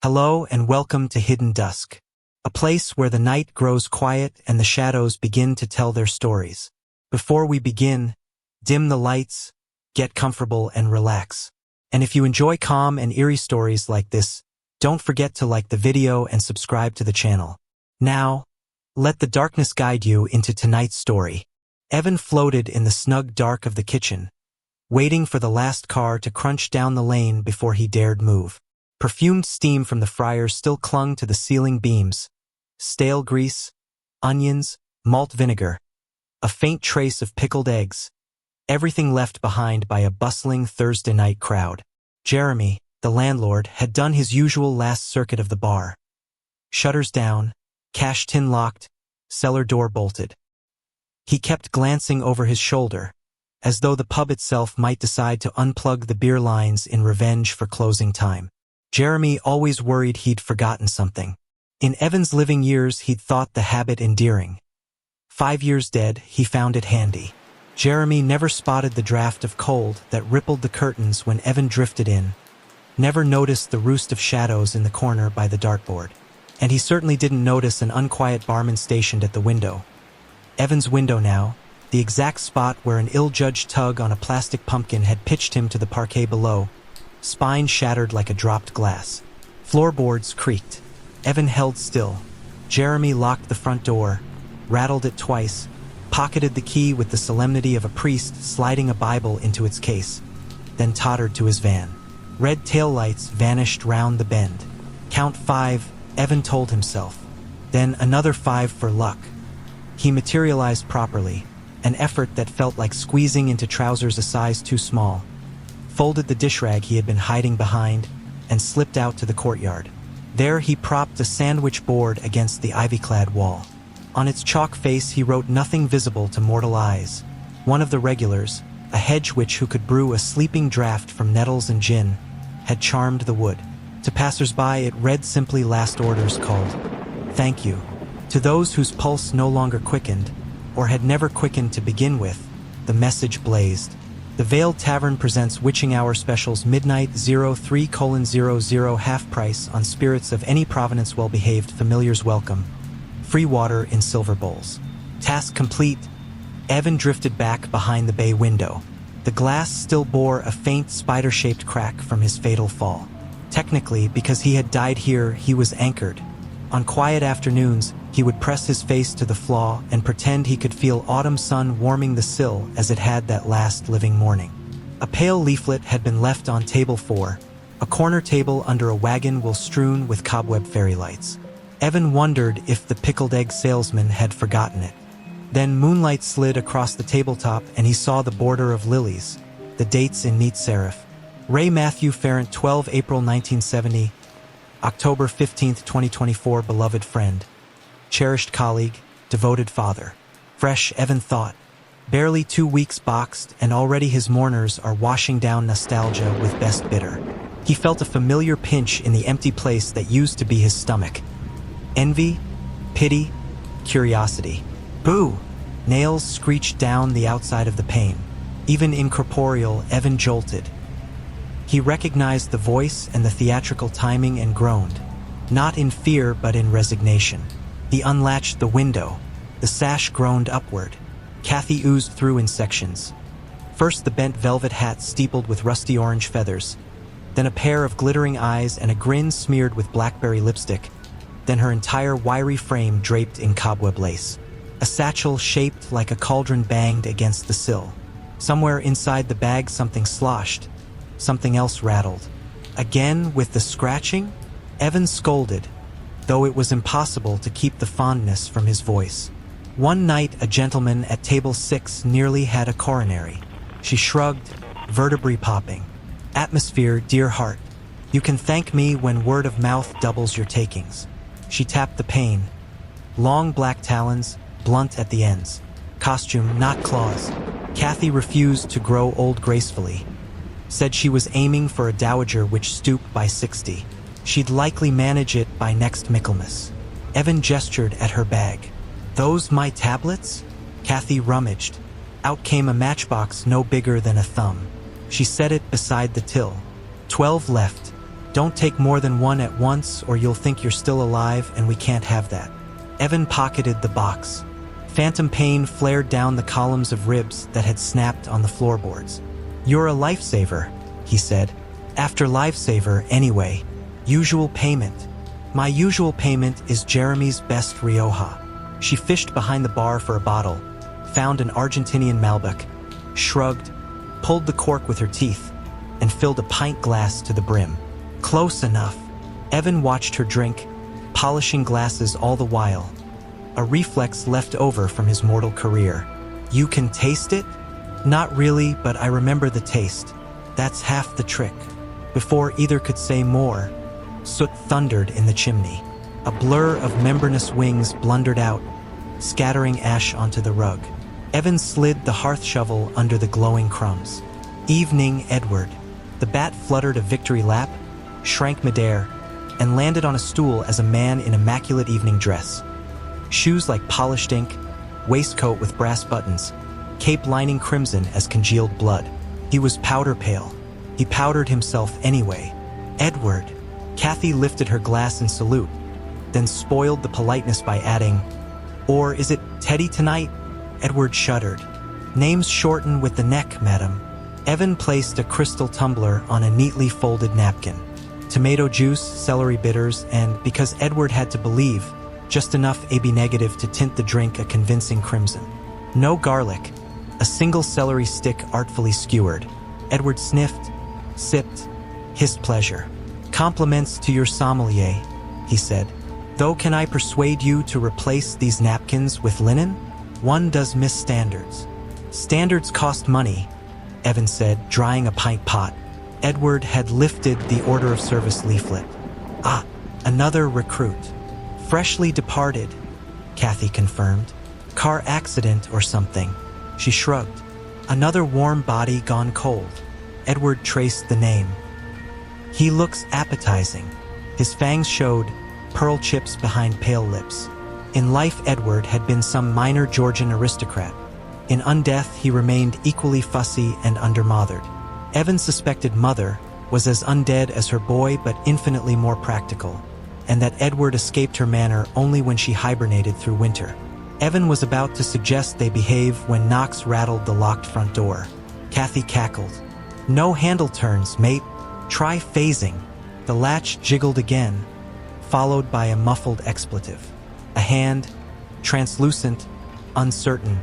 Hello and welcome to Hidden Dusk, a place where the night grows quiet and the shadows begin to tell their stories. Before we begin, dim the lights, get comfortable and relax. And if you enjoy calm and eerie stories like this, don't forget to like the video and subscribe to the channel. Now, let the darkness guide you into tonight's story. Evan floated in the snug dark of the kitchen, waiting for the last car to crunch down the lane before he dared move. Perfumed steam from the fryers still clung to the ceiling beams. Stale grease, onions, malt vinegar, a faint trace of pickled eggs, everything left behind by a bustling Thursday night crowd. Jeremy, the landlord, had done his usual last circuit of the bar. Shutters down, cash tin locked, cellar door bolted. He kept glancing over his shoulder, as though the pub itself might decide to unplug the beer lines in revenge for closing time. Jeremy always worried he'd forgotten something. In Evan's living years, he'd thought the habit endearing. 5 years dead, he found it handy. Jeremy never spotted the draft of cold that rippled the curtains when Evan drifted in, never noticed the roost of shadows in the corner by the dartboard. And he certainly didn't notice an unquiet barman stationed at the window. Evan's window now, the exact spot where an ill-judged tug on a plastic pumpkin had pitched him to the parquet below. Spine shattered like a dropped glass. Floorboards creaked. Evan held still. Jeremy locked the front door, rattled it twice, pocketed the key with the solemnity of a priest sliding a Bible into its case, then tottered to his van. Red taillights vanished round the bend. Count 5, Evan told himself. Then another 5 for luck. He materialized properly, an effort that felt like squeezing into trousers a size too small. Folded the dish rag he had been hiding behind, and slipped out to the courtyard. There he propped a sandwich board against the ivy-clad wall. On its chalk face he wrote nothing visible to mortal eyes. One of the regulars, a hedge witch who could brew a sleeping draught from nettles and gin, had charmed the wood. To passers-by it read simply last orders called, "Thank you." To those whose pulse no longer quickened, or had never quickened to begin with, the message blazed. The Veiled Tavern presents witching hour specials midnight 03:00 half price on spirits of any provenance, well-behaved familiars welcome. Free water in silver bowls. Task complete. Evan drifted back behind the bay window. The glass still bore a faint spider-shaped crack from his fatal fall. Technically, because he had died here, he was anchored. On quiet afternoons, he would press his face to the flaw and pretend he could feel autumn sun warming the sill as it had that last living morning. A pale leaflet had been left on table 4, a corner table under a wagon wheel strewn with cobweb fairy lights. Evan wondered if the pickled egg salesman had forgotten it. Then moonlight slid across the tabletop and he saw the border of lilies, the dates in neat serif. Ray Matthew Ferrant, 12 April 1970, October 15, 2024, beloved friend, cherished colleague, devoted father. Fresh, Evan thought. Barely 2 weeks boxed, and already his mourners are washing down nostalgia with best bitter. He felt a familiar pinch in the empty place that used to be his stomach. Envy, pity, curiosity. Boo! Nails screeched down the outside of the pane. Even incorporeal, Evan jolted. He recognized the voice and the theatrical timing and groaned, not in fear but in resignation. He unlatched the window. The sash groaned upward. Kathy oozed through in sections. First the bent velvet hat steepled with rusty orange feathers, then a pair of glittering eyes and a grin smeared with blackberry lipstick, then her entire wiry frame draped in cobweb lace. A satchel shaped like a cauldron banged against the sill. Somewhere inside the bag something sloshed. Something else rattled. Again with the scratching? Evan scolded, though it was impossible to keep the fondness from his voice. One night a gentleman at table 6 nearly had a coronary. She shrugged, vertebrae popping. Atmosphere, dear heart. You can thank me when word of mouth doubles your takings. She tapped the pane. Long black talons, blunt at the ends. Costume, not claws. Kathy refused to grow old gracefully. Said she was aiming for a dowager which stooped by 60. She'd likely manage it by next Michaelmas. Evan gestured at her bag. Those my tablets? Kathy rummaged. Out came a matchbox no bigger than a thumb. She set it beside the till. 12 left. Don't take more than one at once or you'll think you're still alive and we can't have that. Evan pocketed the box. Phantom pain flared down the columns of ribs that had snapped on the floorboards. You're a lifesaver, he said. After lifesaver, anyway. Usual payment. My usual payment is Jeremy's best Rioja. She fished behind the bar for a bottle, found an Argentinian Malbec, shrugged, pulled the cork with her teeth, and filled a pint glass to the brim. Close enough. Evan watched her drink, polishing glasses all the while, a reflex left over from his mortal career. You can taste it? Not really, but I remember the taste. That's half the trick. Before either could say more, soot thundered in the chimney. A blur of membranous wings blundered out, scattering ash onto the rug. Evan slid the hearth shovel under the glowing crumbs. Evening, Edward. The bat fluttered a victory lap, shrank midair, and landed on a stool as a man in immaculate evening dress. Shoes like polished ink, waistcoat with brass buttons, cape lining crimson as congealed blood. He was powder pale. He powdered himself anyway. Edward. Kathy lifted her glass in salute, then spoiled the politeness by adding, "Or is it Teddy tonight?" Edward shuddered. "Names shorten with the neck, madam." Evan placed a crystal tumbler on a neatly folded napkin. Tomato juice, celery bitters, and, because Edward had to believe, just enough AB negative to tint the drink a convincing crimson. No garlic, a single celery stick artfully skewered. Edward sniffed, sipped, hissed pleasure. "Compliments to your sommelier," he said. "Though can I persuade you to replace these napkins with linen? One does miss standards." "Standards cost money," Evan said, drying a pint pot. Edward had lifted the order of service leaflet. "Ah, another recruit. Freshly departed," Kathy confirmed. "Car accident or something." She shrugged. "Another warm body gone cold." Edward traced the name. "He looks appetizing." His fangs showed, pearl chips behind pale lips. In life, Edward had been some minor Georgian aristocrat. In undeath, he remained equally fussy and undermothered. Evan suspected Mother was as undead as her boy but infinitely more practical, and that Edward escaped her manor only when she hibernated through winter. Evan was about to suggest they behave when Knox rattled the locked front door. Kathy cackled. "No handle turns, mate. Try phasing." The latch jiggled again, followed by a muffled expletive. A hand, translucent, uncertain,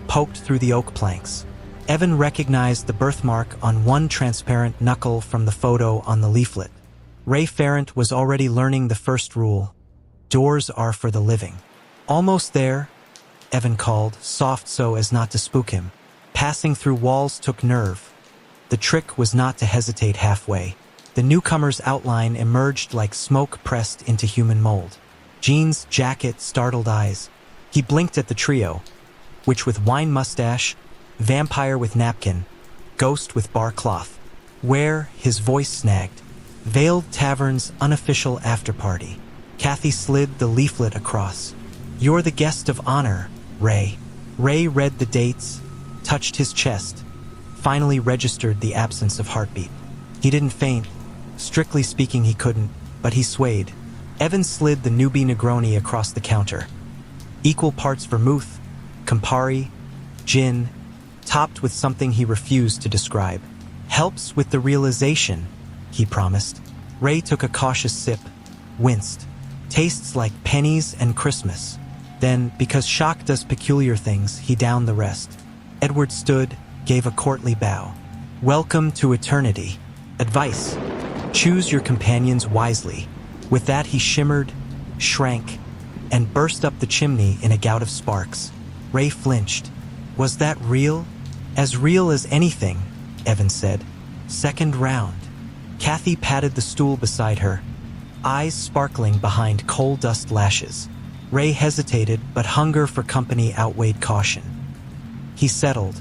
poked through the oak planks. Evan recognized the birthmark on one transparent knuckle from the photo on the leaflet. Ray Farrant was already learning the first rule. Doors are for the living. "Almost there," Evan called, soft so as not to spook him. Passing through walls took nerve. The trick was not to hesitate halfway. The newcomer's outline emerged like smoke pressed into human mold. Jeans, jacket, startled eyes. He blinked at the trio, witch with wine mustache, vampire with napkin, ghost with bar cloth. Where, his voice snagged. Veiled Tavern's unofficial after-party. Kathy slid the leaflet across. "You're the guest of honor, Ray." Ray read the dates, touched his chest, finally registered the absence of heartbeat. He didn't faint. Strictly speaking, he couldn't, but he swayed. Evan slid the newbie Negroni across the counter. Equal parts vermouth, Campari, gin, topped with something he refused to describe. "Helps with the realization," he promised. Ray took a cautious sip, winced. "Tastes like pennies and Christmas." Then, because shock does peculiar things, he downed the rest. Edward stood, gave a courtly bow. "Welcome to eternity. Advice: choose your companions wisely." With that, he shimmered, shrank, and burst up the chimney in a gout of sparks. Ray flinched. "Was that real?" "As real as anything," Evan said. "Second round." Kathy patted the stool beside her, eyes sparkling behind coal dust lashes. Ray hesitated, but hunger for company outweighed caution. He settled,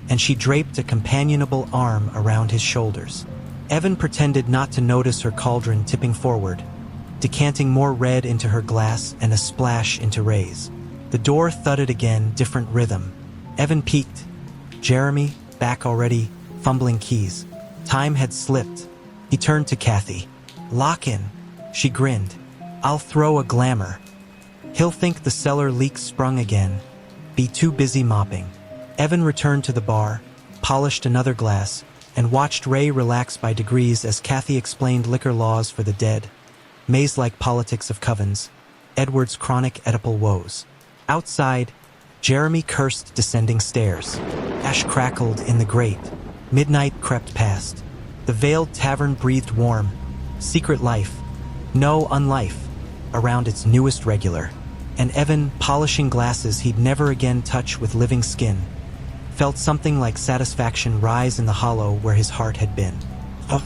and she draped a companionable arm around his shoulders. Evan pretended not to notice her cauldron tipping forward, decanting more red into her glass and a splash into Ray's. The door thudded again, different rhythm. Evan peeked. Jeremy, back already, fumbling keys. Time had slipped. He turned to Kathy. Lock in, she grinned. I'll throw a glamour. He'll think the cellar leak sprung again. Be too busy mopping. Evan returned to the bar, polished another glass, and watched Ray relax by degrees as Kathy explained liquor laws for the dead, maze-like politics of covens, Edward's chronic Oedipal woes. Outside, Jeremy cursed descending stairs. Ash crackled in the grate. Midnight crept past. The veiled tavern breathed warm. Secret life. No unlife. Around its newest regular. And Evan, polishing glasses he'd never again touch with living skin, felt something like satisfaction rise in the hollow where his heart had been. Oh.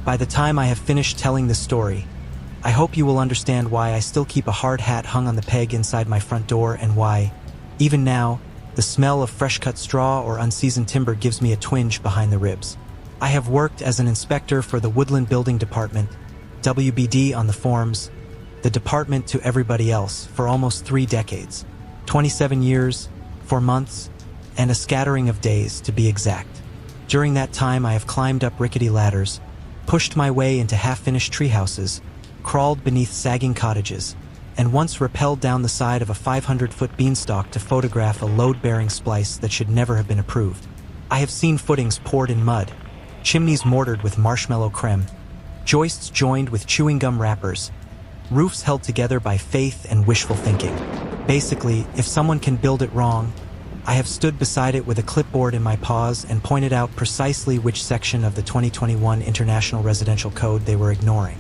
By the time I have finished telling this story, I hope you will understand why I still keep a hard hat hung on the peg inside my front door and why, even now, the smell of fresh-cut straw or unseasoned timber gives me a twinge behind the ribs. I have worked as an inspector for the Woodland Building Department, WBD on the forms, the department to everybody else, for almost 3 decades. 27 years, 4 months, and a scattering of days, to be exact. During that time I have climbed up rickety ladders, pushed my way into half-finished treehouses, crawled beneath sagging cottages, and once rappelled down the side of a 500-foot beanstalk to photograph a load-bearing splice that should never have been approved. I have seen footings poured in mud, chimneys mortared with marshmallow creme, joists joined with chewing gum wrappers, roofs held together by faith and wishful thinking. Basically, if someone can build it wrong, I have stood beside it with a clipboard in my paws and pointed out precisely which section of the 2021 International Residential Code they were ignoring.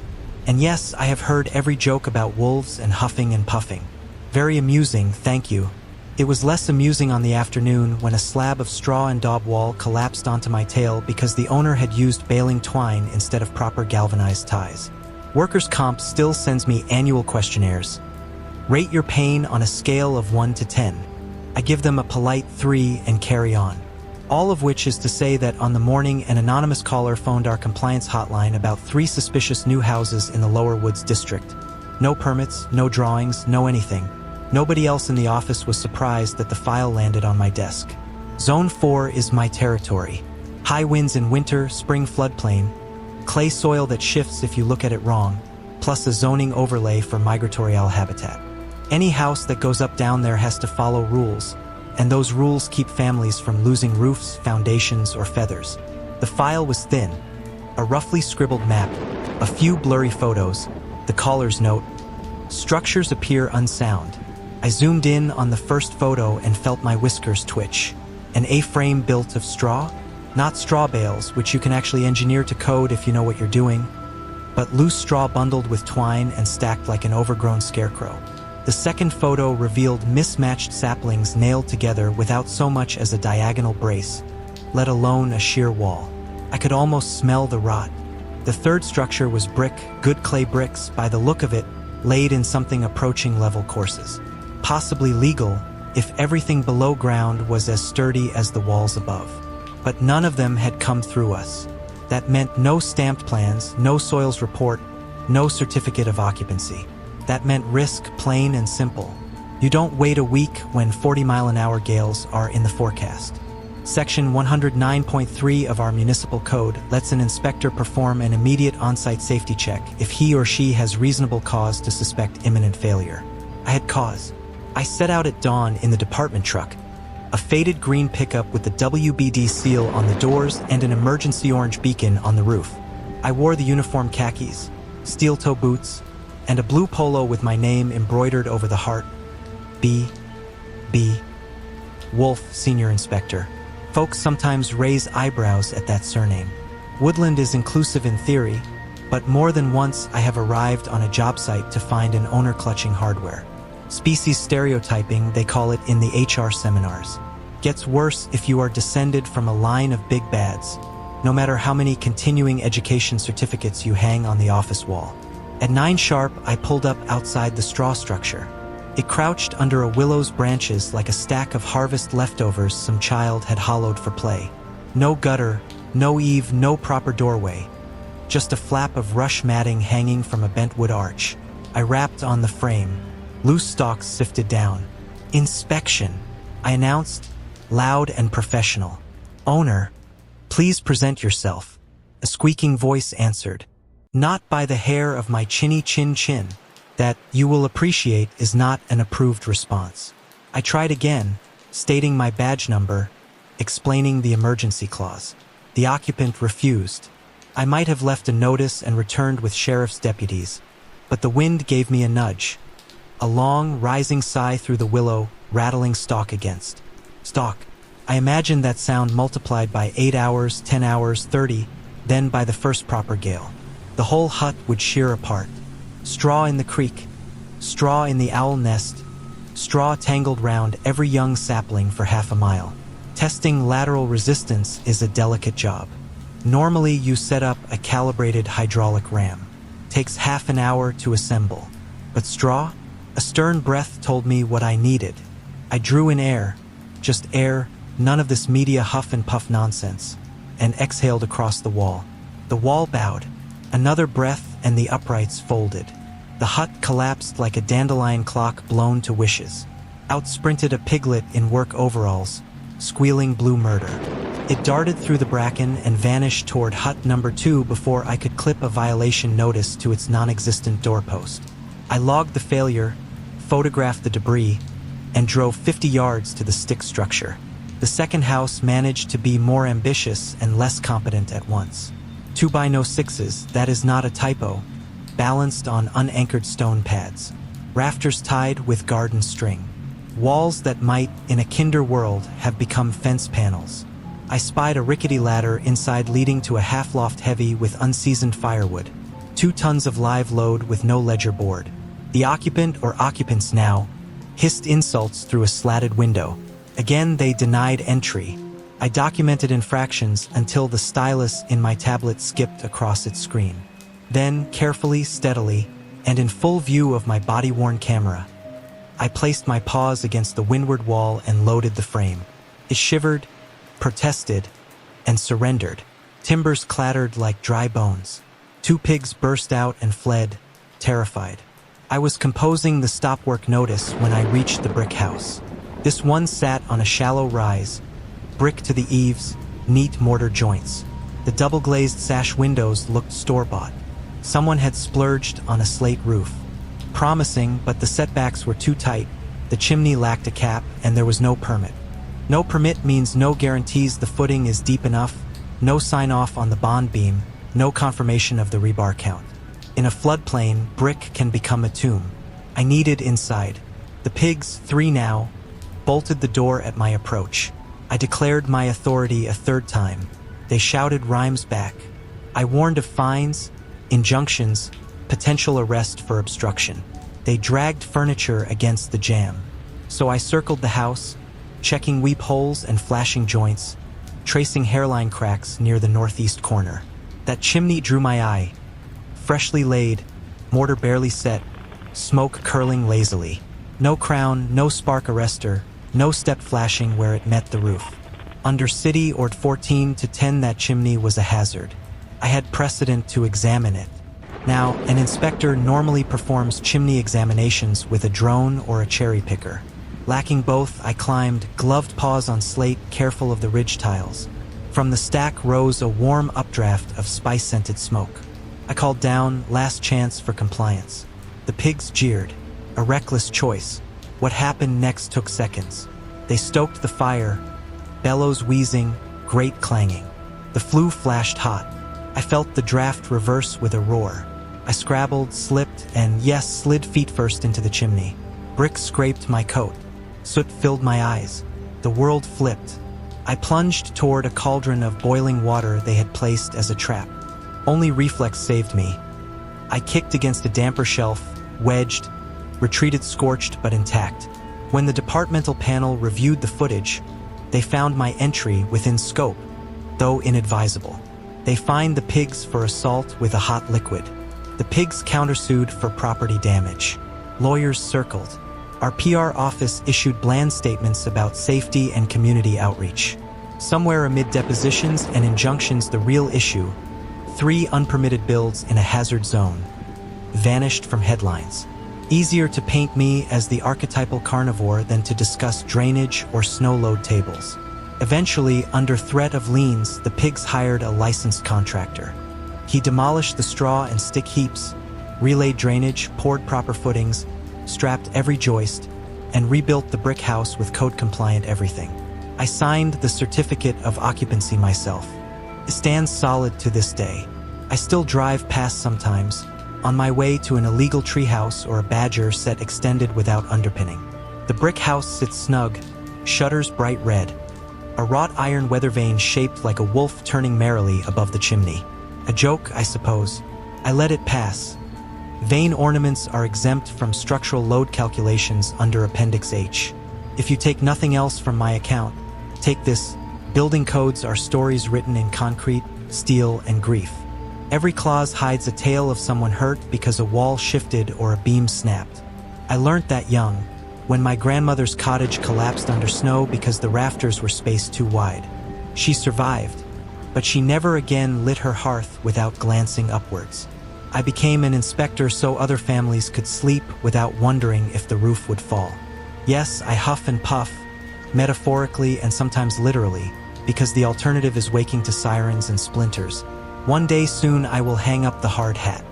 And yes, I have heard every joke about wolves and huffing and puffing. Very amusing, thank you. It was less amusing on the afternoon when a slab of straw and daub wall collapsed onto my tail because the owner had used baling twine instead of proper galvanized ties. Workers' Comp still sends me annual questionnaires. Rate your pain on a scale of 1 to 10. I give them a polite 3 and carry on. All of which is to say that on the morning an anonymous caller phoned our compliance hotline about 3 suspicious new houses in the Lower Woods district. No permits, no drawings, no anything. Nobody else in the office was surprised that the file landed on my desk. Zone 4 is my territory. High winds in winter, spring floodplain, clay soil that shifts if you look at it wrong, plus a zoning overlay for migratory owl habitat. Any house that goes up down there has to follow rules, and those rules keep families from losing roofs, foundations, or feathers. The file was thin, a roughly scribbled map, a few blurry photos, the caller's note. Structures appear unsound. I zoomed in on the first photo and felt my whiskers twitch. An A-frame built of straw? Not straw bales, which you can actually engineer to code if you know what you're doing, but loose straw bundled with twine and stacked like an overgrown scarecrow. The second photo revealed mismatched saplings nailed together without so much as a diagonal brace, let alone a sheer wall. I could almost smell the rot. The third structure was brick, good clay bricks, by the look of it, laid in something approaching level courses. Possibly legal, if everything below ground was as sturdy as the walls above. But none of them had come through us. That meant no stamped plans, no soils report, no certificate of occupancy. That meant risk, plain and simple. You don't wait a week when 40-mile-an-hour gales are in the forecast. Section 109.3 of our municipal code lets an inspector perform an immediate on-site safety check if he or she has reasonable cause to suspect imminent failure. I had cause. I set out at dawn in the department truck, a faded green pickup with the WBD seal on the doors and an emergency orange beacon on the roof. I wore the uniform khakis, steel-toe boots, and a blue polo with my name embroidered over the heart. B. Wolf, Senior Inspector. Folks sometimes raise eyebrows at that surname. Woodland is inclusive in theory, but more than once I have arrived on a job site to find an owner clutching hardware. Species stereotyping, they call it in the HR seminars. Gets worse if you are descended from a line of big bads, no matter how many continuing education certificates you hang on the office wall. At 9 sharp, I pulled up outside the straw structure. It crouched under a willow's branches like a stack of harvest leftovers some child had hollowed for play. No gutter, no eave, no proper doorway. Just a flap of rush matting hanging from a bent wood arch. I rapped on the frame. Loose stalks sifted down. Inspection, I announced, loud and professional. Owner, please present yourself. A squeaking voice answered. Not by the hair of my chinny chin. That, you will appreciate, is not an approved response. I tried again, stating my badge number, explaining the emergency clause. The occupant refused. I might have left a notice and returned with sheriff's deputies, but the wind gave me a nudge. A long, rising sigh through the willow, rattling stalk against stalk. I imagined that sound multiplied by 8 hours, 10 hours, 30, then by the first proper gale. The whole hut would shear apart. Straw in the creek, straw in the owl nest, straw tangled round every young sapling for half a mile. Testing lateral resistance is a delicate job. Normally you set up a calibrated hydraulic ram. Takes half an hour to assemble. But straw? A stern breath told me what I needed. I drew in air, just air, none of this media huff and puff nonsense, and exhaled across the wall. The wall bowed. Another breath and the uprights folded. The hut collapsed like a dandelion clock blown to wishes. Out sprinted a piglet in work overalls, squealing blue murder. It darted through the bracken and vanished toward hut number 2 before I could clip a violation notice to its non-existent doorpost. I logged the failure, photographed the debris, and drove 50 yards to the stick structure. The second house managed to be more ambitious and less competent at once. 2x6s, that is not a typo, balanced on unanchored stone pads. Rafters tied with garden string. Walls that might, in a kinder world, have become fence panels. I spied a rickety ladder inside leading to a half-loft heavy with unseasoned firewood. 2 tons of live load with no ledger board. The occupant or occupants now hissed insults through a slatted window. Again, they denied entry. I documented infractions until the stylus in my tablet skipped across its screen. Then, carefully, steadily, and in full view of my body-worn camera, I placed my paws against the windward wall and loaded the frame. It shivered, protested, and surrendered. Timbers clattered like dry bones. 2 pigs burst out and fled, terrified. I was composing the stop-work notice when I reached the brick house. This one sat on a shallow rise, brick to the eaves, neat mortar joints. The double-glazed sash windows looked store-bought. Someone had splurged on a slate roof. Promising, but the setbacks were too tight, the chimney lacked a cap, and there was no permit. No permit means no guarantees the footing is deep enough, no sign-off on the bond beam, no confirmation of the rebar count. In a floodplain, brick can become a tomb. I needed inside. The pigs, 3 now, bolted the door at my approach. I declared my authority a 3rd time. They shouted rhymes back. I warned of fines, injunctions, potential arrest for obstruction. They dragged furniture against the jamb. So I circled the house, checking weep holes and flashing joints, tracing hairline cracks near the northeast corner. That chimney drew my eye. Freshly laid, mortar barely set, smoke curling lazily. No crown, no spark arrestor, no step flashing where it met the roof. Under City Ord 14 to 10 that chimney was a hazard. I had precedent to examine it. Now, an inspector normally performs chimney examinations with a drone or a cherry picker. Lacking both, I climbed, gloved paws on slate, careful of the ridge tiles. From the stack rose a warm updraft of spice-scented smoke. I called down, last chance for compliance. The pigs jeered. A reckless choice. What happened next took seconds. They stoked the fire, bellows wheezing, grate clanging. The flue flashed hot. I felt the draft reverse with a roar. I scrabbled, slipped, and yes, slid feet first into the chimney. Bricks scraped my coat. Soot filled my eyes. The world flipped. I plunged toward a cauldron of boiling water they had placed as a trap. Only reflex saved me. I kicked against a damper shelf, wedged, retreated scorched but intact. When the departmental panel reviewed the footage, they found my entry within scope, though inadvisable. They fined the pigs for assault with a hot liquid. The pigs countersued for property damage. Lawyers circled. Our PR office issued bland statements about safety and community outreach. Somewhere amid depositions and injunctions, the real issue, 3 unpermitted builds in a hazard zone, vanished from headlines. Easier to paint me as the archetypal carnivore than to discuss drainage or snow load tables. Eventually, under threat of liens, the pigs hired a licensed contractor. He demolished the straw and stick heaps, relayed drainage, poured proper footings, strapped every joist, and rebuilt the brick house with code-compliant everything. I signed the certificate of occupancy myself. It stands solid to this day. I still drive past sometimes, on my way to an illegal treehouse or a badger set extended without underpinning. The brick house sits snug, shutters bright red, a wrought iron weather vane shaped like a wolf turning merrily above the chimney. A joke, I suppose. I let it pass. Vane ornaments are exempt from structural load calculations under Appendix H. If you take nothing else from my account, take this: building codes are stories written in concrete, steel, and grief. Every clause hides a tale of someone hurt because a wall shifted or a beam snapped. I learnt that young, when my grandmother's cottage collapsed under snow because the rafters were spaced too wide. She survived, but she never again lit her hearth without glancing upwards. I became an inspector so other families could sleep without wondering if the roof would fall. Yes, I huff and puff, metaphorically and sometimes literally, because the alternative is waking to sirens and splinters. One day soon I will hang up the hard hat.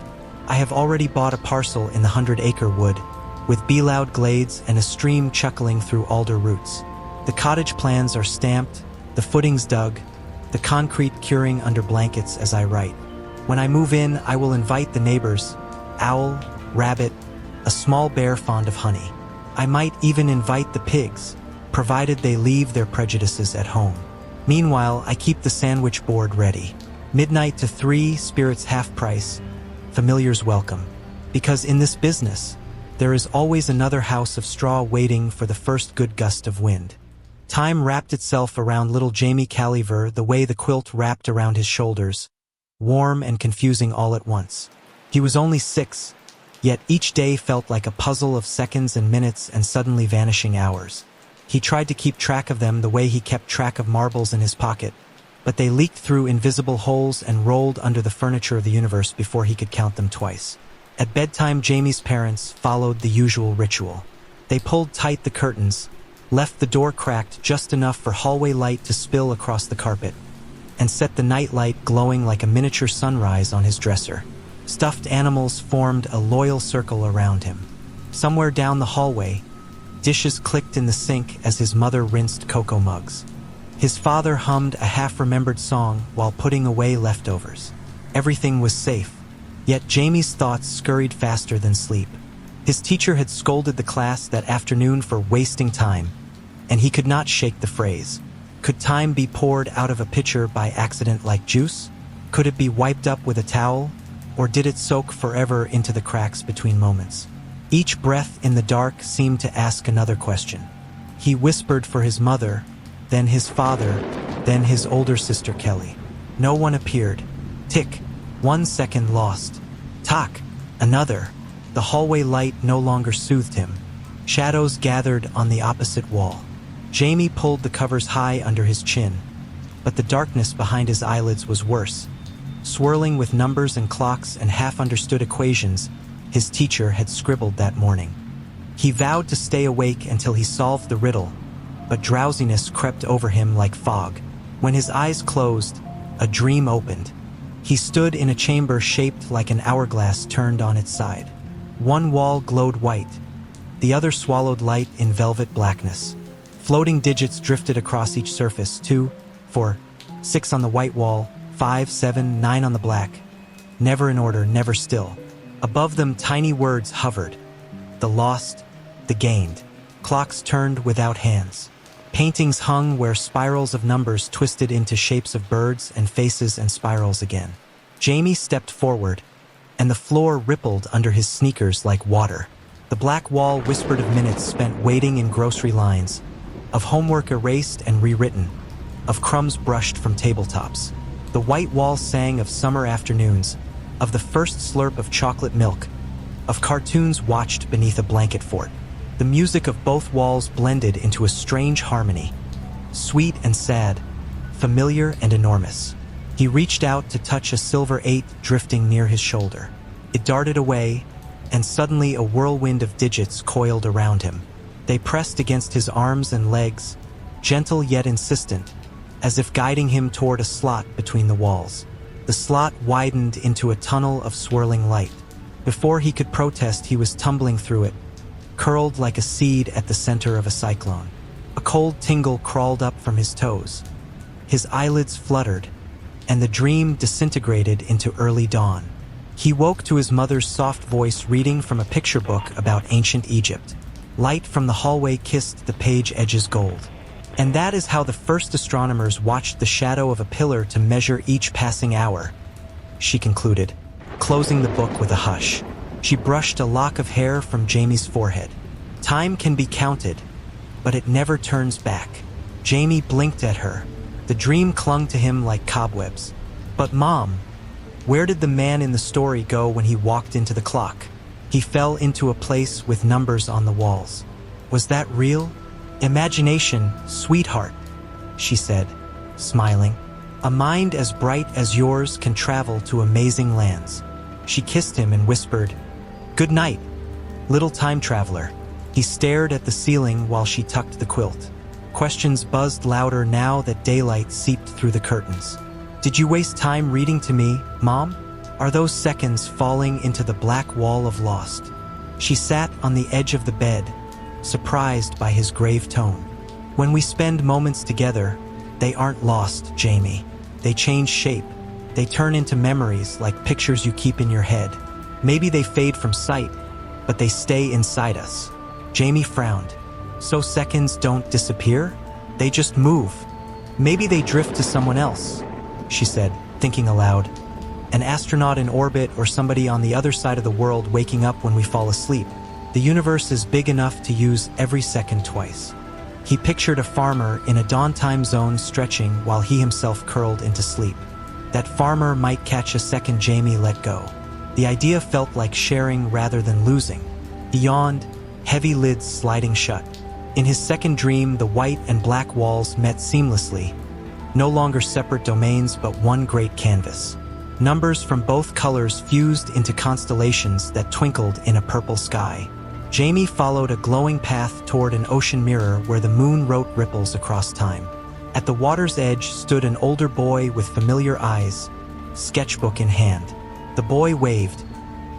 I have already bought a parcel in the 100-acre wood, with bee-loud glades and a stream chuckling through alder roots. The cottage plans are stamped, the footings dug, the concrete curing under blankets as I write. When I move in, I will invite the neighbors: owl, rabbit, a small bear fond of honey. I might even invite the pigs, provided they leave their prejudices at home. Meanwhile, I keep the sandwich board ready. Midnight to 3, spirits half price, familiars welcome. Because in this business, there is always another house of straw waiting for the first good gust of wind. Time wrapped itself around little Jamie Calliver the way the quilt wrapped around his shoulders, warm and confusing all at once. He was only 6, yet each day felt like a puzzle of seconds and minutes and suddenly vanishing hours. He tried to keep track of them the way he kept track of marbles in his pocket, but they leaked through invisible holes and rolled under the furniture of the universe before he could count them twice. At bedtime, Jamie's parents followed the usual ritual. They pulled tight the curtains, left the door cracked just enough for hallway light to spill across the carpet, and set the night light glowing like a miniature sunrise on his dresser. Stuffed animals formed a loyal circle around him. Somewhere down the hallway, dishes clicked in the sink as his mother rinsed cocoa mugs. His father hummed a half-remembered song while putting away leftovers. Everything was safe, yet Jamie's thoughts scurried faster than sleep. His teacher had scolded the class that afternoon for wasting time, and he could not shake the phrase. Could time be poured out of a pitcher by accident like juice? Could it be wiped up with a towel? Or did it soak forever into the cracks between moments? Each breath in the dark seemed to ask another question. He whispered for his mother, then his father, then his older sister Kelly. No one appeared. Tick, 1 second lost. Tock, another. The hallway light no longer soothed him. Shadows gathered on the opposite wall. Jamie pulled the covers high under his chin, but the darkness behind his eyelids was worse. Swirling with numbers and clocks and half-understood equations his teacher had scribbled that morning. He vowed to stay awake until he solved the riddle, but drowsiness crept over him like fog. When his eyes closed, a dream opened. He stood in a chamber shaped like an hourglass turned on its side. One wall glowed white, the other swallowed light in velvet blackness. Floating digits drifted across each surface: 2, 4, 6 on the white wall, 5, 7, 9 on the black. Never in order, never still. Above them, tiny words hovered. The lost, the gained. Clocks turned without hands. Paintings hung where spirals of numbers twisted into shapes of birds and faces and spirals again. Jamie stepped forward, and the floor rippled under his sneakers like water. The black wall whispered of minutes spent waiting in grocery lines, of homework erased and rewritten, of crumbs brushed from tabletops. The white wall sang of summer afternoons, of the first slurp of chocolate milk, of cartoons watched beneath a blanket fort. The music of both walls blended into a strange harmony, sweet and sad, familiar and enormous. He reached out to touch a silver 8 drifting near his shoulder. It darted away, and suddenly a whirlwind of digits coiled around him. They pressed against his arms and legs, gentle yet insistent, as if guiding him toward a slot between the walls. The slot widened into a tunnel of swirling light. Before he could protest, he was tumbling through it, curled like a seed at the center of a cyclone. A cold tingle crawled up from his toes. His eyelids fluttered, and the dream disintegrated into early dawn. He woke to his mother's soft voice reading from a picture book about ancient Egypt. Light from the hallway kissed the page edges gold. And that is how the first astronomers watched the shadow of a pillar to measure each passing hour, she concluded, closing the book with a hush. She brushed a lock of hair from Jamie's forehead. Time can be counted, but it never turns back. Jamie blinked at her. The dream clung to him like cobwebs. But Mom, where did the man in the story go when he walked into the clock? He fell into a place with numbers on the walls. Was that real? Imagination, sweetheart, she said, smiling. A mind as bright as yours can travel to amazing lands. She kissed him and whispered, "Good night, little time traveler." He stared at the ceiling while she tucked the quilt. Questions buzzed louder now that daylight seeped through the curtains. "Did you waste time reading to me, Mom? Are those seconds falling into the black wall of lost?" She sat on the edge of the bed, surprised by his grave tone. "When we spend moments together, they aren't lost, Jamie. They change shape. They turn into memories like pictures you keep in your head. Maybe they fade from sight, but they stay inside us." Jamie frowned. "So seconds don't disappear? They just move. Maybe they drift to someone else," she said, thinking aloud. "An astronaut in orbit or somebody on the other side of the world waking up when we fall asleep. The universe is big enough to use every second twice." He pictured a farmer in a dawn time zone stretching while he himself curled into sleep. That farmer might catch a second Jamie let go. The idea felt like sharing rather than losing. He yawned, heavy lids sliding shut. In his second dream, the white and black walls met seamlessly, no longer separate domains but one great canvas. Numbers from both colors fused into constellations that twinkled in a purple sky. Jamie followed a glowing path toward an ocean mirror where the moon wrote ripples across time. At the water's edge stood an older boy with familiar eyes, sketchbook in hand. The boy waved,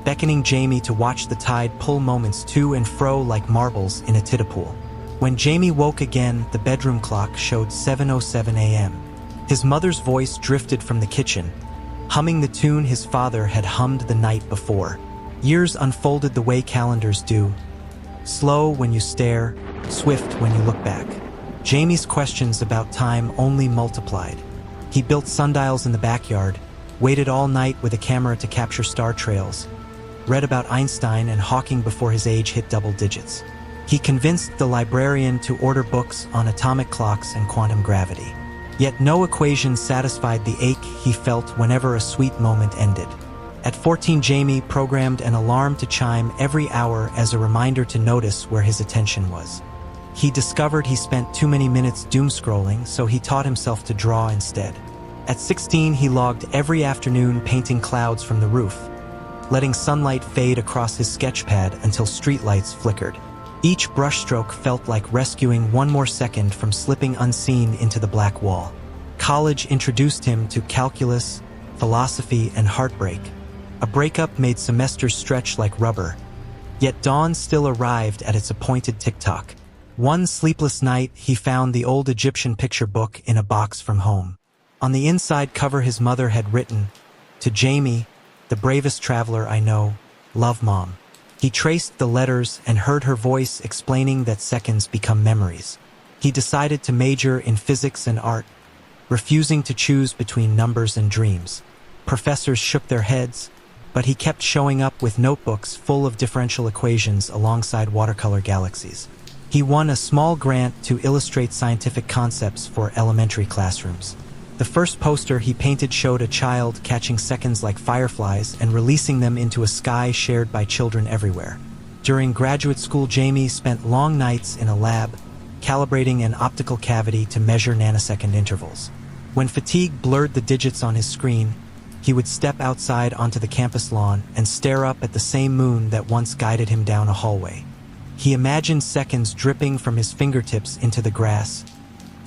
beckoning Jamie to watch the tide pull moments to and fro like marbles in a tidal. When Jamie woke again, the bedroom clock showed 7:07 a.m. His mother's voice drifted from the kitchen, humming the tune his father had hummed the night before. Years unfolded the way calendars do, slow when you stare, swift when you look back. Jamie's questions about time only multiplied. He built sundials in the backyard, waited all night with a camera to capture star trails, read about Einstein and Hawking before his age hit double digits. He convinced the librarian to order books on atomic clocks and quantum gravity. Yet no equation satisfied the ache he felt whenever a sweet moment ended. At 14, Jamie programmed an alarm to chime every hour as a reminder to notice where his attention was. He discovered he spent too many minutes doom scrolling, so he taught himself to draw instead. At 16, he logged every afternoon painting clouds from the roof, letting sunlight fade across his sketchpad until streetlights flickered. Each brushstroke felt like rescuing one more second from slipping unseen into the black wall. College introduced him to calculus, philosophy, and heartbreak. A breakup made semesters stretch like rubber, yet dawn still arrived at its appointed tick-tock. One sleepless night, he found the old Egyptian picture book in a box from home. On the inside cover, his mother had written, "To Jamie, the bravest traveler I know, love, Mom." He traced the letters and heard her voice explaining that seconds become memories. He decided to major in physics and art, refusing to choose between numbers and dreams. Professors shook their heads, but he kept showing up with notebooks full of differential equations alongside watercolor galaxies. He won a small grant to illustrate scientific concepts for elementary classrooms. The first poster he painted showed a child catching seconds like fireflies and releasing them into a sky shared by children everywhere. During graduate school, Jamie spent long nights in a lab, calibrating an optical cavity to measure nanosecond intervals. When fatigue blurred the digits on his screen, he would step outside onto the campus lawn and stare up at the same moon that once guided him down a hallway. He imagined seconds dripping from his fingertips into the grass,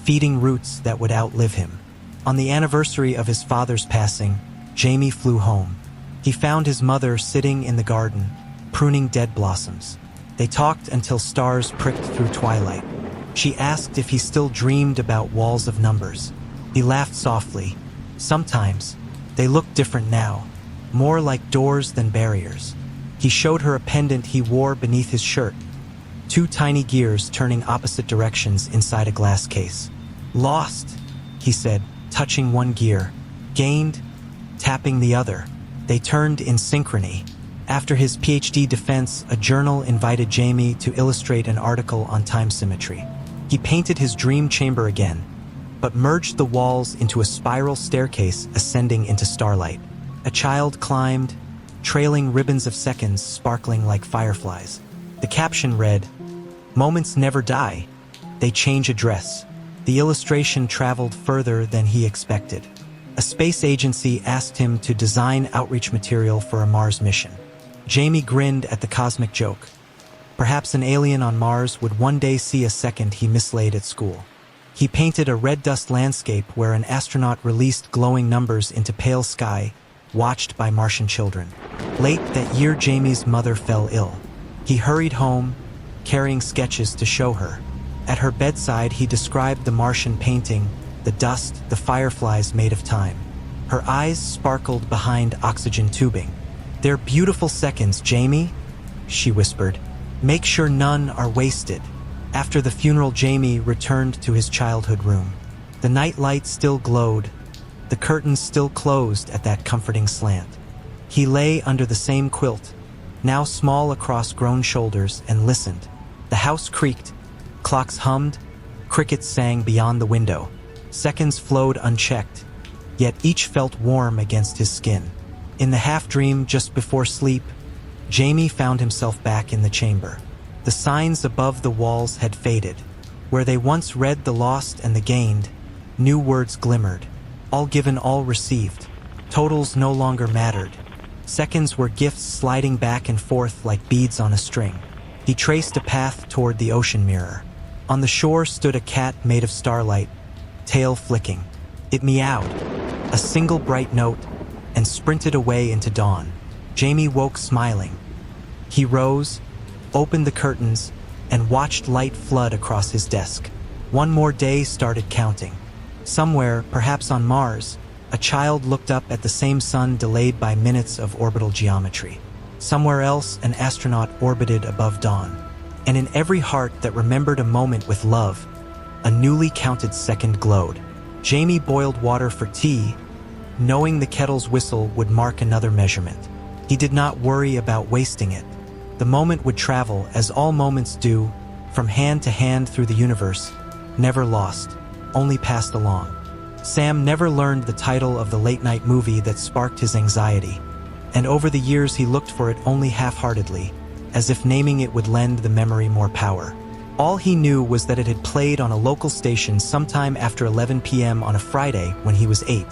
feeding roots that would outlive him. On the anniversary of his father's passing, Jamie flew home. He found his mother sitting in the garden, pruning dead blossoms. They talked until stars pricked through twilight. She asked if he still dreamed about walls of numbers. He laughed softly. Sometimes. They looked different now, more like doors than barriers. He showed her a pendant he wore beneath his shirt, 2 tiny gears turning opposite directions inside a glass case. Lost, he said, touching one gear. Gained, tapping the other. They turned in synchrony. After his PhD defense, a journal invited Jamie to illustrate an article on time symmetry. He painted his dream chamber again, but merged the walls into a spiral staircase ascending into starlight. A child climbed, trailing ribbons of seconds sparkling like fireflies. The caption read, "Moments never die. They change address." The illustration traveled further than he expected. A space agency asked him to design outreach material for a Mars mission. Jamie grinned at the cosmic joke. Perhaps an alien on Mars would one day see a second he mislaid at school. He painted a red dust landscape where an astronaut released glowing numbers into pale sky, watched by Martian children. Late that year, Jamie's mother fell ill. He hurried home, carrying sketches to show her. At her bedside, he described the Martian painting, the dust, the fireflies made of time. Her eyes sparkled behind oxygen tubing. "They're beautiful seconds, Jamie," she whispered. "Make sure none are wasted." After the funeral, Jamie returned to his childhood room. The night light still glowed, the curtains still closed at that comforting slant. He lay under the same quilt, now small across grown shoulders, and listened. The house creaked, clocks hummed, crickets sang beyond the window. Seconds flowed unchecked, yet each felt warm against his skin. In the half-dream just before sleep, Jamie found himself back in the chamber. The signs above the walls had faded. Where they once read the lost and the gained, new words glimmered. All given, all received. Totals no longer mattered. Seconds were gifts sliding back and forth like beads on a string. He traced a path toward the ocean mirror. On the shore stood a cat made of starlight, tail flicking. It meowed, a single bright note, and sprinted away into dawn. Jamie woke smiling. He rose, opened the curtains, and watched light flood across his desk. One more day started counting. Somewhere, perhaps on Mars, a child looked up at the same sun delayed by minutes of orbital geometry. Somewhere else, an astronaut orbited above dawn. And in every heart that remembered a moment with love, a newly counted second glowed. Jamie boiled water for tea, knowing the kettle's whistle would mark another measurement. He did not worry about wasting it. The moment would travel, as all moments do, from hand to hand through the universe, never lost, only passed along. Sam never learned the title of the late-night movie that sparked his anxiety, and over the years he looked for it only half-heartedly, as if naming it would lend the memory more power. All he knew was that it had played on a local station sometime after 11 p.m. on a Friday when he was 8,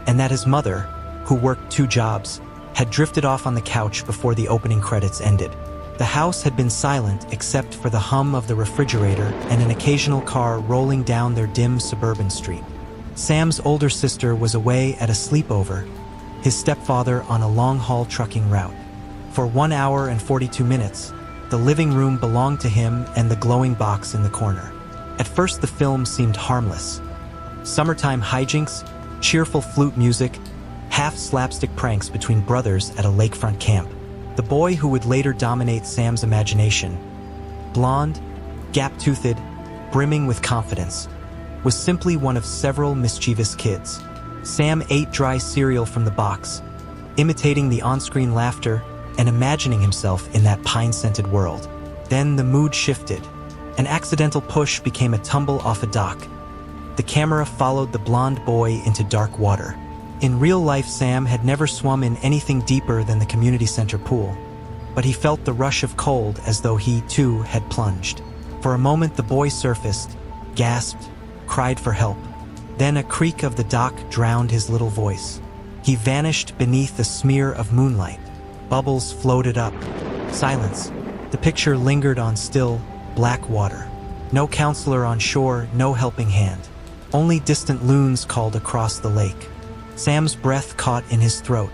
and that his mother, who worked 2 jobs, had drifted off on the couch before the opening credits ended. The house had been silent except for the hum of the refrigerator and an occasional car rolling down their dim suburban street. Sam's older sister was away at a sleepover, his stepfather on a long-haul trucking route. For 1 hour and 42 minutes, the living room belonged to him and the glowing box in the corner. At first, the film seemed harmless. Summertime hijinks, cheerful flute music, half-slapstick pranks between brothers at a lakefront camp. The boy who would later dominate Sam's imagination, blonde, gap-toothed, brimming with confidence, was simply one of several mischievous kids. Sam ate dry cereal from the box, imitating the on-screen laughter and imagining himself in that pine-scented world. Then the mood shifted. An accidental push became a tumble off a dock. The camera followed the blonde boy into dark water. In real life, Sam had never swum in anything deeper than the community center pool, but he felt the rush of cold as though he, too, had plunged. For a moment, the boy surfaced, gasped, cried for help. Then a creak of the dock drowned his little voice. He vanished beneath a smear of moonlight. Bubbles floated up. Silence. The picture lingered on still, black water. No counselor on shore, no helping hand. Only distant loons called across the lake. Sam's breath caught in his throat.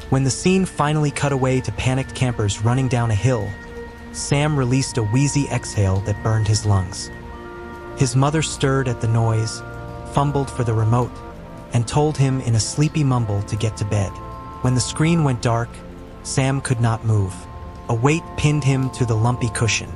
When the scene finally cut away to panicked campers running down a hill, Sam released a wheezy exhale that burned his lungs. His mother stirred at the noise, fumbled for the remote, and told him in a sleepy mumble to get to bed. When the screen went dark, Sam could not move. A weight pinned him to the lumpy cushion.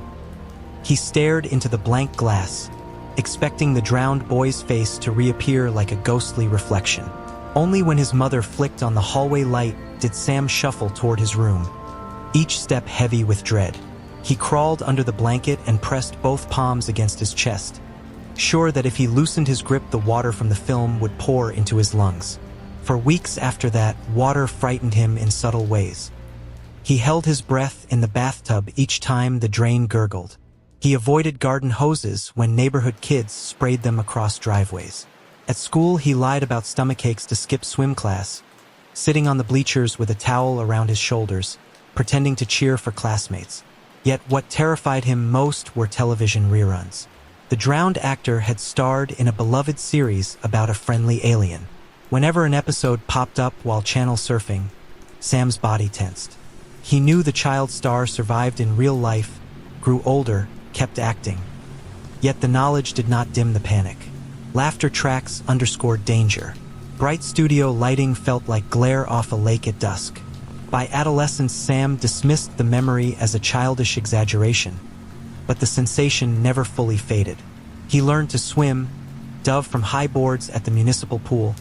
He stared into the blank glass, expecting the drowned boy's face to reappear like a ghostly reflection. Only when his mother flicked on the hallway light did Sam shuffle toward his room, each step heavy with dread. He crawled under the blanket and pressed both palms against his chest, sure that if he loosened his grip, the water from the film would pour into his lungs. For weeks after that, water frightened him in subtle ways. He held his breath in the bathtub each time the drain gurgled. He avoided garden hoses when neighborhood kids sprayed them across driveways. At school, he lied about stomachaches to skip swim class, sitting on the bleachers with a towel around his shoulders, pretending to cheer for classmates. Yet what terrified him most were television reruns. The drowned actor had starred in a beloved series about a friendly alien. Whenever an episode popped up while channel surfing, Sam's body tensed. He knew the child star survived in real life, grew older, kept acting. Yet the knowledge did not dim the panic. Laughter tracks underscored danger. Bright studio lighting felt like glare off a lake at dusk. By adolescence, Sam dismissed the memory as a childish exaggeration, but the sensation never fully faded. He learned to swim, dove from high boards at the municipal pool,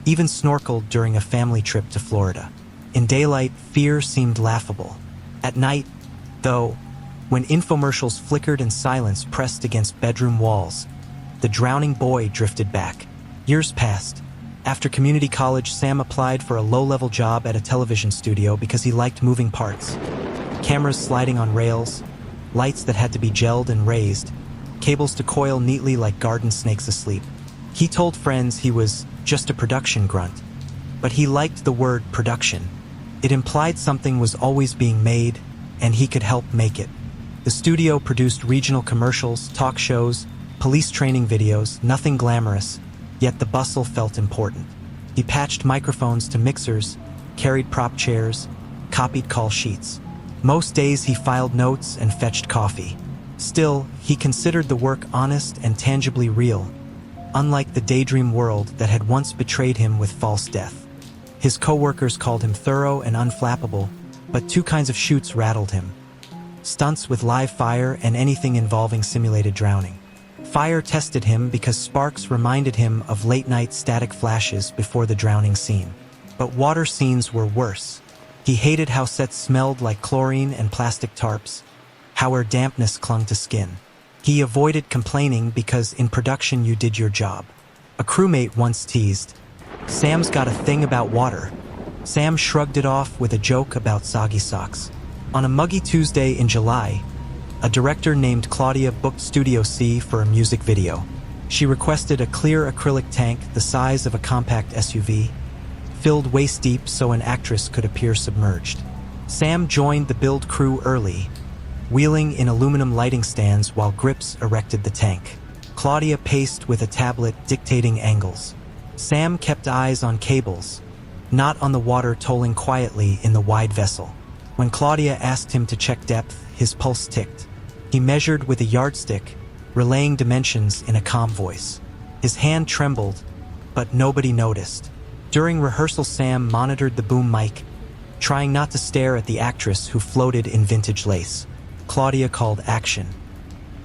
even snorkeled during a family trip to Florida. In daylight, fear seemed laughable. At night, though, when infomercials flickered and silence pressed against bedroom walls, the drowning boy drifted back. Years passed. After community college, Sam applied for a low-level job at a television studio because he liked moving parts. Cameras sliding on rails, lights that had to be gelled and raised, cables to coil neatly like garden snakes asleep. He told friends he was just a production grunt, but he liked the word production. It implied something was always being made, and he could help make it. The studio produced regional commercials, talk shows, police training videos, nothing glamorous, yet the bustle felt important. He patched microphones to mixers, carried prop chairs, copied call sheets. Most days he filed notes and fetched coffee. Still, he considered the work honest and tangibly real, unlike the daydream world that had once betrayed him with false death. His co-workers called him thorough and unflappable, but two kinds of shoots rattled him: stunts with live fire and anything involving simulated drowning. Fire tested him because sparks reminded him of late-night static flashes before the drowning scene. But water scenes were worse. He hated how sets smelled like chlorine and plastic tarps, how our dampness clung to skin. He avoided complaining because in production you did your job. A crewmate once teased, "Sam's got a thing about water." Sam shrugged it off with a joke about soggy socks. On a muggy Tuesday in July, a director named Claudia booked Studio C for a music video. She requested a clear acrylic tank the size of a compact SUV, filled waist-deep so an actress could appear submerged. Sam joined the build crew early, wheeling in aluminum lighting stands while grips erected the tank. Claudia paced with a tablet dictating angles. Sam kept eyes on cables, not on the water tolling quietly in the wide vessel. When Claudia asked him to check depth, his pulse ticked. He measured with a yardstick, relaying dimensions in a calm voice. His hand trembled, but nobody noticed. During rehearsal, Sam monitored the boom mic, trying not to stare at the actress who floated in vintage lace. Claudia called action,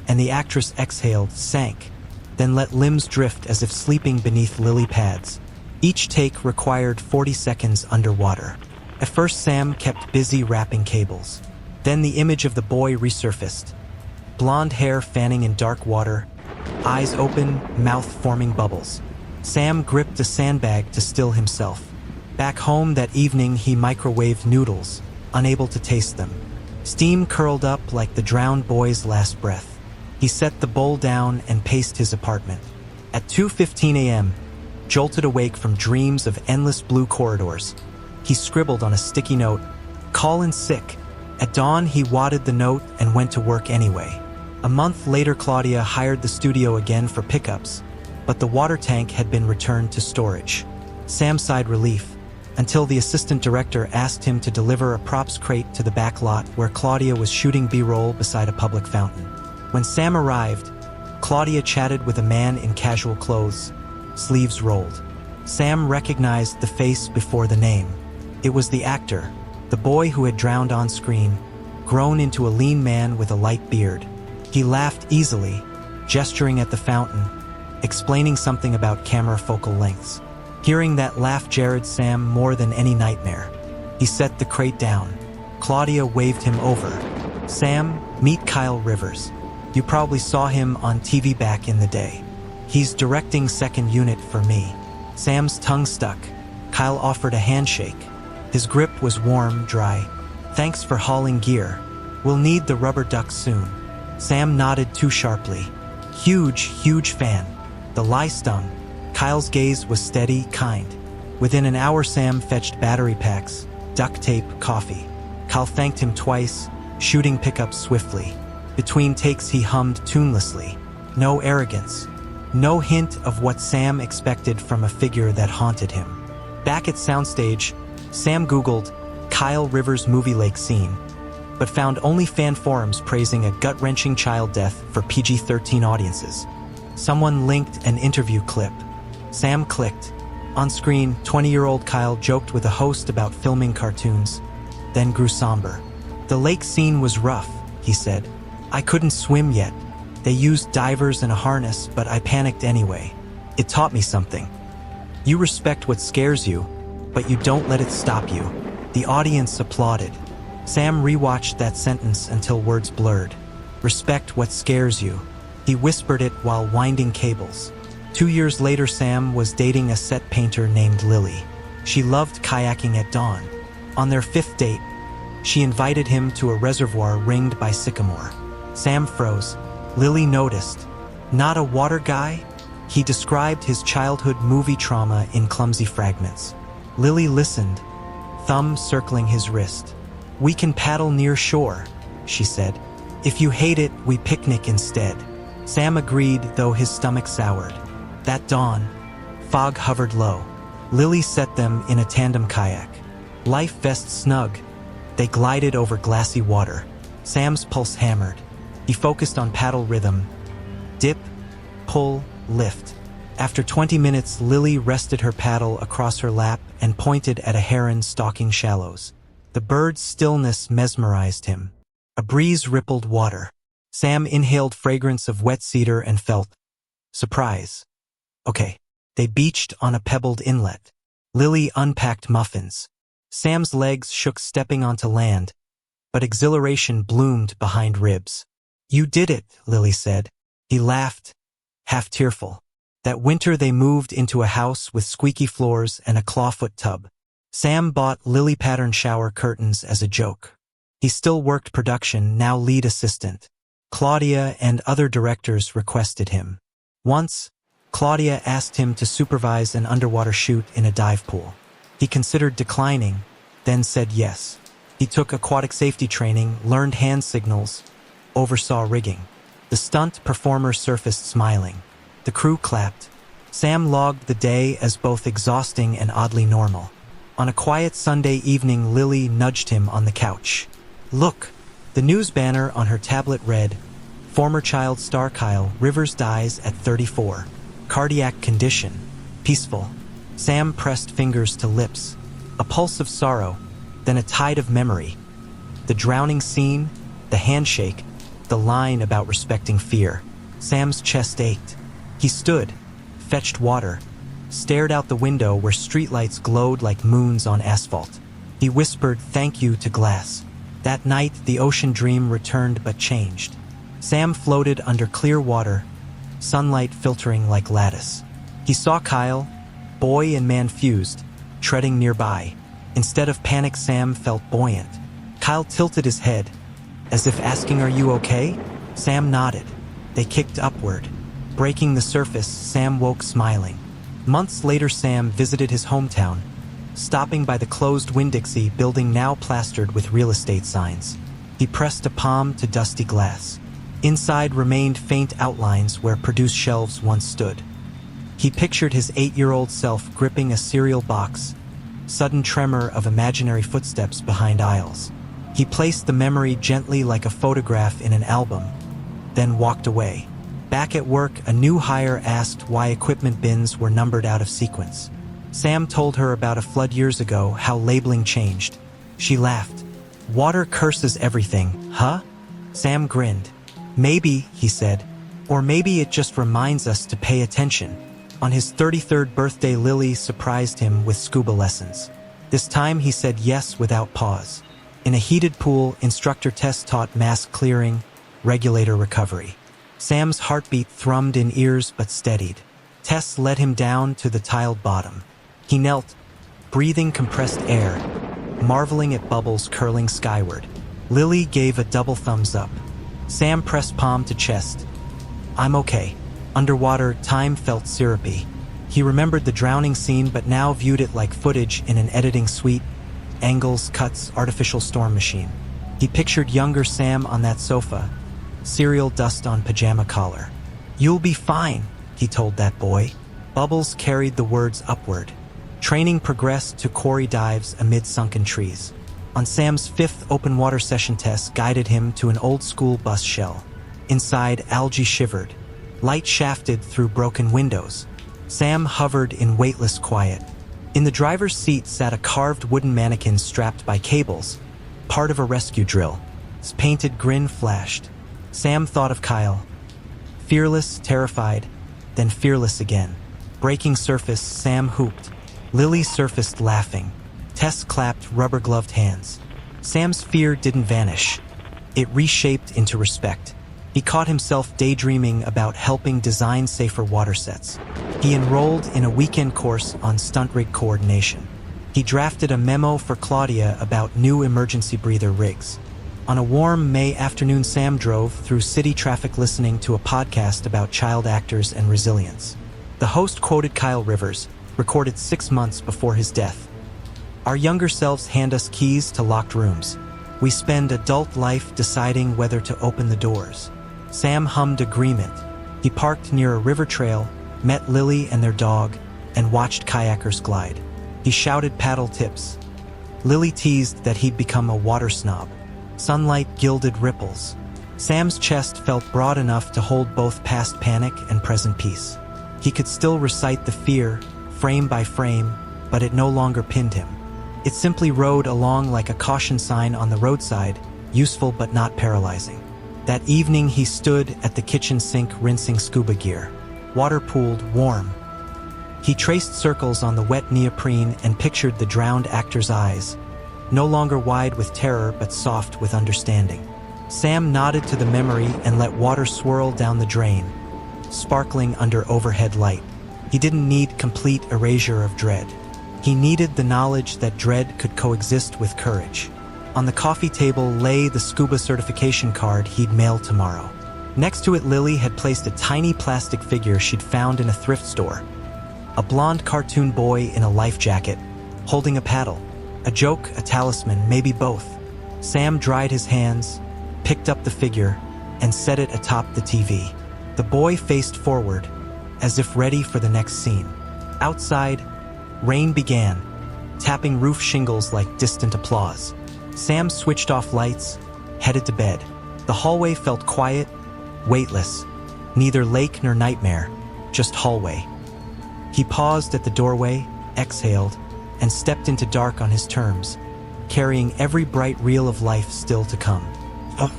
and the actress exhaled, sank, then let limbs drift as if sleeping beneath lily pads. Each take required 40 seconds underwater. At first, Sam kept busy wrapping cables. Then the image of the boy resurfaced. Blonde hair fanning in dark water, eyes open, mouth forming bubbles. Sam gripped a sandbag to still himself. Back home that evening, he microwaved noodles, unable to taste them. Steam curled up like the drowned boy's last breath. He set the bowl down and paced his apartment. At 2:15 a.m., jolted awake from dreams of endless blue corridors, he scribbled on a sticky note, "Call in sick." At dawn, he wadded the note and went to work anyway. A month later, Claudia hired the studio again for pickups, but the water tank had been returned to storage. Sam sighed relief, until the assistant director asked him to deliver a props crate to the back lot where Claudia was shooting B-roll beside a public fountain. When Sam arrived, Claudia chatted with a man in casual clothes, sleeves rolled. Sam recognized the face before the name. It was the actor, the boy who had drowned on screen, grown into a lean man with a light beard. He laughed easily, gesturing at the fountain, explaining something about camera focal lengths. Hearing that laugh jarred Sam more than any nightmare. He set the crate down. Claudia waved him over. "Sam, meet Kyle Rivers. You probably saw him on TV back in the day. He's directing second unit for me." Sam's tongue stuck. Kyle offered a handshake. His grip was warm, dry. "Thanks for hauling gear. We'll need the rubber duck soon." Sam nodded too sharply. Huge fan." The lie stung. Kyle's gaze was steady, kind. Within an hour, Sam fetched battery packs, duct tape, coffee. Kyle thanked him twice, shooting pickups swiftly. Between takes he hummed tunelessly. No arrogance. No hint of what Sam expected from a figure that haunted him. Back at Soundstage, Sam Googled Kyle Rivers movie lake scene, but found only fan forums praising a gut-wrenching child death for PG-13 audiences. Someone linked an interview clip. Sam clicked. On screen, 20-year-old Kyle joked with a host about filming cartoons, then grew somber. "The lake scene was rough," he said. "I couldn't swim yet. They used divers and a harness, but I panicked anyway. It taught me something. You respect what scares you, but you don't let it stop you." The audience applauded. Sam rewatched that sentence until words blurred. "Respect what scares you." He whispered it while winding cables. 2 years later, Sam was dating a set painter named Lily. She loved kayaking at dawn. On their 5th date, she invited him to a reservoir ringed by sycamore. Sam froze. Lily noticed. Not a water guy? He described his childhood movie trauma in clumsy fragments. Lily listened, thumb circling his wrist. "We can paddle near shore," she said. "If you hate it, we picnic instead." Sam agreed, though his stomach soured. That dawn, fog hovered low. Lily set them in a tandem kayak. Life vest snug, they glided over glassy water. Sam's pulse hammered. He focused on paddle rhythm. Dip, pull, lift. After 20 minutes, Lily rested her paddle across her lap and pointed at a heron stalking shallows. The bird's stillness mesmerized him. A breeze rippled water. Sam inhaled fragrance of wet cedar and felt surprise. Okay. They beached on a pebbled inlet. Lily unpacked muffins. Sam's legs shook stepping onto land, but exhilaration bloomed behind ribs. "You did it," Lily said. He laughed, half tearful. That winter they moved into a house with squeaky floors and a clawfoot tub. Sam bought lily-patterned shower curtains as a joke. He still worked production, now lead assistant. Claudia and other directors requested him. Once, Claudia asked him to supervise an underwater shoot in a dive pool. He considered declining, then said yes. He took aquatic safety training, learned hand signals, oversaw rigging. The stunt performer surfaced smiling. The crew clapped. Sam logged the day as both exhausting and oddly normal. On a quiet Sunday evening, Lily nudged him on the couch. "Look!" The news banner on her tablet read, "Former child star Kyle Rivers dies at 34. Cardiac condition. Peaceful." Sam pressed fingers to lips. A pulse of sorrow, then a tide of memory. The drowning scene, the handshake, the line about respecting fear. Sam's chest ached. He stood, fetched water, stared out the window where streetlights glowed like moons on asphalt. He whispered thank you to glass. That night, the ocean dream returned but changed. Sam floated under clear water, sunlight filtering like lattice. He saw Kyle, boy and man fused, treading nearby. Instead of panic, Sam felt buoyant. Kyle tilted his head, as if asking, "Are you okay?" Sam nodded. They kicked upward. Breaking the surface, Sam woke smiling. Months later, Sam visited his hometown, stopping by the closed Winn-Dixie building now plastered with real estate signs. He pressed a palm to dusty glass. Inside remained faint outlines where produced shelves once stood. He pictured his 8-year-old self gripping a cereal box, sudden tremor of imaginary footsteps behind aisles. He placed the memory gently like a photograph in an album, then walked away. Back at work, a new hire asked why equipment bins were numbered out of sequence. Sam told her about a flood years ago, how labeling changed. She laughed. "Water curses everything, huh?" Sam grinned. "Maybe," he said, "or maybe it just reminds us to pay attention." On his 33rd birthday, Lily surprised him with scuba lessons. This time he said yes without pause. In a heated pool, instructor Tess taught mask clearing, regulator recovery. Sam's heartbeat thrummed in ears but steadied. Tess led him down to the tiled bottom. He knelt, breathing compressed air, marveling at bubbles curling skyward. Lily gave a double thumbs up. Sam pressed palm to chest. "I'm okay." Underwater, time felt syrupy. He remembered the drowning scene but now viewed it like footage in an editing suite. Angles, cuts, artificial storm machine. He pictured younger Sam on that sofa, cereal dust on pajama collar. "You'll be fine," he told that boy. Bubbles carried the words upward. Training progressed to quarry dives amid sunken trees. On Sam's 5th open water session, Tess guided him to an old-school bus shell. Inside, algae shivered. Light shafted through broken windows. Sam hovered in weightless quiet. In the driver's seat sat a carved wooden mannequin strapped by cables, part of a rescue drill. His painted grin flashed. Sam thought of Kyle. Fearless, terrified, then fearless again. Breaking surface, Sam whooped. Lily surfaced laughing. Tess clapped rubber-gloved hands. Sam's fear didn't vanish. It reshaped into respect. He caught himself daydreaming about helping design safer water sets. He enrolled in a weekend course on stunt rig coordination. He drafted a memo for Claudia about new emergency breather rigs. On a warm May afternoon, Sam drove through city traffic listening to a podcast about child actors and resilience. The host quoted Kyle Rivers, recorded 6 months before his death. "Our younger selves hand us keys to locked rooms. We spend adult life deciding whether to open the doors." Sam hummed agreement. He parked near a river trail, met Lily and their dog, and watched kayakers glide. He shouted paddle tips. Lily teased that he'd become a water snob. Sunlight gilded ripples. Sam's chest felt broad enough to hold both past panic and present peace. He could still recite the fear, frame by frame, but it no longer pinned him. It simply rode along like a caution sign on the roadside, useful but not paralyzing. That evening he stood at the kitchen sink rinsing scuba gear. Water pooled, warm. He traced circles on the wet neoprene and pictured the drowned actor's eyes, no longer wide with terror but soft with understanding. Sam nodded to the memory and let water swirl down the drain, sparkling under overhead light. He didn't need complete erasure of dread. He needed the knowledge that dread could coexist with courage. On the coffee table lay the scuba certification card he'd mail tomorrow. Next to it, Lily had placed a tiny plastic figure she'd found in a thrift store. A blonde cartoon boy in a life jacket, holding a paddle. A joke, a talisman, maybe both. Sam dried his hands, picked up the figure, and set it atop the TV. The boy faced forward, as if ready for the next scene. Outside, rain began, tapping roof shingles like distant applause. Sam switched off lights, headed to bed. The hallway felt quiet, weightless, neither lake nor nightmare, just hallway. He paused at the doorway, exhaled, and stepped into dark on his terms, carrying every bright reel of life still to come. Oh.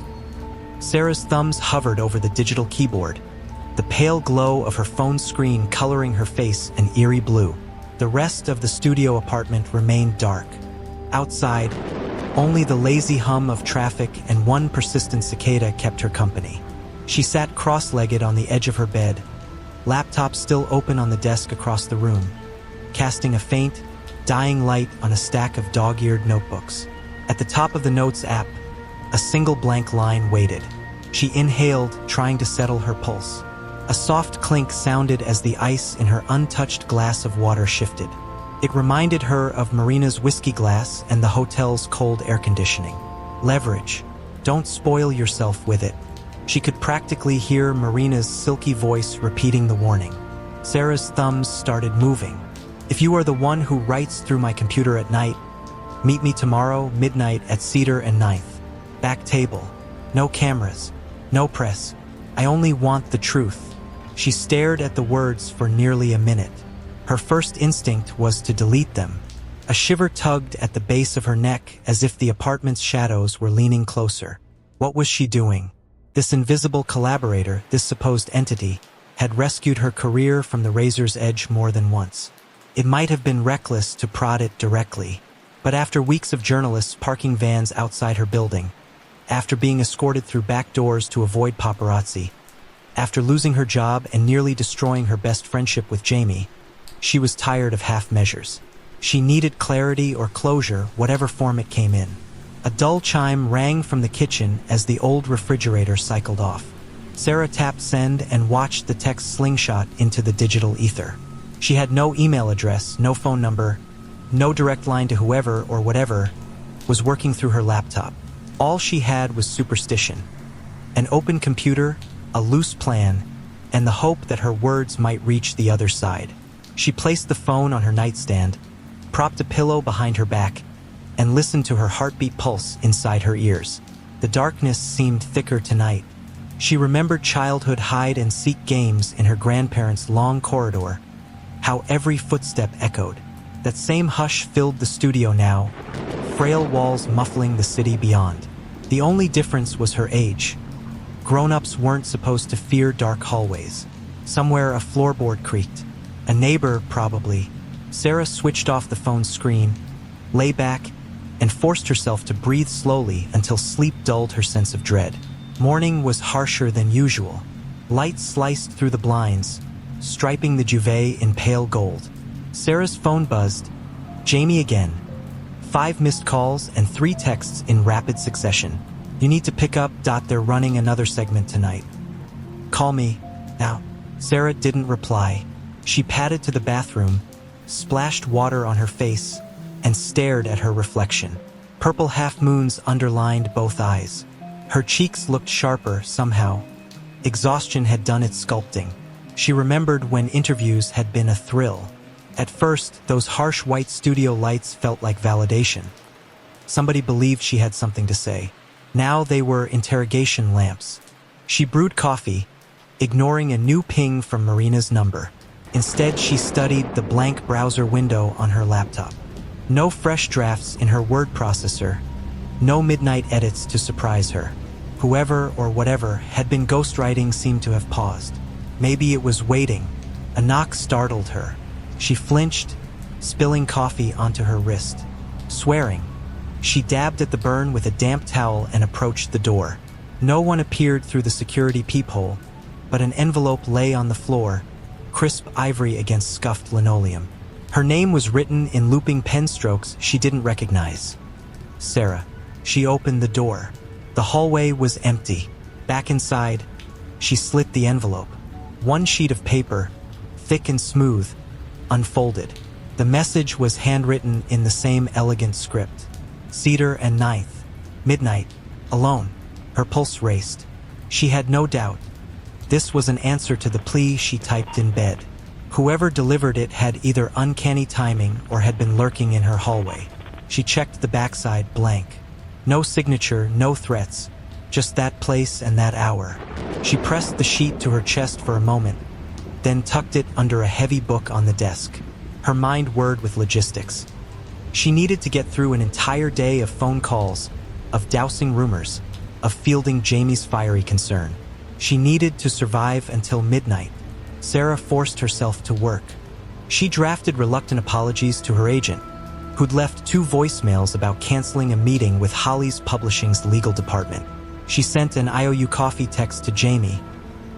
Sarah's thumbs hovered over the digital keyboard, the pale glow of her phone screen coloring her face an eerie blue. The rest of the studio apartment remained dark. Outside, only the lazy hum of traffic and one persistent cicada kept her company. She sat cross-legged on the edge of her bed, laptop still open on the desk across the room, casting a faint, dying light on a stack of dog-eared notebooks. At the top of the Notes app, a single blank line waited. She inhaled, trying to settle her pulse. A soft clink sounded as the ice in her untouched glass of water shifted. It reminded her of Marina's whiskey glass and the hotel's cold air conditioning. Leverage. Don't spoil yourself with it. She could practically hear Marina's silky voice repeating the warning. Sarah's thumbs started moving. If you are the one who writes through my computer at night, meet me tomorrow, midnight at Cedar and 9th. Back table. No cameras. No press. I only want the truth. She stared at the words for nearly a minute. Her first instinct was to delete them. A shiver tugged at the base of her neck as if the apartment's shadows were leaning closer. What was she doing? This invisible collaborator, this supposed entity, had rescued her career from the razor's edge more than once. It might have been reckless to prod it directly, but after weeks of journalists parking vans outside her building, after being escorted through back doors to avoid paparazzi, after losing her job and nearly destroying her best friendship with Jamie, she was tired of half measures. She needed clarity or closure, whatever form it came in. A dull chime rang from the kitchen as the old refrigerator cycled off. Sarah tapped send and watched the text slingshot into the digital ether. She had no email address, no phone number, no direct line to whoever or whatever was working through her laptop. All she had was superstition. An open computer, a loose plan, and the hope that her words might reach the other side. She placed the phone on her nightstand, propped a pillow behind her back, and listened to her heartbeat pulse inside her ears. The darkness seemed thicker tonight. She remembered childhood hide-and-seek games in her grandparents' long corridor, how every footstep echoed. That same hush filled the studio now, frail walls muffling the city beyond. The only difference was her age. Grown-ups weren't supposed to fear dark hallways. Somewhere a floorboard creaked. A neighbor, probably. Sarah switched off the phone's screen, lay back, and forced herself to breathe slowly until sleep dulled her sense of dread. Morning was harsher than usual. Light sliced through the blinds, striping the duvet in pale gold. Sarah's phone buzzed. Jamie again. 5 missed calls and 3 texts in rapid succession. You need to pick up. They're running another segment tonight. Call me now. Sarah didn't reply. She padded to the bathroom, splashed water on her face, and stared at her reflection. Purple half-moons underlined both eyes. Her cheeks looked sharper somehow. Exhaustion had done its sculpting. She remembered when interviews had been a thrill. At first, those harsh white studio lights felt like validation. Somebody believed she had something to say. Now they were interrogation lamps. She brewed coffee, ignoring a new ping from Marina's number. Instead, she studied the blank browser window on her laptop. No fresh drafts in her word processor. No midnight edits to surprise her. Whoever or whatever had been ghostwriting seemed to have paused. Maybe it was waiting. A knock startled her. She flinched, spilling coffee onto her wrist. Swearing, she dabbed at the burn with a damp towel and approached the door. No one appeared through the security peephole, but an envelope lay on the floor, crisp ivory against scuffed linoleum. Her name was written in looping pen strokes she didn't recognize. Sarah. She opened the door. The hallway was empty. Back inside, she slit the envelope. One sheet of paper, thick and smooth, unfolded. The message was handwritten in the same elegant script. Cedar and 9th. Midnight. Alone. Her pulse raced. She had no doubt. This was an answer to the plea she typed in bed. Whoever delivered it had either uncanny timing or had been lurking in her hallway. She checked the backside blank. No signature, no threats. Just that place and that hour. She pressed the sheet to her chest for a moment, then tucked it under a heavy book on the desk. Her mind whirred with logistics. She needed to get through an entire day of phone calls, of dousing rumors, of fielding Jamie's fiery concern. She needed to survive until midnight. Sarah forced herself to work. She drafted reluctant apologies to her agent, who'd left 2 voicemails about canceling a meeting with Holly's Publishing's legal department. She sent an IOU coffee text to Jamie,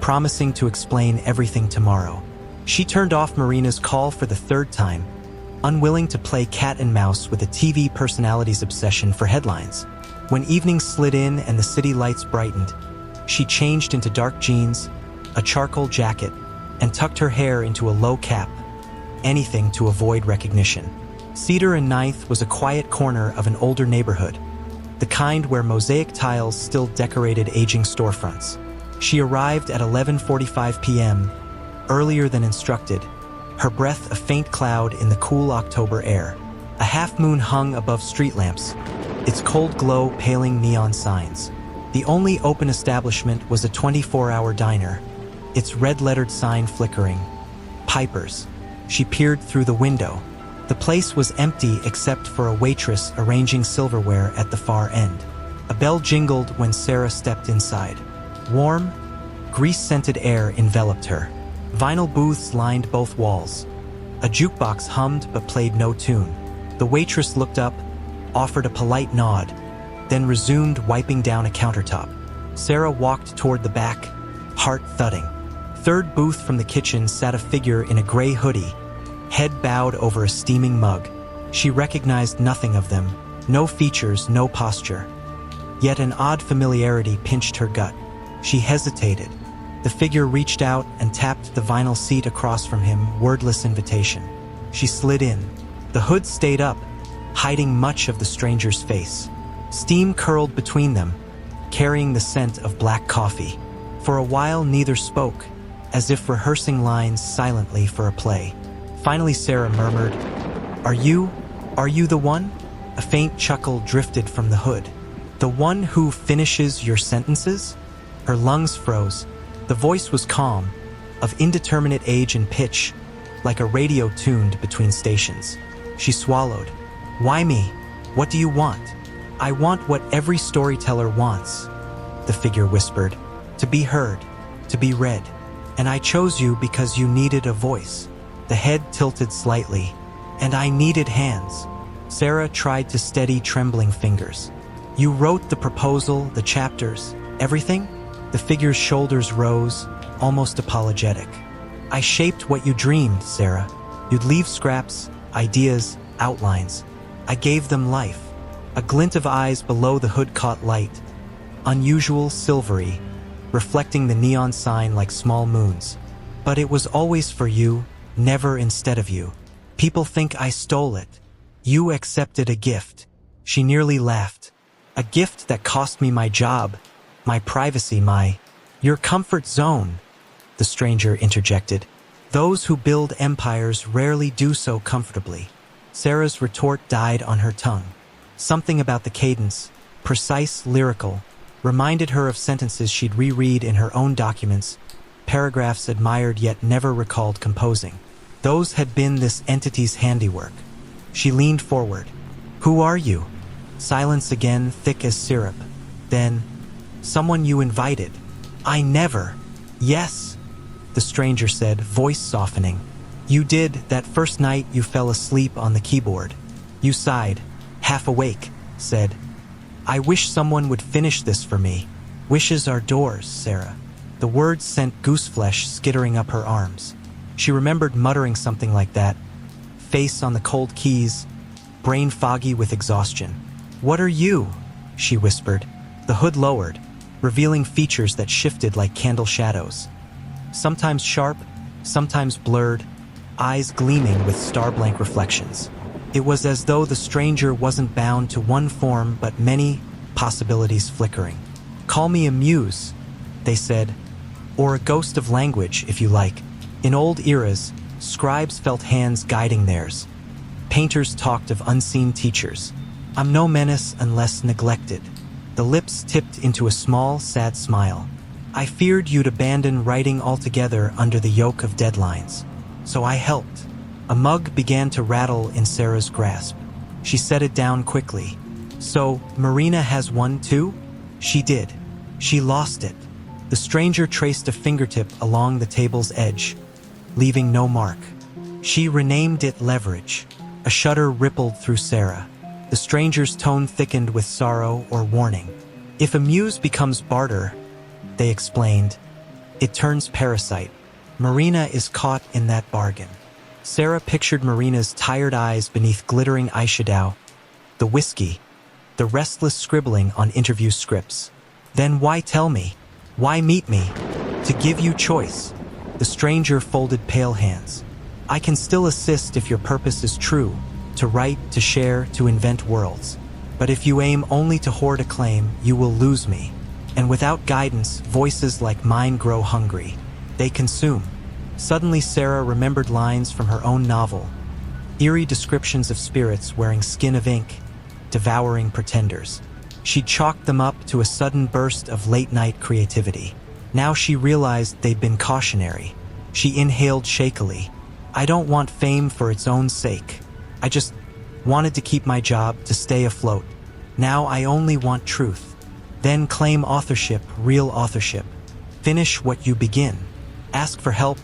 promising to explain everything tomorrow. She turned off Marina's call for the 3rd time, unwilling to play cat and mouse with a TV personality's obsession for headlines. When evening slid in and the city lights brightened, she changed into dark jeans, a charcoal jacket, and tucked her hair into a low cap, anything to avoid recognition. Cedar and 9th was a quiet corner of an older neighborhood, the kind where mosaic tiles still decorated aging storefronts. She arrived at 11:45 p.m., earlier than instructed, her breath a faint cloud in the cool October air. A half-moon hung above street lamps, its cold glow paling neon signs. The only open establishment was a 24-hour diner, its red-lettered sign flickering. Piper's. She peered through the window. The place was empty except for a waitress arranging silverware at the far end. A bell jingled when Sarah stepped inside. Warm, grease-scented air enveloped her. Vinyl booths lined both walls. A jukebox hummed but played no tune. The waitress looked up, offered a polite nod, then resumed wiping down a countertop. Sarah walked toward the back, heart thudding. Third booth from the kitchen sat a figure in a gray hoodie, head bowed over a steaming mug. She recognized nothing of them, no features, no posture. Yet an odd familiarity pinched her gut. She hesitated. The figure reached out and tapped the vinyl seat across from him, wordless invitation. She slid in. The hood stayed up, hiding much of the stranger's face. Steam curled between them, carrying the scent of black coffee. For a while neither spoke, as if rehearsing lines silently for a play. Finally Sarah murmured, Are you the one?" A faint chuckle drifted from the hood. "The one who finishes your sentences?" Her lungs froze. The voice was calm, of indeterminate age and pitch, like a radio tuned between stations. She swallowed. "Why me? What do you want?" "I want what every storyteller wants," the figure whispered. "To be heard, to be read. And I chose you because you needed a voice." The head tilted slightly. "And I needed hands." Sarah tried to steady trembling fingers. "You wrote the proposal, the chapters, everything?" The figure's shoulders rose, almost apologetic. "I shaped what you dreamed, Sarah. You'd leave scraps, ideas, outlines. I gave them life." A glint of eyes below the hood caught light, unusual, silvery, reflecting the neon sign like small moons. "But it was always for you, never instead of you. People think I stole it. You accepted a gift." She nearly laughed. "A gift that cost me my job, my privacy, your comfort zone," the stranger interjected. "Those who build empires rarely do so comfortably." Sarah's retort died on her tongue. Something about the cadence, precise, lyrical, reminded her of sentences she'd reread in her own documents, paragraphs admired yet never recalled composing. Those had been this entity's handiwork. She leaned forward. "Who are you?" Silence again, thick as syrup. Then, "Someone you invited." "I never." "Yes," the stranger said, voice softening. "You did, that first night you fell asleep on the keyboard." You sighed, half awake, said, "I wish someone would finish this for me." "Wishes are doors, Sarah." The words sent gooseflesh skittering up her arms. She remembered muttering something like that, face on the cold keys, brain foggy with exhaustion. "What are you?" she whispered. The hood lowered, revealing features that shifted like candle shadows. Sometimes sharp, sometimes blurred, eyes gleaming with star-blank reflections. It was as though the stranger wasn't bound to one form but many possibilities flickering. "Call me a muse," they said, "or a ghost of language, if you like." In old eras, scribes felt hands guiding theirs. Painters talked of unseen teachers. "I'm no menace unless neglected." The lips tipped into a small, sad smile. "I feared you'd abandon writing altogether under the yoke of deadlines. So I helped." A mug began to rattle in Sarah's grasp. She set it down quickly. "So, Marina has one too?" She did. She lost it. The stranger traced a fingertip along the table's edge, leaving no mark. She renamed it Leverage. A shudder rippled through Sarah. The stranger's tone thickened with sorrow or warning. "If a muse becomes barter," they explained, "it turns parasite. Marina is caught in that bargain." Sarah pictured Marina's tired eyes beneath glittering eyeshadow, the whiskey, the restless scribbling on interview scripts. "Then why tell me? Why meet me? To give you choice." The stranger folded pale hands. "I can still assist if your purpose is true, to write, to share, to invent worlds. But if you aim only to hoard acclaim, you will lose me. And without guidance, voices like mine grow hungry. They consume." Suddenly Sarah remembered lines from her own novel, eerie descriptions of spirits wearing skin of ink, devouring pretenders. She chalked them up to a sudden burst of late-night creativity. Now she realized they'd been cautionary. She inhaled shakily. I don't want fame for its own sake. I just wanted to keep my job, to stay afloat. Now I only want truth. Then claim authorship, real authorship. Finish what you begin. Ask for help,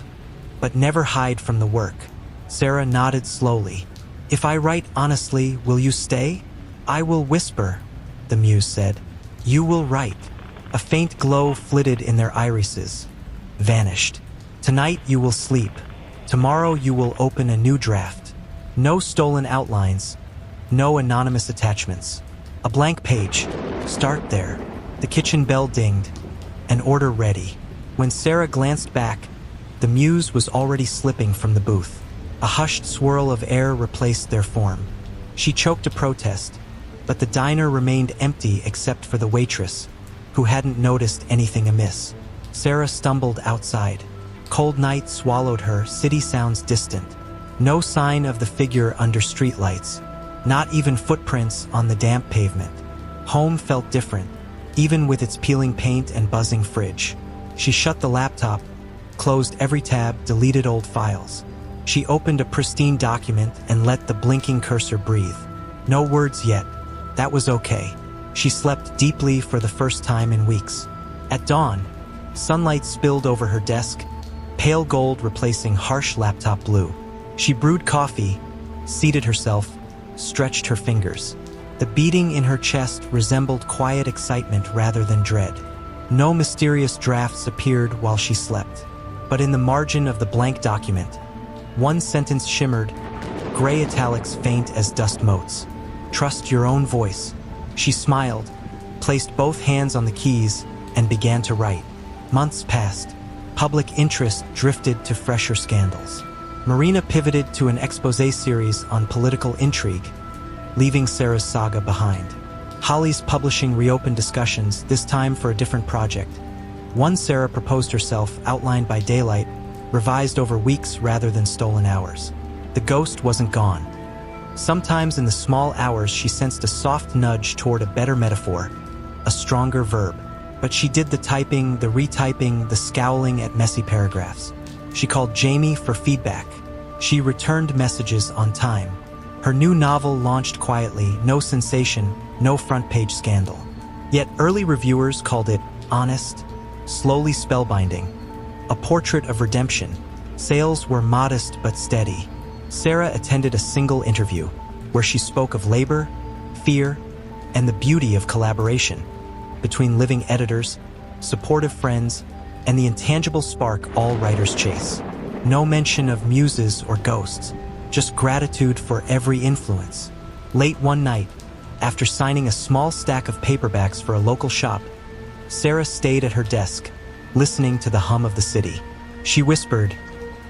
but never hide from the work. Sarah nodded slowly. If I write honestly, will you stay? I will whisper, the muse said. You will write. A faint glow flitted in their irises. Vanished. Tonight you will sleep. Tomorrow you will open a new draft. No stolen outlines. No anonymous attachments. A blank page. Start there. The kitchen bell dinged. An order ready. When Sarah glanced back, the muse was already slipping from the booth. A hushed swirl of air replaced their form. She choked a protest, but the diner remained empty except for the waitress, who hadn't noticed anything amiss. Sarah stumbled outside. Cold night swallowed her, city sounds distant. No sign of the figure under streetlights, not even footprints on the damp pavement. Home felt different, even with its peeling paint and buzzing fridge. She shut the laptop, closed every tab, deleted old files. She opened a pristine document and let the blinking cursor breathe. No words yet. That was okay. She slept deeply for the first time in weeks. At dawn, sunlight spilled over her desk, pale gold replacing harsh laptop blue. She brewed coffee, seated herself, stretched her fingers. The beating in her chest resembled quiet excitement rather than dread. No mysterious drafts appeared while she slept. But in the margin of the blank document, one sentence shimmered, gray italics faint as dust motes. Trust your own voice. She smiled, placed both hands on the keys, and began to write. Months passed. Public interest drifted to fresher scandals. Marina pivoted to an exposé series on political intrigue, leaving Sarah's saga behind. Holly's Publishing reopened discussions, this time for a different project. One Sarah proposed herself, outlined by daylight, revised over weeks rather than stolen hours. The ghost wasn't gone. Sometimes in the small hours she sensed a soft nudge toward a better metaphor, a stronger verb. But she did the typing, the retyping, the scowling at messy paragraphs. She called Jamie for feedback. She returned messages on time. Her new novel launched quietly, no sensation, no front-page scandal. Yet early reviewers called it honest, slowly spellbinding, a portrait of redemption. Sales were modest but steady. Sarah attended a single interview, where she spoke of labor, fear, and the beauty of collaboration between living editors, supportive friends, and the intangible spark all writers chase. No mention of muses or ghosts, just gratitude for every influence. Late one night, after signing a small stack of paperbacks for a local shop, Sarah stayed at her desk, listening to the hum of the city. She whispered,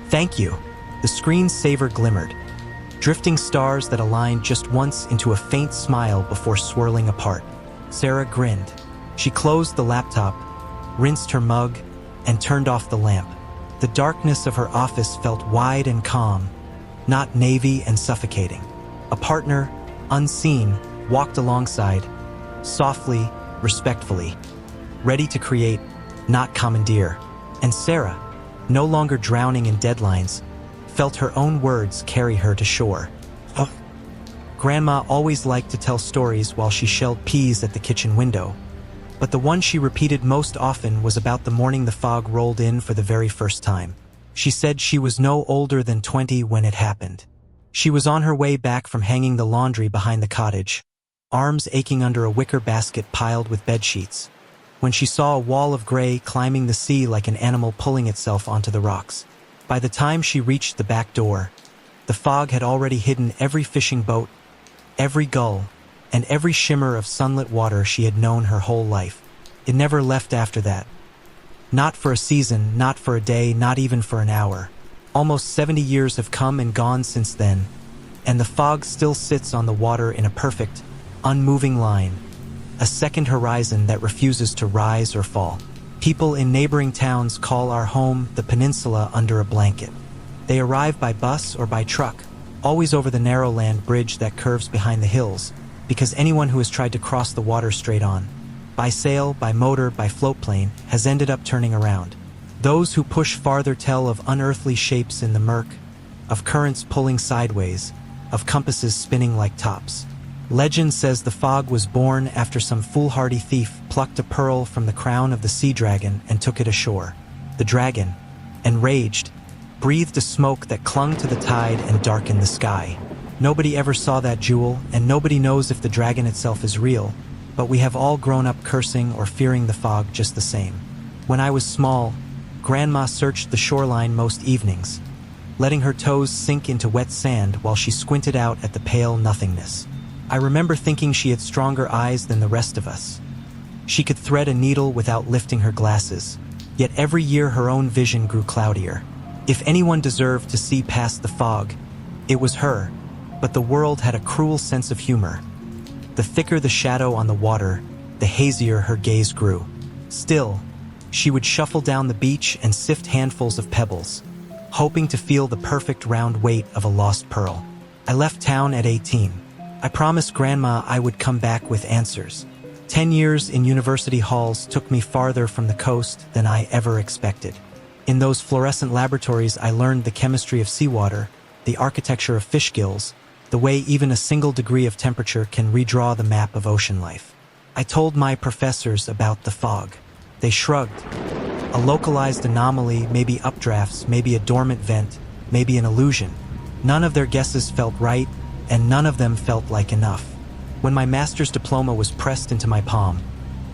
"Thank you." The screensaver glimmered, drifting stars that aligned just once into a faint smile before swirling apart. Sarah grinned. She closed the laptop, rinsed her mug, and turned off the lamp. The darkness of her office felt wide and calm, not navy and suffocating. A partner, unseen, walked alongside, softly, respectfully, ready to create, not commandeer. And Sarah, no longer drowning in deadlines, felt her own words carry her to shore. Oh. Grandma always liked to tell stories while she shelled peas at the kitchen window, but the one she repeated most often was about the morning the fog rolled in for the very first time. She said she was no older than 20 when it happened. She was on her way back from hanging the laundry behind the cottage, arms aching under a wicker basket piled with bedsheets, when she saw a wall of gray climbing the sea like an animal pulling itself onto the rocks. By the time she reached the back door, the fog had already hidden every fishing boat, every gull, and every shimmer of sunlit water she had known her whole life. It never left after that. Not for a season, not for a day, not even for an hour. Almost 70 years have come and gone since then, and the fog still sits on the water in a perfect, unmoving line, a second horizon that refuses to rise or fall. People in neighboring towns call our home the peninsula under a blanket. They arrive by bus or by truck, always over the narrow land bridge that curves behind the hills, because anyone who has tried to cross the water straight on, by sail, by motor, by float plane, has ended up turning around. Those who push farther tell of unearthly shapes in the murk, of currents pulling sideways, of compasses spinning like tops. Legend says the fog was born after some foolhardy thief plucked a pearl from the crown of the sea dragon and took it ashore. The dragon, enraged, breathed a smoke that clung to the tide and darkened the sky. Nobody ever saw that jewel, and nobody knows if the dragon itself is real, but we have all grown up cursing or fearing the fog just the same. When I was small, Grandma searched the shoreline most evenings, letting her toes sink into wet sand while she squinted out at the pale nothingness. I remember thinking she had stronger eyes than the rest of us. She could thread a needle without lifting her glasses, yet every year her own vision grew cloudier. If anyone deserved to see past the fog, it was her, but the world had a cruel sense of humor. The thicker the shadow on the water, the hazier her gaze grew. Still, she would shuffle down the beach and sift handfuls of pebbles, hoping to feel the perfect round weight of a lost pearl. I left town at 18. I promised Grandma I would come back with answers. 10 years in university halls took me farther from the coast than I ever expected. In those fluorescent laboratories, I learned the chemistry of seawater, the architecture of fish gills, the way even a single degree of temperature can redraw the map of ocean life. I told my professors about the fog. They shrugged. A localized anomaly, maybe updrafts, maybe a dormant vent, maybe an illusion. None of their guesses felt right, and none of them felt like enough. When my master's diploma was pressed into my palm,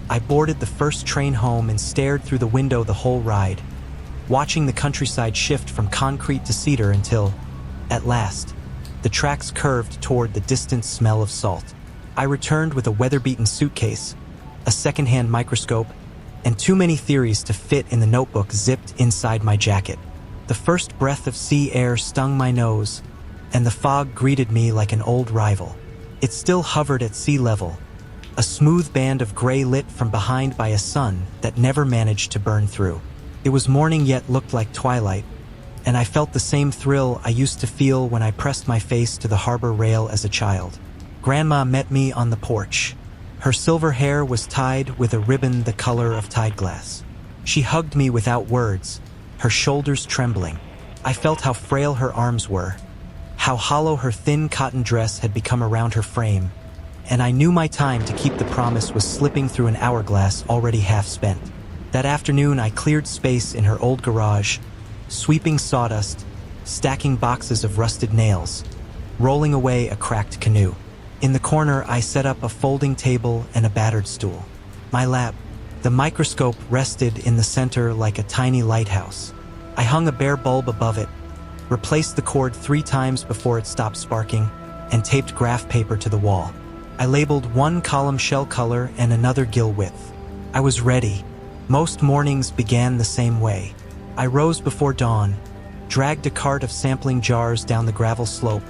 I boarded the first train home and stared through the window the whole ride, watching the countryside shift from concrete to cedar until, at last, the tracks curved toward the distant smell of salt. I returned with a weather-beaten suitcase, a second-hand microscope, and too many theories to fit in the notebook zipped inside my jacket. The first breath of sea air stung my nose, and the fog greeted me like an old rival. It still hovered at sea level, a smooth band of gray lit from behind by a sun that never managed to burn through. It was morning yet looked like twilight, and I felt the same thrill I used to feel when I pressed my face to the harbor rail as a child. Grandma met me on the porch. Her silver hair was tied with a ribbon the color of tide glass. She hugged me without words, her shoulders trembling. I felt how frail her arms were, how hollow her thin cotton dress had become around her frame, and I knew my time to keep the promise was slipping through an hourglass already half spent. That afternoon I cleared space in her old garage, sweeping sawdust, stacking boxes of rusted nails, rolling away a cracked canoe. In the corner, I set up a folding table and a battered stool. My lap, the microscope, rested in the center like a tiny lighthouse. I hung a bare bulb above it, replaced the cord 3 times before it stopped sparking, and taped graph paper to the wall. I labeled one column shell color and another gill width. I was ready. Most mornings began the same way. I rose before dawn, dragged a cart of sampling jars down the gravel slope,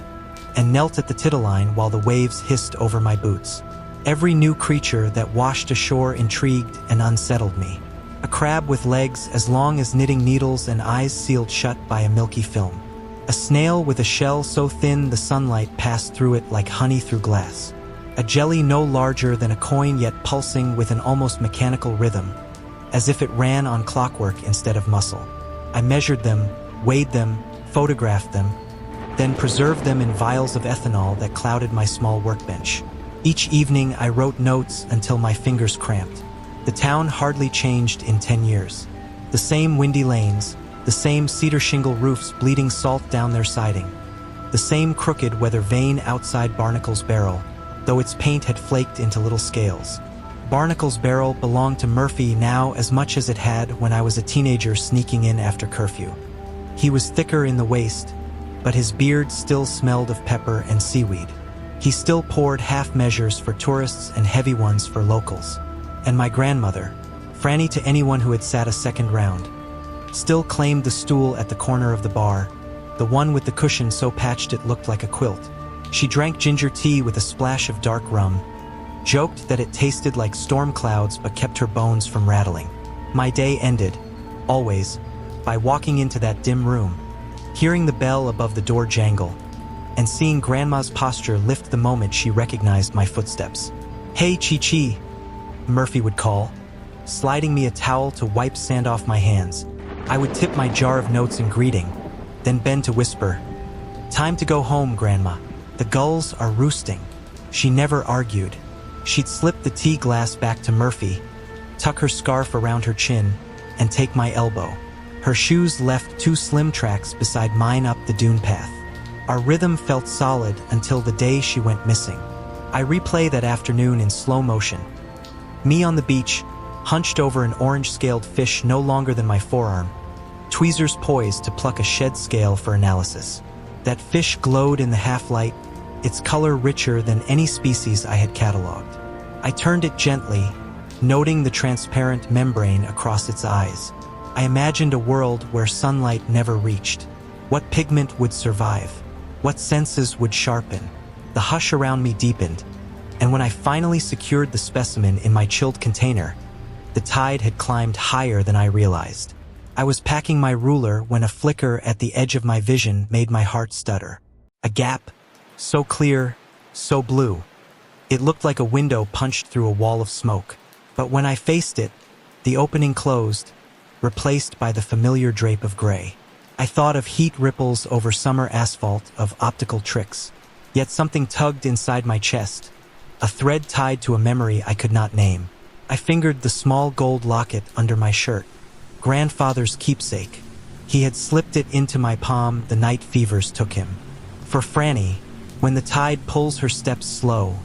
and knelt at the tittle-line while the waves hissed over my boots. Every new creature that washed ashore intrigued and unsettled me. A crab with legs as long as knitting needles and eyes sealed shut by a milky film. A snail with a shell so thin the sunlight passed through it like honey through glass. A jelly no larger than a coin yet pulsing with an almost mechanical rhythm, as if it ran on clockwork instead of muscle. I measured them, weighed them, photographed them, then preserved them in vials of ethanol that clouded my small workbench. Each evening I wrote notes until my fingers cramped. The town hardly changed in 10 years. The same windy lanes, the same cedar shingle roofs bleeding salt down their siding, the same crooked weather vane outside Barnacle's barrel, though its paint had flaked into little scales. Barnacle's barrel belonged to Murphy now as much as it had when I was a teenager sneaking in after curfew. He was thicker in the waist, but his beard still smelled of pepper and seaweed. He still poured half measures for tourists and heavy ones for locals. And my grandmother, Franny to anyone who had sat a second round, still claimed the stool at the corner of the bar, the one with the cushion so patched it looked like a quilt. She drank ginger tea with a splash of dark rum, joked that it tasted like storm clouds but kept her bones from rattling. My day ended, always, by walking into that dim room, hearing the bell above the door jangle, and seeing Grandma's posture lift the moment she recognized my footsteps. "Hey, Chi-Chi," Murphy would call, sliding me a towel to wipe sand off my hands. I would tip my jar of notes in greeting, then bend to whisper, "Time to go home, Grandma. The gulls are roosting." She never argued. She'd slip the tea glass back to Murphy, tuck her scarf around her chin, and take my elbow. Her shoes left 2 slim tracks beside mine up the dune path. Our rhythm felt solid until the day she went missing. I replay that afternoon in slow motion. Me on the beach, hunched over an orange-scaled fish no longer than my forearm, tweezers poised to pluck a shed scale for analysis. That fish glowed in the half-light, its color richer than any species I had cataloged. I turned it gently, noting the transparent membrane across its eyes. I imagined a world where sunlight never reached. What pigment would survive? What senses would sharpen? The hush around me deepened, and when I finally secured the specimen in my chilled container, the tide had climbed higher than I realized. I was packing my ruler when a flicker at the edge of my vision made my heart stutter. A gap, so clear, so blue. It looked like a window punched through a wall of smoke. But when I faced it, the opening closed, replaced by the familiar drape of gray. I thought of heat ripples over summer asphalt, of optical tricks. Yet something tugged inside my chest, a thread tied to a memory I could not name. I fingered the small gold locket under my shirt. Grandfather's keepsake. He had slipped it into my palm the night fevers took him. "For Franny, when the tide pulls her steps slow,"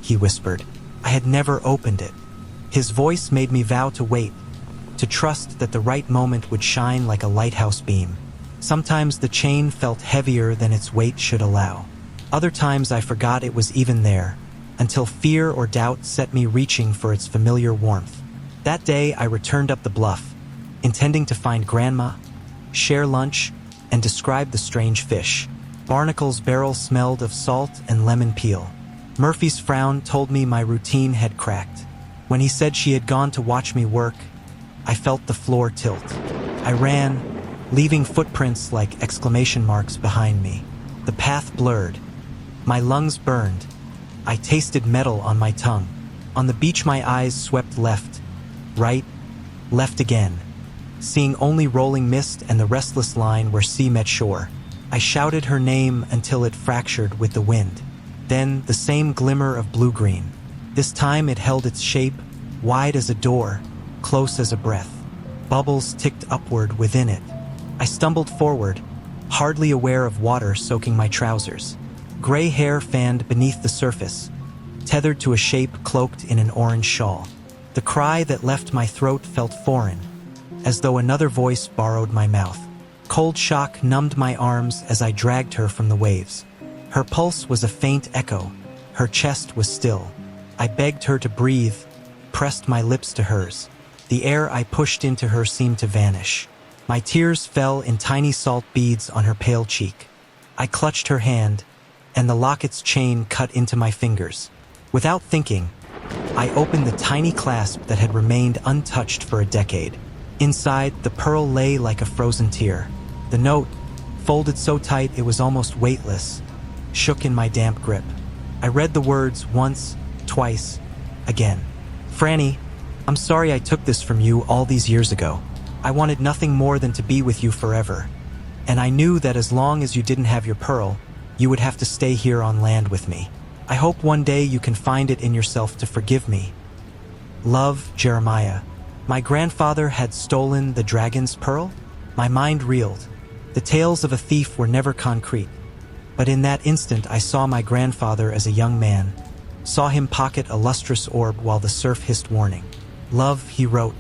he whispered. I had never opened it. His voice made me vow to wait, to trust that the right moment would shine like a lighthouse beam. Sometimes the chain felt heavier than its weight should allow. Other times I forgot it was even there, until fear or doubt set me reaching for its familiar warmth. That day I returned up the bluff, intending to find Grandma, share lunch, and describe the strange fish. Barnacle's barrel smelled of salt and lemon peel. Murphy's frown told me my routine had cracked. When he said she had gone to watch me work, I felt the floor tilt. I ran, leaving footprints like exclamation marks behind me. The path blurred. My lungs burned. I tasted metal on my tongue. On the beach my eyes swept left, right, left again, seeing only rolling mist and the restless line where sea met shore. I shouted her name until it fractured with the wind. Then the same glimmer of blue-green. This time it held its shape, wide as a door, close as a breath. Bubbles ticked upward within it. I stumbled forward, hardly aware of water soaking my trousers. Gray hair fanned beneath the surface, tethered to a shape cloaked in an orange shawl. The cry that left my throat felt foreign, as though another voice borrowed my mouth. Cold shock numbed my arms as I dragged her from the waves. Her pulse was a faint echo. Her chest was still. I begged her to breathe, pressed my lips to hers. The air I pushed into her seemed to vanish. My tears fell in tiny salt beads on her pale cheek. I clutched her hand, and the locket's chain cut into my fingers. Without thinking, I opened the tiny clasp that had remained untouched for a decade. Inside, the pearl lay like a frozen tear. The note, folded so tight it was almost weightless, shook in my damp grip. I read the words once, twice, again. "Franny, I'm sorry I took this from you all these years ago. I wanted nothing more than to be with you forever. And I knew that as long as you didn't have your pearl, you would have to stay here on land with me. I hope one day you can find it in yourself to forgive me. Love, Jeremiah." My grandfather had stolen the dragon's pearl? My mind reeled. The tales of a thief were never concrete. But in that instant I saw my grandfather as a young man, saw him pocket a lustrous orb while the surf hissed warning. Love, he wrote,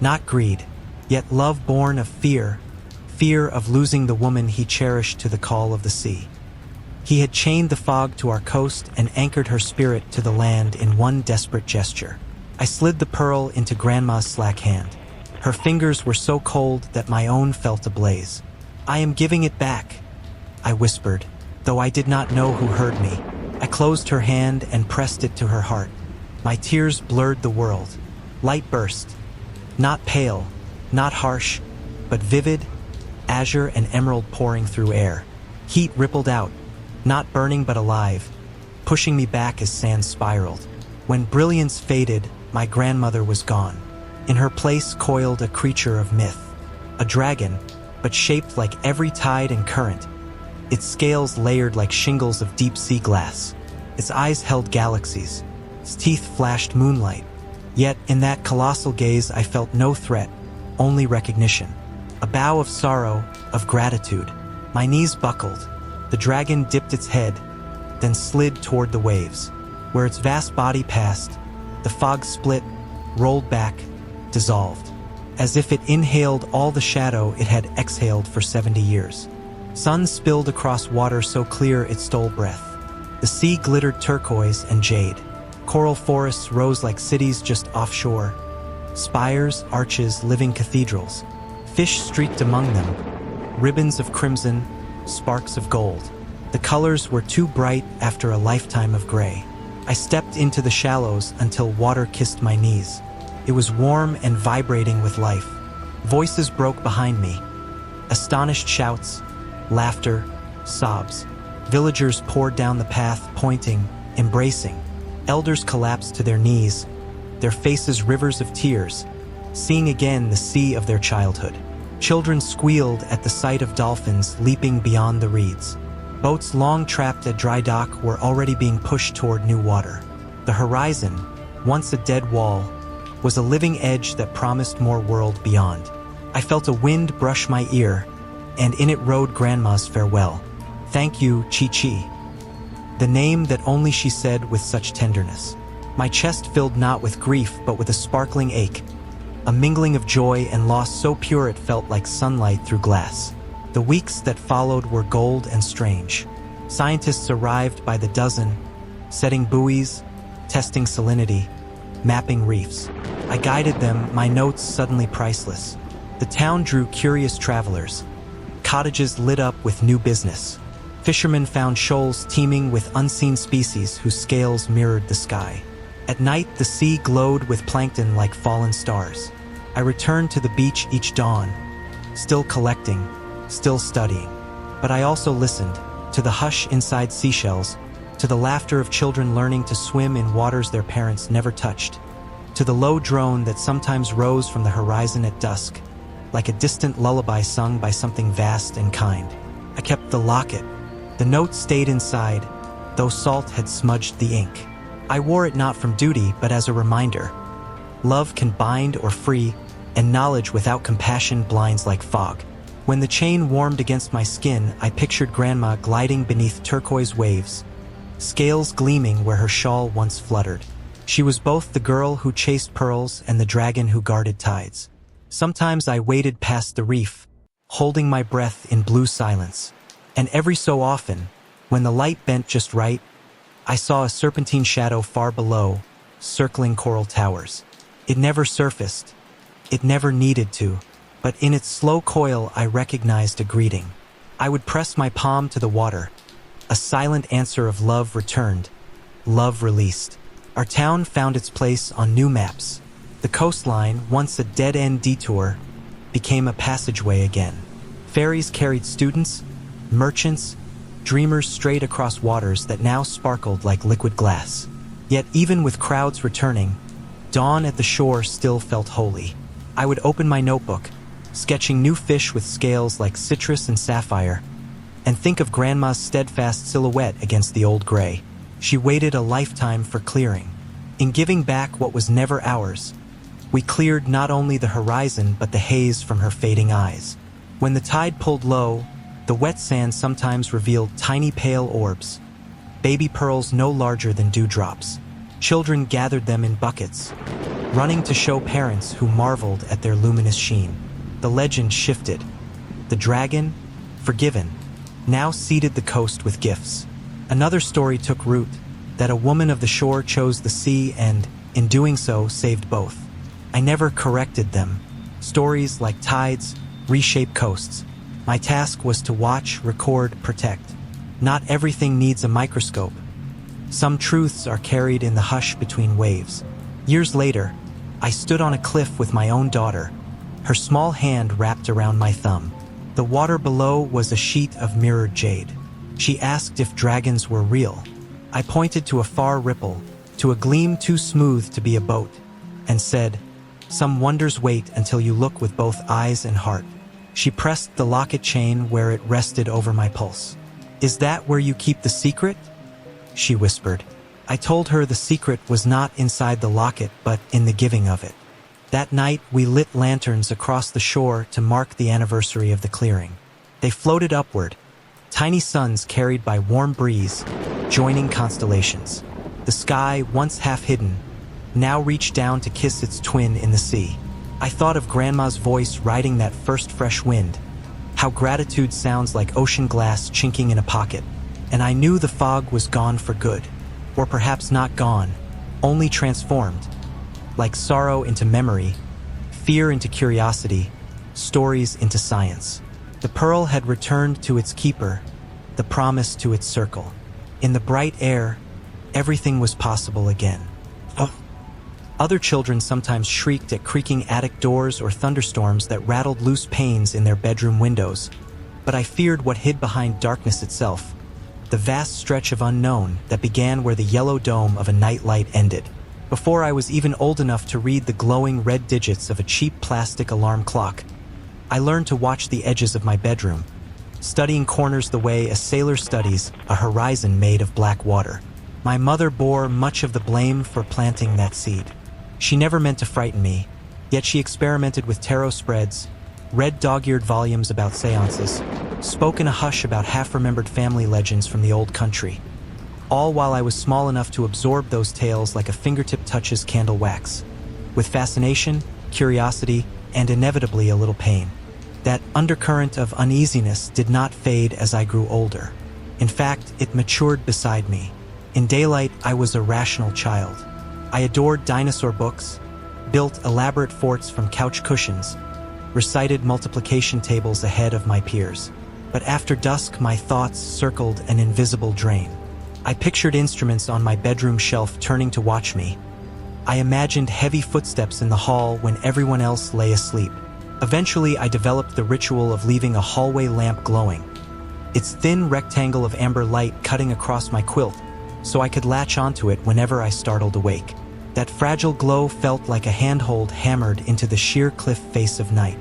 not greed, yet love born of fear, fear of losing the woman he cherished to the call of the sea. He had chained the fog to our coast and anchored her spirit to the land in one desperate gesture. I slid the pearl into Grandma's slack hand. Her fingers were so cold that my own felt ablaze. "I am giving it back," I whispered, though I did not know who heard me. I closed her hand and pressed it to her heart. My tears blurred the world. Light burst. Not pale, not harsh, but vivid, azure and emerald pouring through air. Heat rippled out, not burning but alive, pushing me back as sand spiraled. When brilliance faded, my grandmother was gone. In her place coiled a creature of myth, a dragon, but shaped like every tide and current, its scales layered like shingles of deep-sea glass. Its eyes held galaxies, its teeth flashed moonlight. Yet, in that colossal gaze I felt no threat, only recognition. A bow of sorrow, of gratitude. My knees buckled. The dragon dipped its head, then slid toward the waves. Where its vast body passed, the fog split, rolled back, dissolved. As if it inhaled all the shadow it had exhaled for 70 years. Sun spilled across water so clear it stole breath. The sea glittered turquoise and jade. Coral forests rose like cities just offshore. Spires, arches, living cathedrals. Fish streaked among them, ribbons of crimson, sparks of gold. The colors were too bright after a lifetime of gray. I stepped into the shallows until water kissed my knees. It was warm and vibrating with life. Voices broke behind me. Astonished shouts, laughter, sobs. Villagers poured down the path, pointing, embracing. Elders collapsed to their knees, their faces rivers of tears, seeing again the sea of their childhood. Children squealed at the sight of dolphins leaping beyond the reeds. Boats long trapped at dry dock were already being pushed toward new water. The horizon, once a dead wall, was a living edge that promised more world beyond. I felt a wind brush my ear, and in it rode Grandma's farewell. "Thank you, Chi-Chi." The name that only she said with such tenderness. My chest filled not with grief but with a sparkling ache, a mingling of joy and loss so pure it felt like sunlight through glass. The weeks that followed were gold and strange. Scientists arrived by the dozen, setting buoys, testing salinity, mapping reefs. I guided them, my notes suddenly priceless. The town drew curious travelers. Cottages lit up with new business. Fishermen found shoals teeming with unseen species whose scales mirrored the sky. At night, the sea glowed with plankton like fallen stars. I returned to the beach each dawn, still collecting, still studying. But I also listened to the hush inside seashells, to the laughter of children learning to swim in waters their parents never touched, to the low drone that sometimes rose from the horizon at dusk, like a distant lullaby sung by something vast and kind. I kept the locket. The note stayed inside, though salt had smudged the ink. I wore it not from duty, but as a reminder. Love can bind or free, and knowledge without compassion blinds like fog. When the chain warmed against my skin, I pictured Grandma gliding beneath turquoise waves, scales gleaming where her shawl once fluttered. She was both the girl who chased pearls and the dragon who guarded tides. Sometimes I waded past the reef, holding my breath in blue silence. And every so often, when the light bent just right, I saw a serpentine shadow far below, circling coral towers. It never surfaced. It never needed to. But in its slow coil, I recognized a greeting. I would press my palm to the water. A silent answer of love returned. Love released. Our town found its place on new maps. The coastline, once a dead-end detour, became a passageway again. Ferries carried students, merchants, dreamers straight across waters that now sparkled like liquid glass. Yet even with crowds returning, dawn at the shore still felt holy. I would open my notebook, sketching new fish with scales like citrus and sapphire, and think of Grandma's steadfast silhouette against the old gray. She waited a lifetime for clearing. In giving back what was never ours, we cleared not only the horizon but the haze from her fading eyes. When the tide pulled low, the wet sand sometimes revealed tiny pale orbs, baby pearls no larger than dewdrops. Children gathered them in buckets, running to show parents who marveled at their luminous sheen. The legend shifted. The dragon, forgiven, now seeded the coast with gifts. Another story took root, that a woman of the shore chose the sea and, in doing so, saved both. I never corrected them. Stories like tides reshape coasts. My task was to watch, record, protect. Not everything needs a microscope. Some truths are carried in the hush between waves. Years later, I stood on a cliff with my own daughter, her small hand wrapped around my thumb. The water below was a sheet of mirrored jade. She asked if dragons were real. I pointed to a far ripple, to a gleam too smooth to be a boat, and said, "Some wonders wait until you look with both eyes and heart." She pressed the locket chain where it rested over my pulse. "Is that where you keep the secret?" she whispered. I told her the secret was not inside the locket, but in the giving of it. That night, we lit lanterns across the shore to mark the anniversary of the clearing. They floated upward, tiny suns carried by warm breeze, joining constellations. The sky, once half hidden, now reached down to kiss its twin in the sea. I thought of Grandma's voice riding that first fresh wind, how gratitude sounds like ocean glass chinking in a pocket, and I knew the fog was gone for good. Or perhaps not gone, only transformed, like sorrow into memory, fear into curiosity, stories into science. The pearl had returned to its keeper, the promise to its circle. In the bright air, everything was possible again. Oh. Other children sometimes shrieked at creaking attic doors or thunderstorms that rattled loose panes in their bedroom windows, but I feared what hid behind darkness itself. The vast stretch of unknown that began where the yellow dome of a nightlight ended. Before I was even old enough to read the glowing red digits of a cheap plastic alarm clock, I learned to watch the edges of my bedroom, studying corners the way a sailor studies a horizon made of black water. My mother bore much of the blame for planting that seed. She never meant to frighten me, yet she experimented with tarot spreads, read dog-eared volumes about seances, spoke in a hush about half-remembered family legends from the old country, all while I was small enough to absorb those tales like a fingertip touches candle wax, with fascination, curiosity, and inevitably a little pain. That undercurrent of uneasiness did not fade as I grew older. In fact, it matured beside me. In daylight, I was a rational child. I adored dinosaur books, built elaborate forts from couch cushions, recited multiplication tables ahead of my peers. But after dusk, my thoughts circled an invisible drain. I pictured instruments on my bedroom shelf turning to watch me. I imagined heavy footsteps in the hall when everyone else lay asleep. Eventually, I developed the ritual of leaving a hallway lamp glowing, its thin rectangle of amber light cutting across my quilt, so I could latch onto it whenever I startled awake. That fragile glow felt like a handhold hammered into the sheer cliff face of night.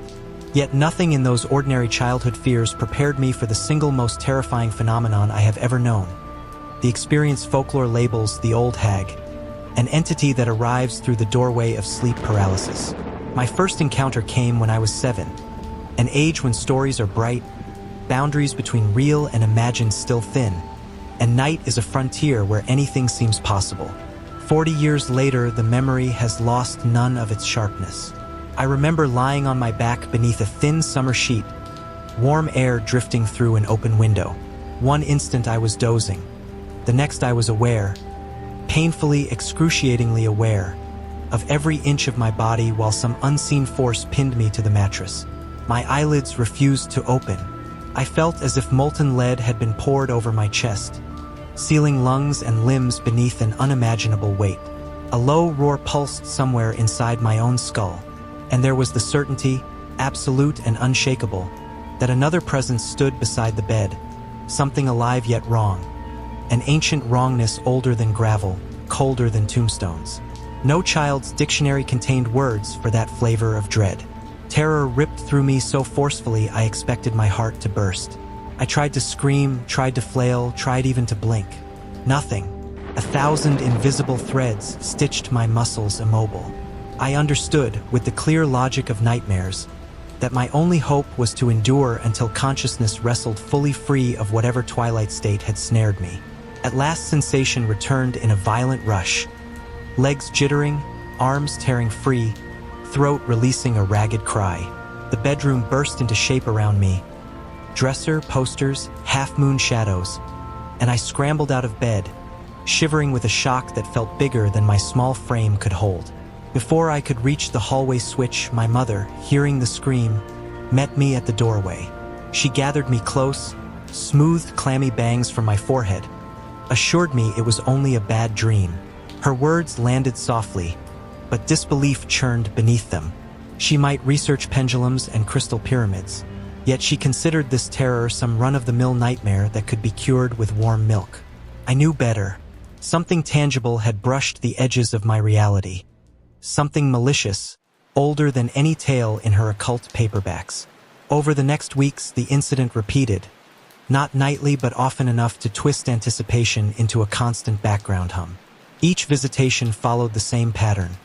Yet nothing in those ordinary childhood fears prepared me for the single most terrifying phenomenon I have ever known. The experience folklore labels the old hag, an entity that arrives through the doorway of sleep paralysis. My first encounter came when I was 7, an age when stories are bright, boundaries between real and imagined still thin, and night is a frontier where anything seems possible. 40 years later, the memory has lost none of its sharpness. I remember lying on my back beneath a thin summer sheet, warm air drifting through an open window. One instant I was dozing. The next I was aware, painfully, excruciatingly aware, of every inch of my body while some unseen force pinned me to the mattress. My eyelids refused to open. I felt as if molten lead had been poured over my chest, sealing lungs and limbs beneath an unimaginable weight. A low roar pulsed somewhere inside my own skull, and there was the certainty, absolute and unshakable, that another presence stood beside the bed, something alive yet wrong, an ancient wrongness older than gravel, colder than tombstones. No child's dictionary contained words for that flavor of dread. Terror ripped through me so forcefully I expected my heart to burst. I tried to scream, tried to flail, tried even to blink. Nothing. 1,000 invisible threads stitched my muscles immobile. I understood, with the clear logic of nightmares, that my only hope was to endure until consciousness wrestled fully free of whatever twilight state had snared me. At last, sensation returned in a violent rush. Legs jittering, arms tearing free, throat releasing a ragged cry. The bedroom burst into shape around me. Dresser, posters, half-moon shadows, and I scrambled out of bed, shivering with a shock that felt bigger than my small frame could hold. Before I could reach the hallway switch, my mother, hearing the scream, met me at the doorway. She gathered me close, smoothed clammy bangs from my forehead, assured me it was only a bad dream. Her words landed softly, but disbelief churned beneath them. She might research pendulums and crystal pyramids, yet she considered this terror some run-of-the-mill nightmare that could be cured with warm milk. I knew better. Something tangible had brushed the edges of my reality. Something malicious, older than any tale in her occult paperbacks. Over the next weeks, the incident repeated, not nightly but often enough to twist anticipation into a constant background hum. Each visitation followed the same pattern.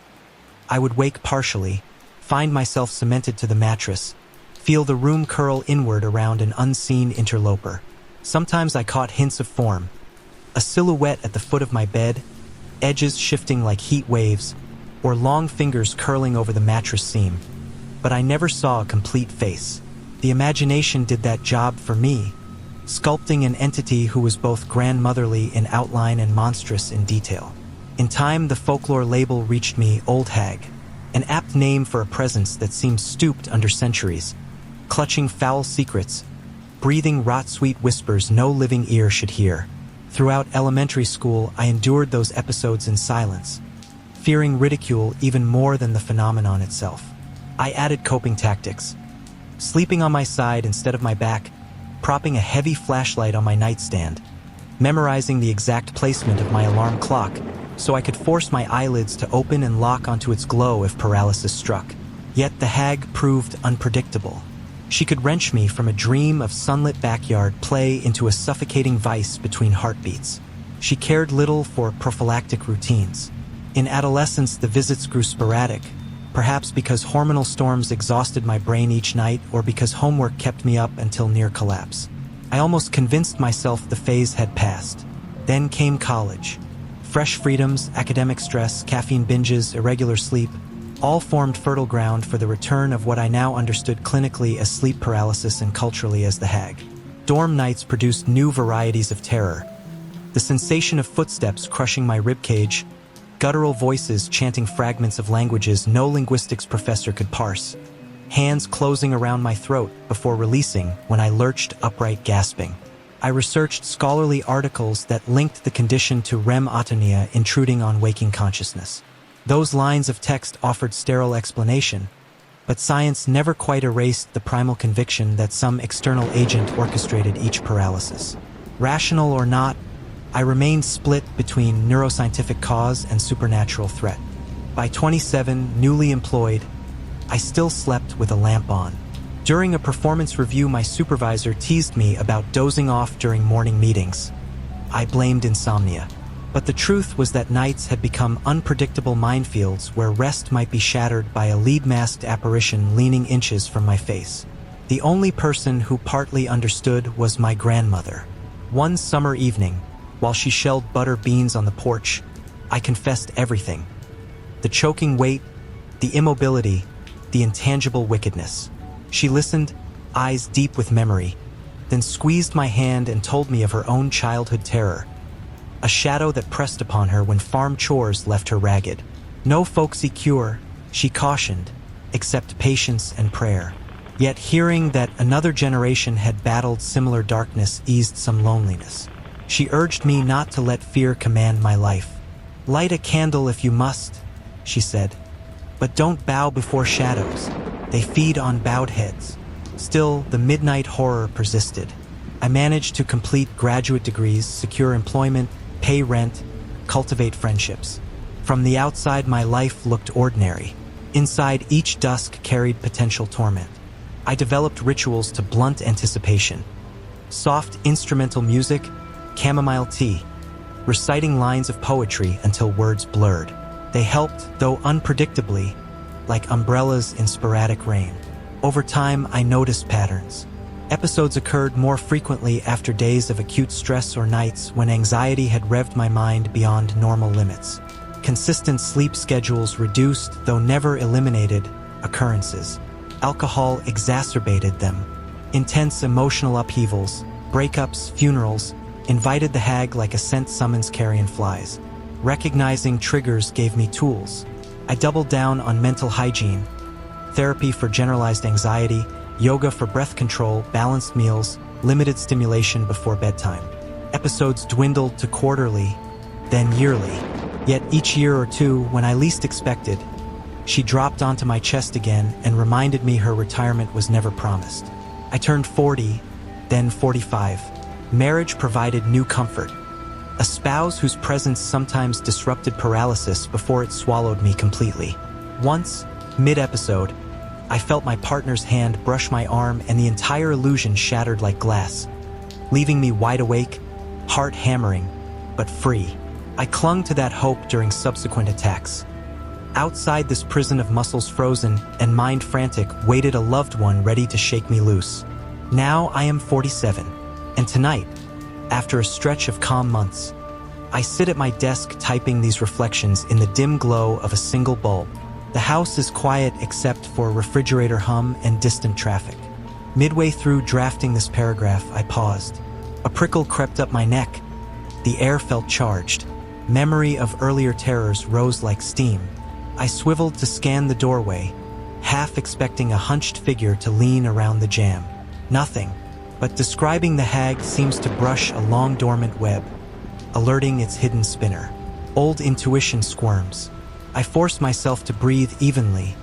I would wake partially, find myself cemented to the mattress, feel the room curl inward around an unseen interloper. Sometimes I caught hints of form, a silhouette at the foot of my bed, edges shifting like heat waves, or long fingers curling over the mattress seam. But I never saw a complete face. The imagination did that job for me, sculpting an entity who was both grandmotherly in outline and monstrous in detail. In time, the folklore label reached me, Old Hag, an apt name for a presence that seemed stooped under centuries, clutching foul secrets, breathing rot-sweet whispers no living ear should hear. Throughout elementary school, I endured those episodes in silence, fearing ridicule even more than the phenomenon itself. I added coping tactics, sleeping on my side instead of my back, propping a heavy flashlight on my nightstand, memorizing the exact placement of my alarm clock so I could force my eyelids to open and lock onto its glow if paralysis struck. Yet the hag proved unpredictable. She could wrench me from a dream of sunlit backyard play into a suffocating vice between heartbeats. She cared little for prophylactic routines. In adolescence, the visits grew sporadic, perhaps because hormonal storms exhausted my brain each night or because homework kept me up until near collapse. I almost convinced myself the phase had passed. Then came college. Fresh freedoms, academic stress, caffeine binges, irregular sleep, all formed fertile ground for the return of what I now understood clinically as sleep paralysis and culturally as the hag. Dorm nights produced new varieties of terror. The sensation of footsteps crushing my ribcage, guttural voices chanting fragments of languages no linguistics professor could parse, hands closing around my throat before releasing when I lurched upright gasping. I researched scholarly articles that linked the condition to REM atonia intruding on waking consciousness. Those lines of text offered sterile explanation, but science never quite erased the primal conviction that some external agent orchestrated each paralysis. Rational or not, I remained split between neuroscientific cause and supernatural threat. By 27, newly employed, I still slept with a lamp on. During a performance review, my supervisor teased me about dozing off during morning meetings. I blamed insomnia. But the truth was that nights had become unpredictable minefields where rest might be shattered by a lead-masked apparition leaning inches from my face. The only person who partly understood was my grandmother. One summer evening, while she shelled butter beans on the porch, I confessed everything. The choking weight, the immobility, the intangible wickedness. She listened, eyes deep with memory, then squeezed my hand and told me of her own childhood terror. A shadow that pressed upon her when farm chores left her ragged. No folksy cure, she cautioned, except patience and prayer. Yet hearing that another generation had battled similar darkness eased some loneliness. She urged me not to let fear command my life. Light a candle if you must, she said, but don't bow before shadows. They feed on bowed heads. Still, the midnight horror persisted. I managed to complete graduate degrees, secure employment, pay rent, cultivate friendships. From the outside, my life looked ordinary. Inside, each dusk carried potential torment. I developed rituals to blunt anticipation. Soft instrumental music, chamomile tea, reciting lines of poetry until words blurred. They helped, though unpredictably, like umbrellas in sporadic rain. Over time, I noticed patterns. Episodes occurred more frequently after days of acute stress or nights when anxiety had revved my mind beyond normal limits. Consistent sleep schedules reduced, though never eliminated, occurrences. Alcohol exacerbated them. Intense emotional upheavals, breakups, funerals, invited the hag like a scent summons carrion flies. Recognizing triggers gave me tools. I doubled down on mental hygiene, therapy for generalized anxiety, yoga for breath control, balanced meals, limited stimulation before bedtime. Episodes dwindled to quarterly, then yearly. Yet each year or two, when I least expected, she dropped onto my chest again and reminded me her retirement was never promised. I turned 40, then 45. Marriage provided new comfort. A spouse whose presence sometimes disrupted paralysis before it swallowed me completely. Once, mid-episode, I felt my partner's hand brush my arm and the entire illusion shattered like glass, leaving me wide awake, heart hammering, but free. I clung to that hope during subsequent attacks. Outside this prison of muscles frozen and mind frantic waited a loved one ready to shake me loose. Now I am 47, and tonight, after a stretch of calm months, I sit at my desk typing these reflections in the dim glow of a single bulb. The house is quiet except for refrigerator hum and distant traffic. Midway through drafting this paragraph, I paused. A prickle crept up my neck. The air felt charged. Memory of earlier terrors rose like steam. I swiveled to scan the doorway, half expecting a hunched figure to lean around the jamb. Nothing, but describing the hag seems to brush a long dormant web, alerting its hidden spinner. Old intuition squirms. I force myself to breathe evenly,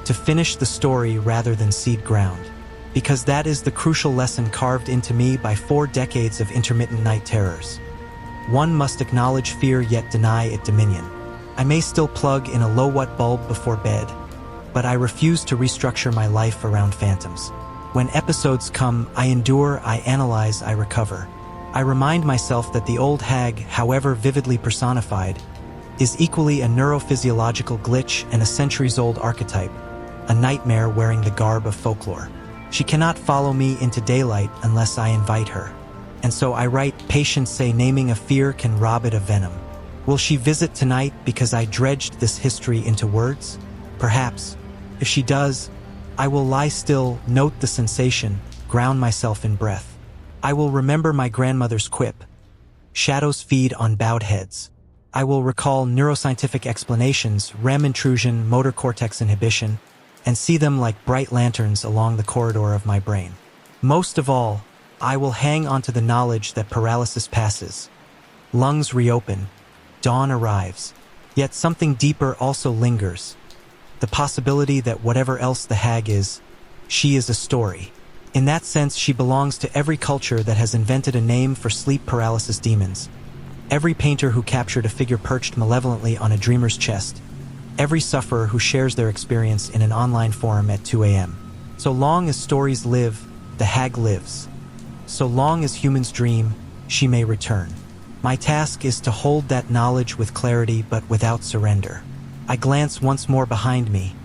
to finish the story rather than cede ground, because that is the crucial lesson carved into me by 4 decades of intermittent night terrors. One must acknowledge fear yet deny it dominion. I may still plug in a low-watt bulb before bed, but I refuse to restructure my life around phantoms. When episodes come, I endure, I analyze, I recover. I remind myself that the old hag, however vividly personified, is equally a neurophysiological glitch and a centuries-old archetype, a nightmare wearing the garb of folklore. She cannot follow me into daylight unless I invite her. And so I write, patients say naming a fear can rob it of venom. Will she visit tonight because I dredged this history into words? Perhaps. If she does, I will lie still, note the sensation, ground myself in breath. I will remember my grandmother's quip. Shadows feed on bowed heads. I will recall neuroscientific explanations, REM intrusion, motor cortex inhibition, and see them like bright lanterns along the corridor of my brain. Most of all, I will hang onto the knowledge that paralysis passes. Lungs reopen. Dawn arrives. Yet something deeper also lingers. The possibility that whatever else the hag is, she is a story. In that sense, she belongs to every culture that has invented a name for sleep paralysis demons. Every painter who captured a figure perched malevolently on a dreamer's chest. Every sufferer who shares their experience in an online forum at 2 a.m. So long as stories live, the hag lives. So long as humans dream, she may return. My task is to hold that knowledge with clarity but without surrender. I glance once more behind me.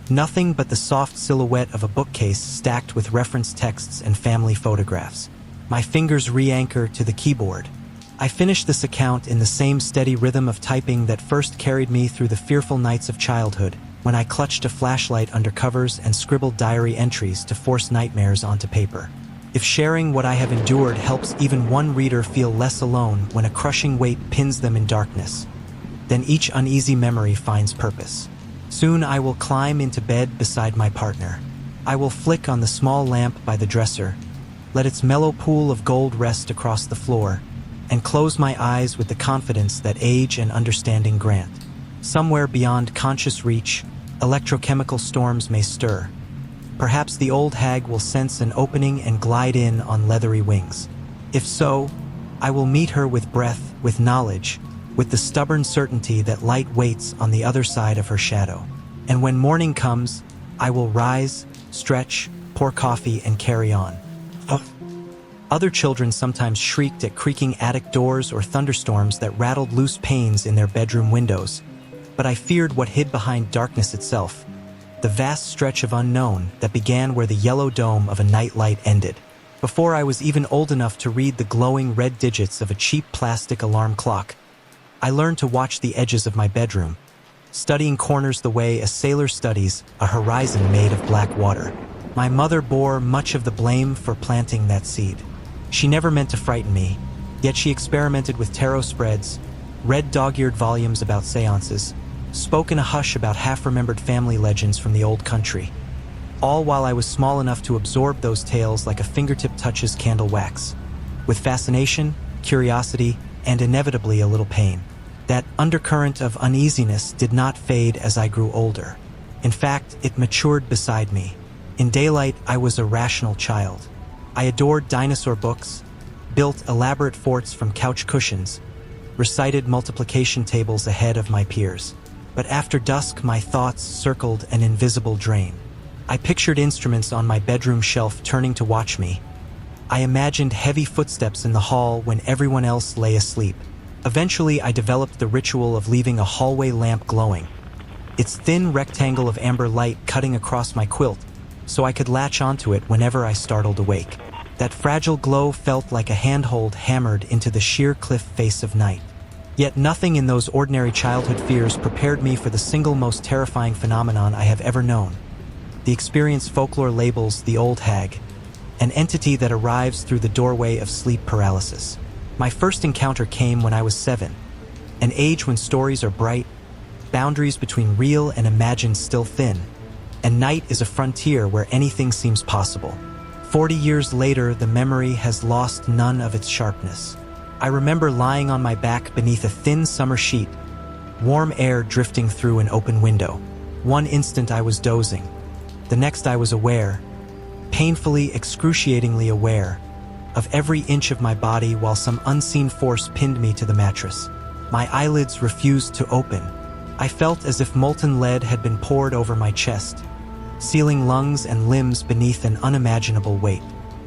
Nothing but the soft silhouette of a bookcase stacked with reference texts and family photographs. My fingers re-anchor to the keyboard. I finish this account in the same steady rhythm of typing that first carried me through the fearful nights of childhood, when I clutched a flashlight under covers and scribbled diary entries to force nightmares onto paper. If sharing what I have endured helps even one reader feel less alone when a crushing weight pins them in darkness, then each uneasy memory finds purpose. Soon I will climb into bed beside my partner. I will flick on the small lamp by the dresser, let its mellow pool of gold rest across the floor, and close my eyes with the confidence that age and understanding grant. Somewhere beyond conscious reach, electrochemical storms may stir. Perhaps the old hag will sense an opening and glide in on leathery wings. If so, I will meet her with breath, with knowledge, with the stubborn certainty that light waits on the other side of her shadow. And when morning comes, I will rise, stretch, pour coffee, and carry on. Other children sometimes shrieked at creaking attic doors or thunderstorms that rattled loose panes in their bedroom windows. But I feared what hid behind darkness itself, the vast stretch of unknown that began where the yellow dome of a nightlight ended. Before I was even old enough to read the glowing red digits of a cheap plastic alarm clock, I learned to watch the edges of my bedroom, studying corners the way a sailor studies a horizon made of black water. My mother bore much of the blame for planting that seed. She never meant to frighten me, yet she experimented with tarot spreads, read dog-eared volumes about seances, spoke in a hush about half-remembered family legends from the old country, all while I was small enough to absorb those tales like a fingertip touches candle wax, with fascination, curiosity, and inevitably a little pain. That undercurrent of uneasiness did not fade as I grew older. In fact, it matured beside me. In daylight, I was a rational child. I adored dinosaur books, built elaborate forts from couch cushions, recited multiplication tables ahead of my peers. But after dusk, my thoughts circled an invisible drain. I pictured instruments on my bedroom shelf turning to watch me. I imagined heavy footsteps in the hall when everyone else lay asleep. Eventually, I developed the ritual of leaving a hallway lamp glowing, its thin rectangle of amber light cutting across my quilt, so I could latch onto it whenever I startled awake. That fragile glow felt like a handhold hammered into the sheer cliff face of night. Yet nothing in those ordinary childhood fears prepared me for the single most terrifying phenomenon I have ever known. The experience folklore labels the old hag, an entity that arrives through the doorway of sleep paralysis. My first encounter came when I was 7, an age when stories are bright, boundaries between real and imagined still thin, and night is a frontier where anything seems possible. 40 years later, the memory has lost none of its sharpness. I remember lying on my back beneath a thin summer sheet, warm air drifting through an open window. One instant I was dozing. The next I was aware, painfully, excruciatingly aware, of every inch of my body while some unseen force pinned me to the mattress. My eyelids refused to open. I felt as if molten lead had been poured over my chest, sealing lungs and limbs beneath an unimaginable weight.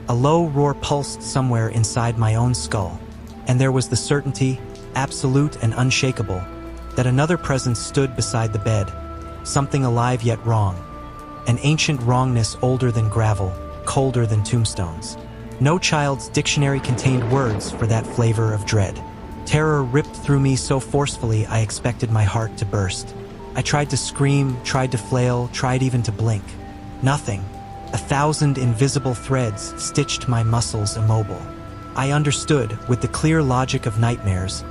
A low roar pulsed somewhere inside my own skull, and there was the certainty, absolute and unshakable, that another presence stood beside the bed, something alive yet wrong, an ancient wrongness older than gravel, colder than tombstones. No child's dictionary contained words for that flavor of dread. Terror ripped through me so forcefully I expected my heart to burst. I tried to scream, tried to flail, tried even to blink. Nothing. 1,000 invisible threads stitched my muscles immobile. I understood, with the clear logic of nightmares,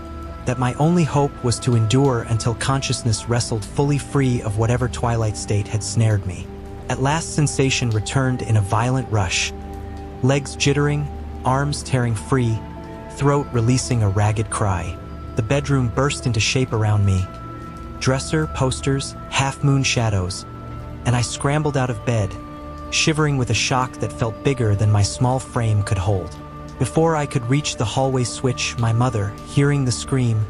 that my only hope was to endure until consciousness wrestled fully free of whatever twilight state had snared me. At last, sensation returned in a violent rush. Legs jittering, arms tearing free, throat releasing a ragged cry. The bedroom burst into shape around me. Dresser, posters, half-moon shadows, and I scrambled out of bed, shivering with a shock that felt bigger than my small frame could hold. Before I could reach the hallway switch, my mother, hearing the scream,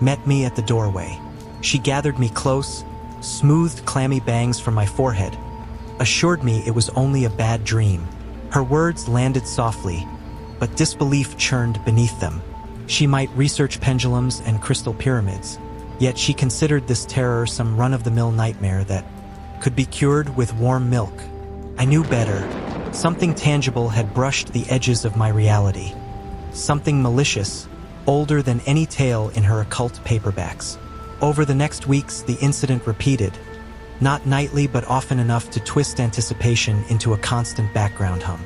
met me at the doorway. She gathered me close, smoothed clammy bangs from my forehead, assured me it was only a bad dream. Her words landed softly, but disbelief churned beneath them. She might research pendulums and crystal pyramids, yet she considered this terror some run-of-the-mill nightmare that could be cured with warm milk. I knew better. Something tangible had brushed the edges of my reality. Something malicious, older than any tale in her occult paperbacks. Over the next weeks, the incident repeated, not nightly but often enough to twist anticipation into a constant background hum.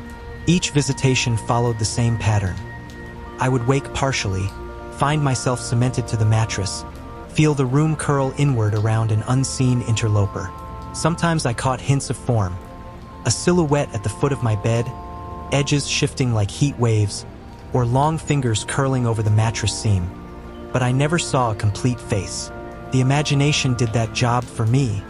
Each visitation followed the same pattern. I would wake partially, find myself cemented to the mattress, feel the room curl inward around an unseen interloper. Sometimes I caught hints of form, a silhouette at the foot of my bed, edges shifting like heat waves, or long fingers curling over the mattress seam. But I never saw a complete face. The imagination did that job for me,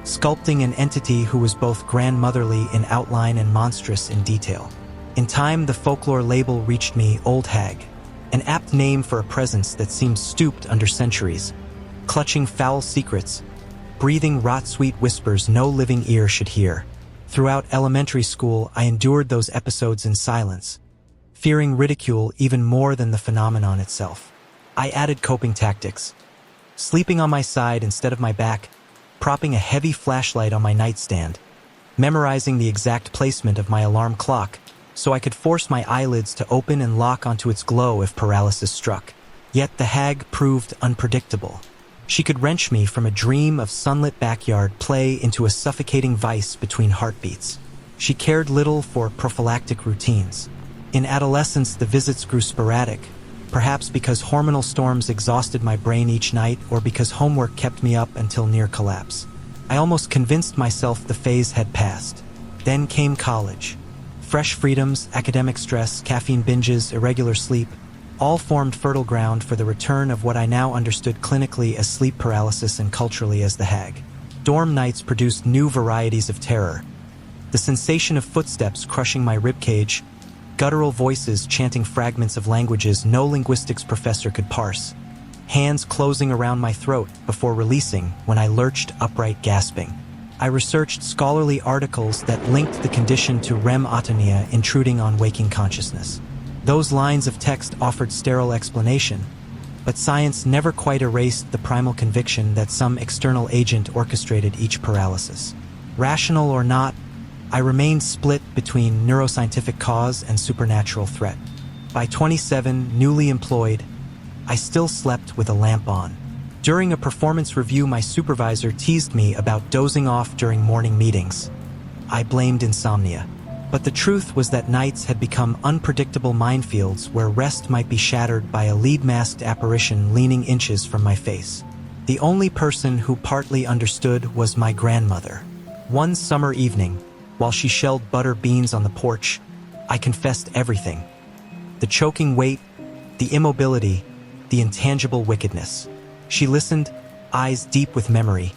sculpting an entity who was both grandmotherly in outline and monstrous in detail. In time, the folklore label reached me, Old Hag, an apt name for a presence that seemed stooped under centuries, clutching foul secrets, breathing rot-sweet whispers no living ear should hear. Throughout elementary school, I endured those episodes in silence, fearing ridicule even more than the phenomenon itself. I added coping tactics, sleeping on my side instead of my back, propping a heavy flashlight on my nightstand, memorizing the exact placement of my alarm clock so I could force my eyelids to open and lock onto its glow if paralysis struck. Yet the hag proved unpredictable. She could wrench me from a dream of sunlit backyard play into a suffocating vice between heartbeats. She cared little for prophylactic routines. In adolescence, the visits grew sporadic, perhaps because hormonal storms exhausted my brain each night or because homework kept me up until near collapse. I almost convinced myself the phase had passed. Then came college. Fresh freedoms, academic stress, caffeine binges, irregular sleep. all formed fertile ground for the return of what I now understood clinically as sleep paralysis and culturally as the hag. Dorm nights produced new varieties of terror. The sensation of footsteps crushing my ribcage, guttural voices chanting fragments of languages no linguistics professor could parse, hands closing around my throat before releasing when I lurched upright gasping. I researched scholarly articles that linked the condition to REM atonia intruding on waking consciousness. Those lines of text offered sterile explanation, but science never quite erased the primal conviction that some external agent orchestrated each paralysis. Rational or not, I remained split between neuroscientific cause and supernatural threat. By 27, newly employed, I still slept with a lamp on. During a performance review, my supervisor teased me about dozing off during morning meetings. I blamed insomnia. But the truth was that nights had become unpredictable minefields where rest might be shattered by a lead-masked apparition leaning inches from my face. The only person who partly understood was my grandmother. One summer evening, while she shelled butter beans on the porch, I confessed everything. The choking weight, the immobility, the intangible wickedness. She listened, eyes deep with memory,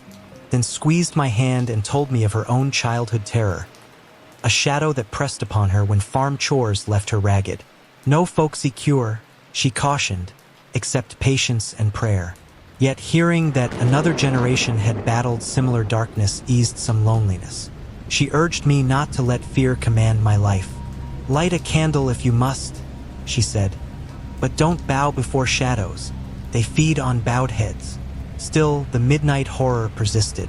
then squeezed my hand and told me of her own childhood terror. A shadow that pressed upon her when farm chores left her ragged. No folksy cure, she cautioned, except patience and prayer. Yet hearing that another generation had battled similar darkness eased some loneliness. She urged me not to let fear command my life. Light a candle if you must, she said, but don't bow before shadows. They feed on bowed heads. Still, the midnight horror persisted.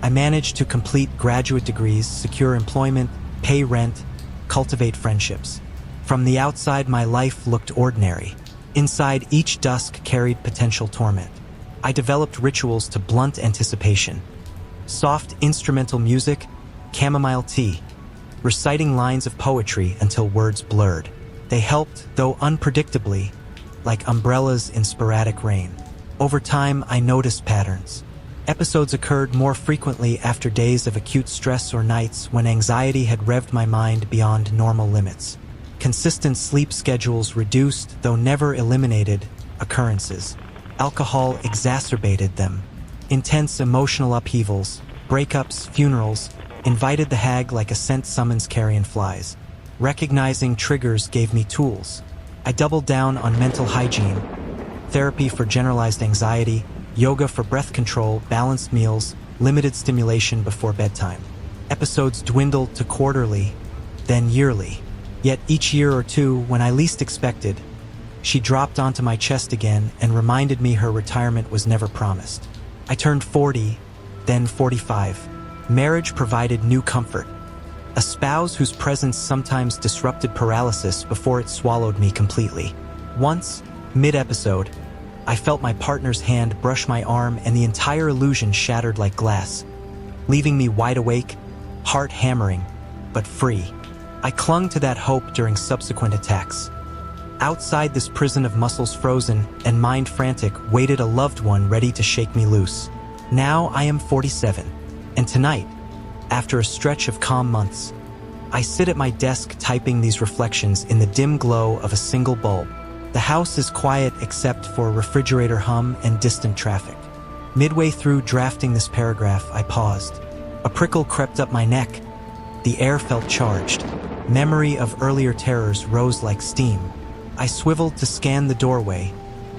I managed to complete graduate degrees, secure employment, pay rent, cultivate friendships. From the outside, my life looked ordinary. Inside, each dusk carried potential torment. I developed rituals to blunt anticipation. Soft instrumental music, chamomile tea, reciting lines of poetry until words blurred. They helped, though unpredictably, like umbrellas in sporadic rain. Over time, I noticed patterns. Episodes occurred more frequently after days of acute stress or nights when anxiety had revved my mind beyond normal limits. Consistent sleep schedules reduced, though never eliminated, occurrences. Alcohol exacerbated them. Intense emotional upheavals, breakups, funerals, invited the hag like a scent summons carrion flies. Recognizing triggers gave me tools. I doubled down on mental hygiene, therapy for generalized anxiety, yoga for breath control, balanced meals, limited stimulation before bedtime. Episodes dwindled to quarterly, then yearly. Yet each year or two, when I least expected, she dropped onto my chest again and reminded me her retirement was never promised. I turned 40, then 45. Marriage provided new comfort. A spouse whose presence sometimes disrupted paralysis before it swallowed me completely. Once, mid-episode, I felt my partner's hand brush my arm and the entire illusion shattered like glass, leaving me wide awake, heart hammering, but free. I clung to that hope during subsequent attacks. Outside this prison of muscles frozen and mind frantic waited a loved one ready to shake me loose. Now I am 47, and tonight, after a stretch of calm months, I sit at my desk typing these reflections in the dim glow of a single bulb. The house is quiet except for refrigerator hum and distant traffic. Midway through drafting this paragraph, I paused. A prickle crept up my neck. The air felt charged. Memory of earlier terrors rose like steam. I swiveled to scan the doorway,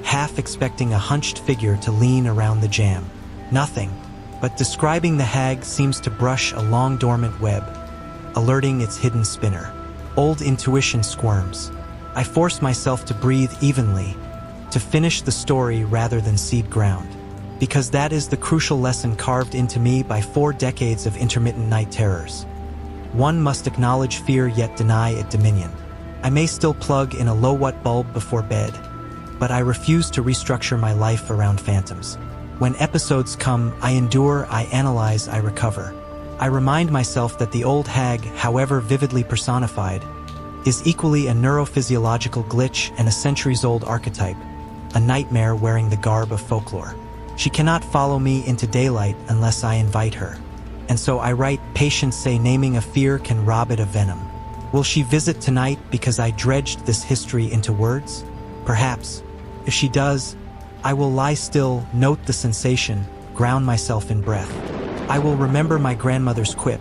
half expecting a hunched figure to lean around the jamb. Nothing, but describing the hag seems to brush a long dormant web, alerting its hidden spinner. Old intuition squirms. I force myself to breathe evenly, to finish the story rather than cede ground, because that is the crucial lesson carved into me by 4 decades of intermittent night terrors. One must acknowledge fear yet deny it dominion. I may still plug in a low-watt bulb before bed, but I refuse to restructure my life around phantoms. When episodes come, I endure, I analyze, I recover. I remind myself that the old hag, however vividly personified, is equally a neurophysiological glitch and a centuries-old archetype, a nightmare wearing the garb of folklore. She cannot follow me into daylight unless I invite her. And so I write, patients say naming a fear can rob it of venom. Will she visit tonight because I dredged this history into words? Perhaps, if she does, I will lie still, note the sensation, ground myself in breath. I will remember my grandmother's quip,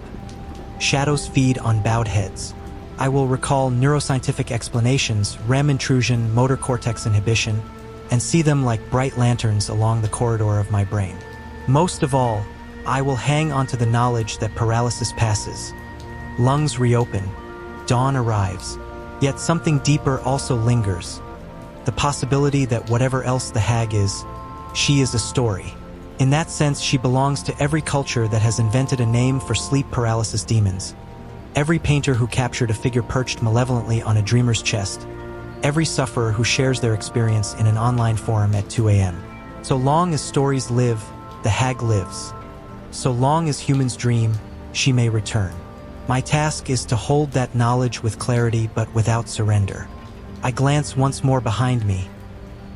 shadows feed on bowed heads. I will recall neuroscientific explanations, REM intrusion, motor cortex inhibition, and see them like bright lanterns along the corridor of my brain. Most of all, I will hang onto the knowledge that paralysis passes. Lungs reopen, dawn arrives, yet something deeper also lingers. The possibility that whatever else the hag is, she is a story. In that sense, she belongs to every culture that has invented a name for sleep paralysis demons. Every painter who captured a figure perched malevolently on a dreamer's chest. Every sufferer who shares their experience in an online forum at 2 a.m. So long as stories live, the hag lives. So long as humans dream, she may return. My task is to hold that knowledge with clarity but without surrender. I glance once more behind me.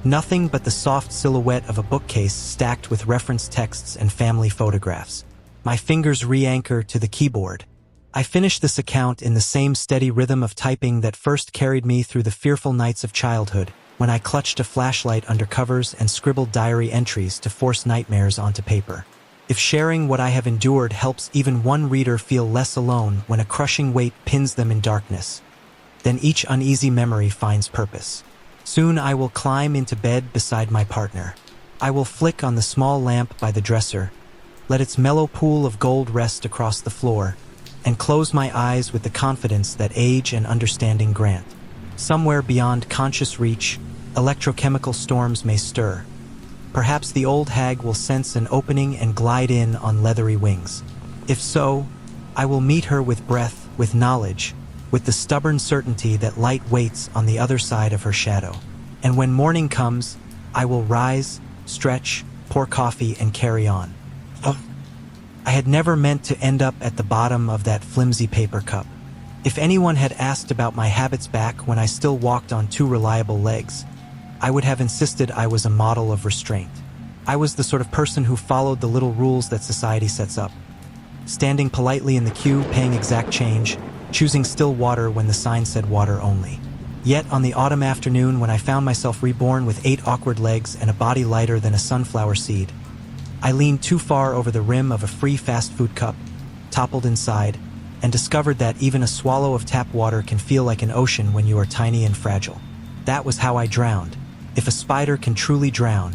Nothing but the soft silhouette of a bookcase stacked with reference texts and family photographs. My fingers re-anchor to the keyboard. I finish this account in the same steady rhythm of typing that first carried me through the fearful nights of childhood, when I clutched a flashlight under covers and scribbled diary entries to force nightmares onto paper. If sharing what I have endured helps even one reader feel less alone when a crushing weight pins them in darkness, then each uneasy memory finds purpose. Soon I will climb into bed beside my partner. I will flick on the small lamp by the dresser, let its mellow pool of gold rest across the floor, and close my eyes with the confidence that age and understanding grant. Somewhere beyond conscious reach, electrochemical storms may stir. Perhaps the old hag will sense an opening and glide in on leathery wings. If so, I will meet her with breath, with knowledge, with the stubborn certainty that light waits on the other side of her shadow. And when morning comes, I will rise, stretch, pour coffee, and carry on. I had never meant to end up at the bottom of that flimsy paper cup. If anyone had asked about my habits back when I still walked on two reliable legs, I would have insisted I was a model of restraint. I was the sort of person who followed the little rules that society sets up. Standing politely in the queue, paying exact change, choosing still water when the sign said water only. Yet on the autumn afternoon when I found myself reborn with 8 awkward legs and a body lighter than a sunflower seed, I leaned too far over the rim of a free fast food cup, toppled inside, and discovered that even a swallow of tap water can feel like an ocean when you are tiny and fragile. That was how I drowned, if a spider can truly drown,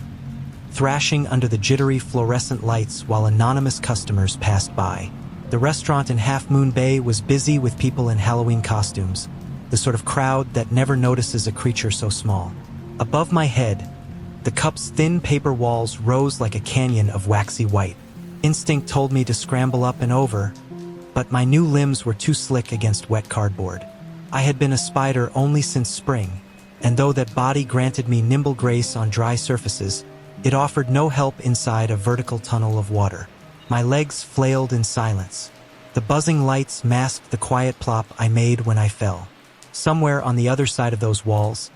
thrashing under the jittery fluorescent lights while anonymous customers passed by. The restaurant in Half Moon Bay was busy with people in Halloween costumes, the sort of crowd that never notices a creature so small. Above my head, the cup's thin paper walls rose like a canyon of waxy white. Instinct told me to scramble up and over, but my new limbs were too slick against wet cardboard. I had been a spider only since spring, and though that body granted me nimble grace on dry surfaces, it offered no help inside a vertical tunnel of water. My legs flailed in silence. The buzzing lights masked the quiet plop I made when I fell. Somewhere on the other side of those walls,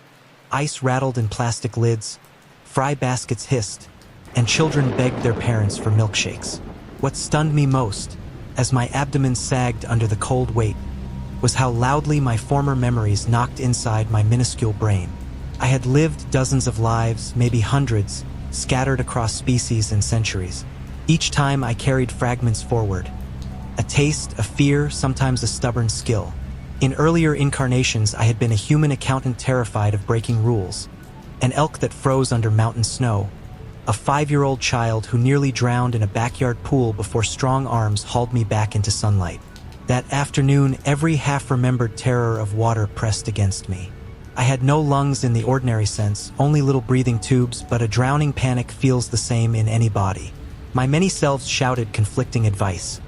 ice rattled in plastic lids, fry baskets hissed, and children begged their parents for milkshakes. What stunned me most, as my abdomen sagged under the cold weight, was how loudly my former memories knocked inside my minuscule brain. I had lived dozens of lives, maybe hundreds, scattered across species and centuries. Each time I carried fragments forward. A taste, a fear, sometimes a stubborn skill. In earlier incarnations, I had been a human accountant terrified of breaking rules, an elk that froze under mountain snow, a 5-year-old child who nearly drowned in a backyard pool before strong arms hauled me back into sunlight. That afternoon, every half-remembered terror of water pressed against me. I had no lungs in the ordinary sense, only little breathing tubes, but a drowning panic feels the same in any body. My many selves shouted conflicting advice.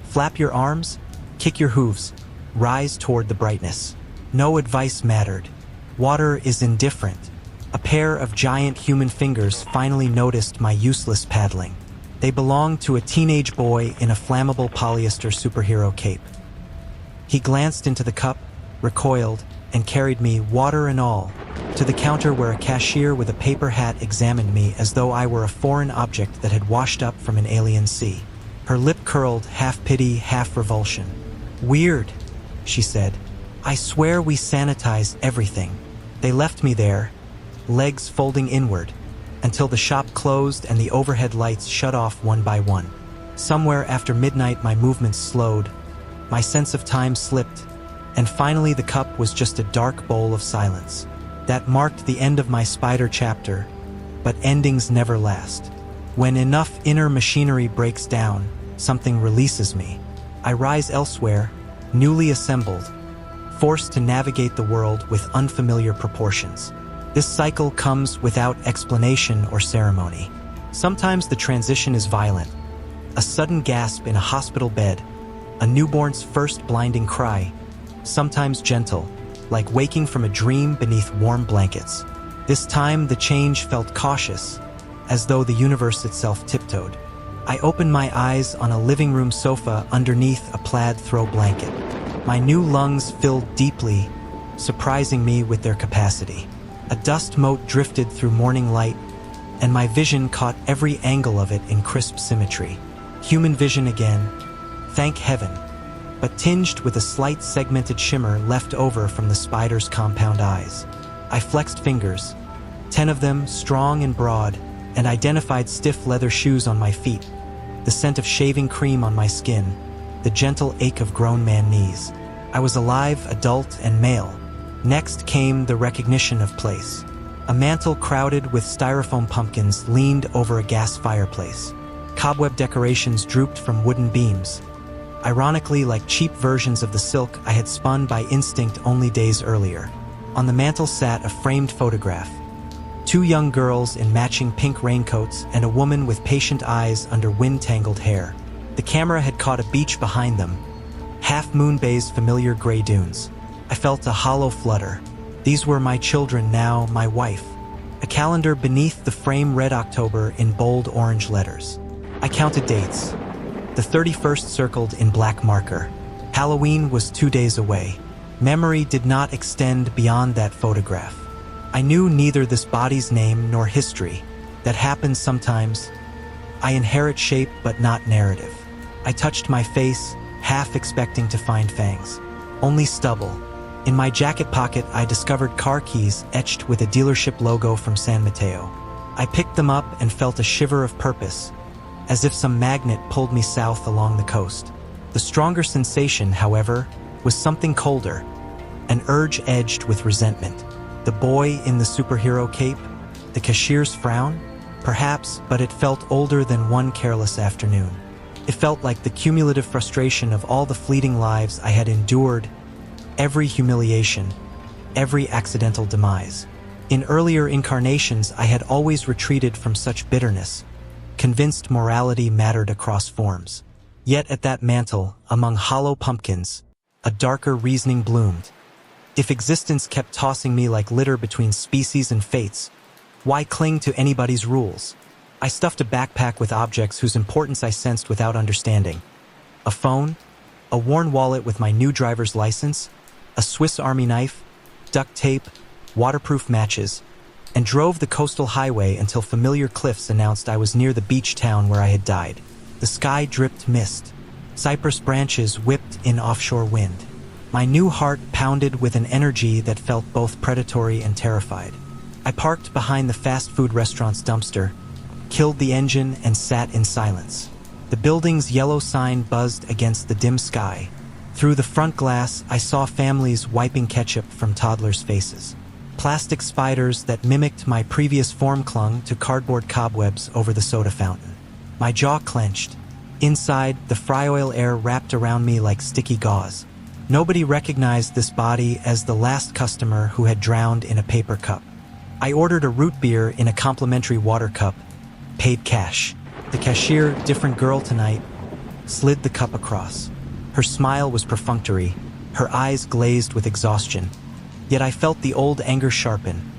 Flap your arms, kick your hooves, rise toward the brightness. No advice mattered. Water is indifferent. A pair of giant human fingers finally noticed my useless paddling. They belonged to a teenage boy in a flammable polyester superhero cape. He glanced into the cup, recoiled, and carried me, water and all, to the counter where a cashier with a paper hat examined me as though I were a foreign object that had washed up from an alien sea. Her lip curled, half pity, half revulsion. "Weird," she said. "I swear we sanitized everything. They left me there, legs folding inward, until the shop closed and the overhead lights shut off one by one. Somewhere after midnight my movements slowed, my sense of time slipped, and finally the cup was just a dark bowl of silence. That marked the end of my spider chapter, but endings never last. When enough inner machinery breaks down, something releases me. I rise elsewhere, newly assembled, forced to navigate the world with unfamiliar proportions. This cycle comes without explanation or ceremony. Sometimes the transition is violent. A sudden gasp in a hospital bed, a newborn's first blinding cry, sometimes gentle, like waking from a dream beneath warm blankets. This time the change felt cautious, as though the universe itself tiptoed. I opened my eyes on a living room sofa underneath a plaid throw blanket. My new lungs filled deeply, surprising me with their capacity. A dust mote drifted through morning light, and my vision caught every angle of it in crisp symmetry. Human vision again, thank heaven, but tinged with a slight segmented shimmer left over from the spider's compound eyes. I flexed fingers, 10 of them strong and broad, and identified stiff leather shoes on my feet, the scent of shaving cream on my skin, the gentle ache of grown man knees. I was alive, adult, and male. Next came the recognition of place. A mantel crowded with styrofoam pumpkins leaned over a gas fireplace. Cobweb decorations drooped from wooden beams, ironically like cheap versions of the silk I had spun by instinct only days earlier. On the mantel sat a framed photograph. 2 young girls in matching pink raincoats and a woman with patient eyes under wind-tangled hair. The camera had caught a beach behind them, Half Moon Bay's familiar gray dunes. I felt a hollow flutter. These were my children now, my wife. A calendar beneath the frame read October in bold orange letters. I counted dates. The 31st circled in black marker. Halloween was 2 days away. Memory did not extend beyond that photograph. I knew neither this body's name nor history. That happens sometimes. I inherit shape but not narrative. I touched my face, half expecting to find fangs. Only stubble. In my jacket pocket, I discovered car keys etched with a dealership logo from San Mateo. I picked them up and felt a shiver of purpose, as if some magnet pulled me south along the coast. The stronger sensation, however, was something colder, an urge edged with resentment. The boy in the superhero cape? The cashier's frown? Perhaps, but it felt older than one careless afternoon. It felt like the cumulative frustration of all the fleeting lives I had endured, every humiliation, every accidental demise. In earlier incarnations, I had always retreated from such bitterness, convinced morality mattered across forms. Yet at that mantle, among hollow pumpkins, a darker reasoning bloomed. If existence kept tossing me like litter between species and fates, why cling to anybody's rules? I stuffed a backpack with objects whose importance I sensed without understanding. A phone, a worn wallet with my new driver's license, a Swiss Army knife, duct tape, waterproof matches, and drove the coastal highway until familiar cliffs announced I was near the beach town where I had died. The sky dripped mist. Cypress branches whipped in offshore wind. My new heart pounded with an energy that felt both predatory and terrified. I parked behind the fast food restaurant's dumpster, killed the engine, and sat in silence. The building's yellow sign buzzed against the dim sky. Through the front glass, I saw families wiping ketchup from toddlers' faces. Plastic spiders that mimicked my previous form clung to cardboard cobwebs over the soda fountain. My jaw clenched. Inside, the fry oil air wrapped around me like sticky gauze. Nobody recognized this body as the last customer who had drowned in a paper cup. I ordered a root beer in a complimentary water cup, paid cash. The cashier, different girl tonight, slid the cup across. Her smile was perfunctory, her eyes glazed with exhaustion. Yet I felt the old anger sharpen.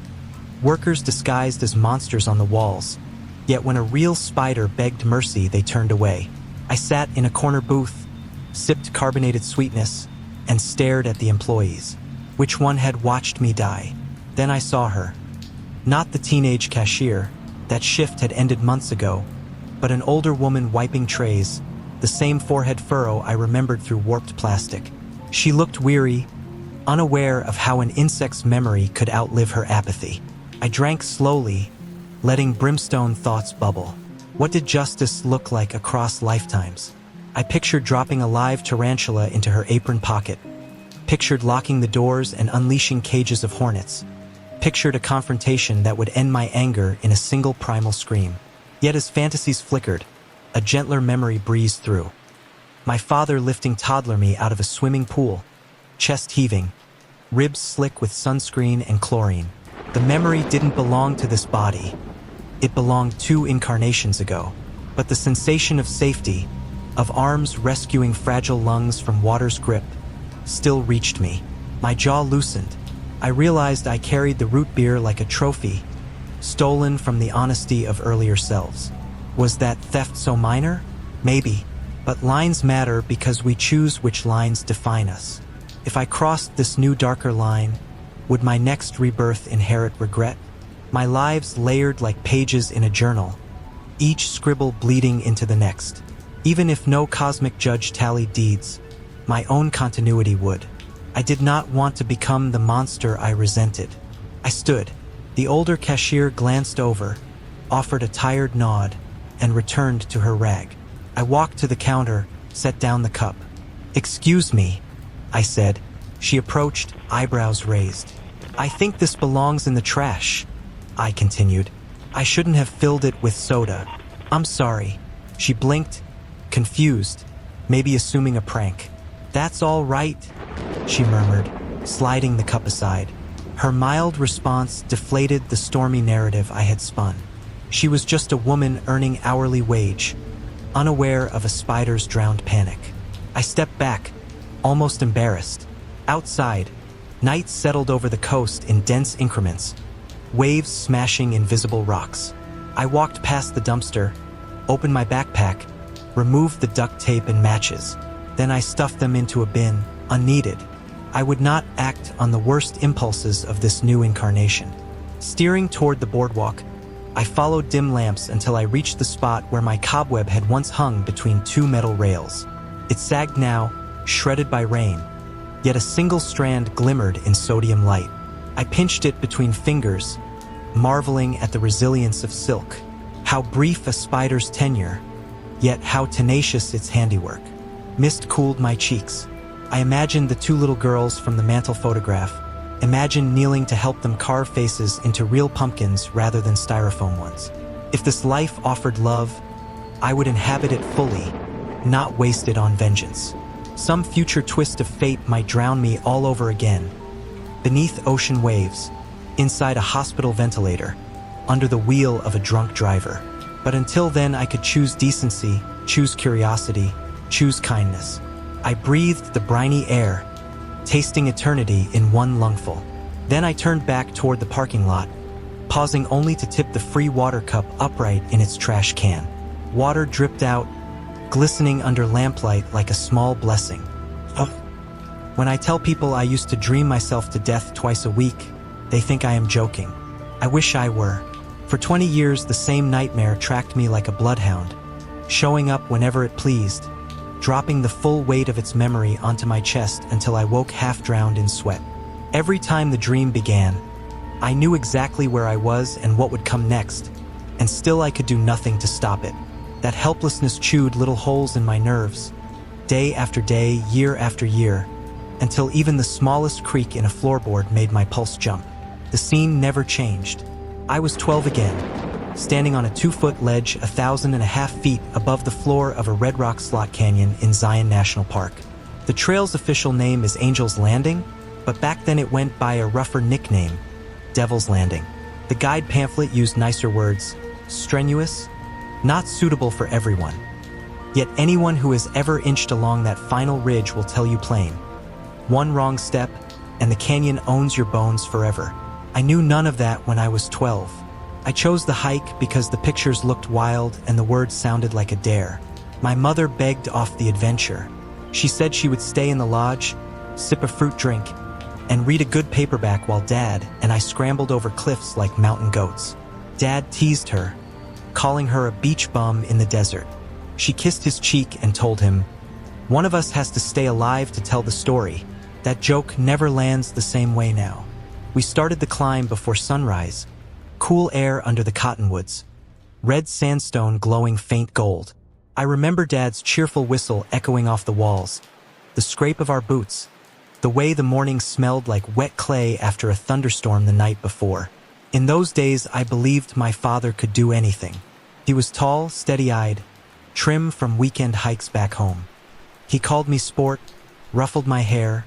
Workers disguised as monsters on the walls, yet when a real spider begged mercy, they turned away. I sat in a corner booth, sipped carbonated sweetness, and stared at the employees. Which one had watched me die? Then I saw her. Not the teenage cashier, that shift had ended months ago, but an older woman wiping trays, the same forehead furrow I remembered through warped plastic. She looked weary, unaware of how an insect's memory could outlive her apathy. I drank slowly, letting brimstone thoughts bubble. What did justice look like across lifetimes? I pictured dropping a live tarantula into her apron pocket, pictured locking the doors and unleashing cages of hornets, pictured a confrontation that would end my anger in a single primal scream. Yet as fantasies flickered, a gentler memory breezed through. My father lifting toddler me out of a swimming pool, chest heaving, ribs slick with sunscreen and chlorine. The memory didn't belong to this body. It belonged 2 incarnations ago. But the sensation of safety, of arms rescuing fragile lungs from water's grip, still reached me. My jaw loosened. I realized I carried the root beer like a trophy, stolen from the honesty of earlier selves. Was that theft so minor? Maybe. But lines matter because we choose which lines define us. If I crossed this new darker line, would my next rebirth inherit regret? My lives layered like pages in a journal, each scribble bleeding into the next. Even if no cosmic judge tallied deeds, my own continuity would. I did not want to become the monster I resented. I stood. The older cashier glanced over, offered a tired nod, and returned to her rag. I walked to the counter, set down the cup. "Excuse me," I said. She approached, eyebrows raised. "I think this belongs in the trash," I continued. "I shouldn't have filled it with soda. I'm sorry." She blinked, confused, maybe assuming a prank. "That's all right," she murmured, sliding the cup aside. Her mild response deflated the stormy narrative I had spun. She was just a woman earning hourly wage, unaware of a spider's drowned panic. I stepped back, almost embarrassed. Outside, night settled over the coast in dense increments, waves smashing invisible rocks. I walked past the dumpster, opened my backpack, removed the duct tape and matches. Then I stuffed them into a bin, unneeded. I would not act on the worst impulses of this new incarnation. Steering toward the boardwalk, I followed dim lamps until I reached the spot where my cobweb had once hung between 2 metal rails. It sagged now, shredded by rain, yet a single strand glimmered in sodium light. I pinched it between fingers, marveling at the resilience of silk. How brief a spider's tenure, yet how tenacious its handiwork. Mist cooled my cheeks. I imagined the 2 little girls from the mantle photograph, imagined kneeling to help them carve faces into real pumpkins rather than styrofoam ones. If this life offered love, I would inhabit it fully, not waste it on vengeance. Some future twist of fate might drown me all over again, beneath ocean waves, inside a hospital ventilator, under the wheel of a drunk driver. But until then, I could choose decency, choose curiosity, choose kindness. I breathed the briny air, tasting eternity in one lungful. Then I turned back toward the parking lot, pausing only to tip the free water cup upright in its trash can. Water dripped out, glistening under lamplight like a small blessing. When I tell people I used to dream myself to death twice a week, they think I am joking. I wish I were. For 20 years, the same nightmare tracked me like a bloodhound, showing up whenever it pleased, dropping the full weight of its memory onto my chest until I woke half-drowned in sweat. Every time the dream began, I knew exactly where I was and what would come next, and still I could do nothing to stop it. That helplessness chewed little holes in my nerves, day after day, year after year, until even the smallest creak in a floorboard made my pulse jump. The scene never changed. I was 12 again, standing on a 2-foot ledge 1,500 feet above the floor of a red rock slot canyon in Zion National Park. The trail's official name is Angel's Landing, but back then it went by a rougher nickname, Devil's Landing. The guide pamphlet used nicer words, strenuous, not suitable for everyone. Yet anyone who has ever inched along that final ridge will tell you plain. One wrong step, and the canyon owns your bones forever. I knew none of that when I was 12. I chose the hike because the pictures looked wild and the words sounded like a dare. My mother begged off the adventure. She said she would stay in the lodge, sip a fruit drink, and read a good paperback while Dad and I scrambled over cliffs like mountain goats. Dad teased her, calling her a beach bum in the desert. She kissed his cheek and told him, "One of us has to stay alive to tell the story." That joke never lands the same way now. We started the climb before sunrise, cool air under the cottonwoods, red sandstone glowing faint gold. I remember Dad's cheerful whistle echoing off the walls, the scrape of our boots, the way the morning smelled like wet clay after a thunderstorm the night before. In those days, I believed my father could do anything. He was tall, steady-eyed, trim from weekend hikes back home. He called me sport, ruffled my hair,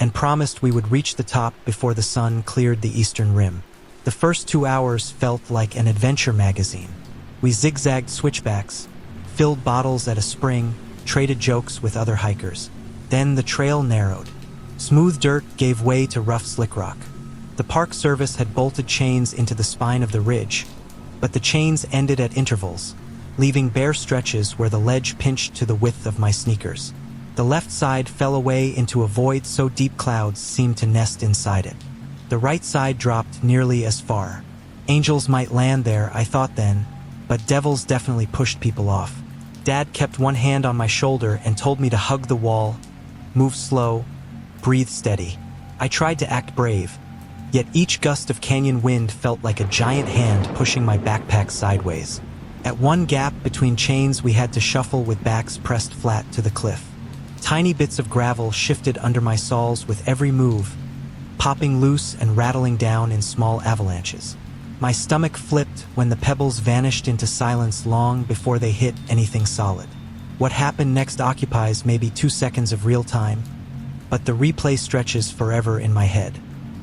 and promised we would reach the top before the sun cleared the eastern rim. The first 2 hours felt like an adventure magazine. We zigzagged switchbacks, filled bottles at a spring, traded jokes with other hikers. Then the trail narrowed. Smooth dirt gave way to rough slick rock. The Park Service had bolted chains into the spine of the ridge, but the chains ended at intervals, leaving bare stretches where the ledge pinched to the width of my sneakers. The left side fell away into a void so deep clouds seemed to nest inside it. The right side dropped nearly as far. Angels might land there, I thought then, but devils definitely pushed people off. Dad kept one hand on my shoulder and told me to hug the wall, move slow, breathe steady. I tried to act brave, yet each gust of canyon wind felt like a giant hand pushing my backpack sideways. At one gap between chains, we had to shuffle with backs pressed flat to the cliff. Tiny bits of gravel shifted under my soles with every move, popping loose and rattling down in small avalanches. My stomach flipped when the pebbles vanished into silence long before they hit anything solid. What happened next occupies maybe 2 seconds of real time, but the replay stretches forever in my head.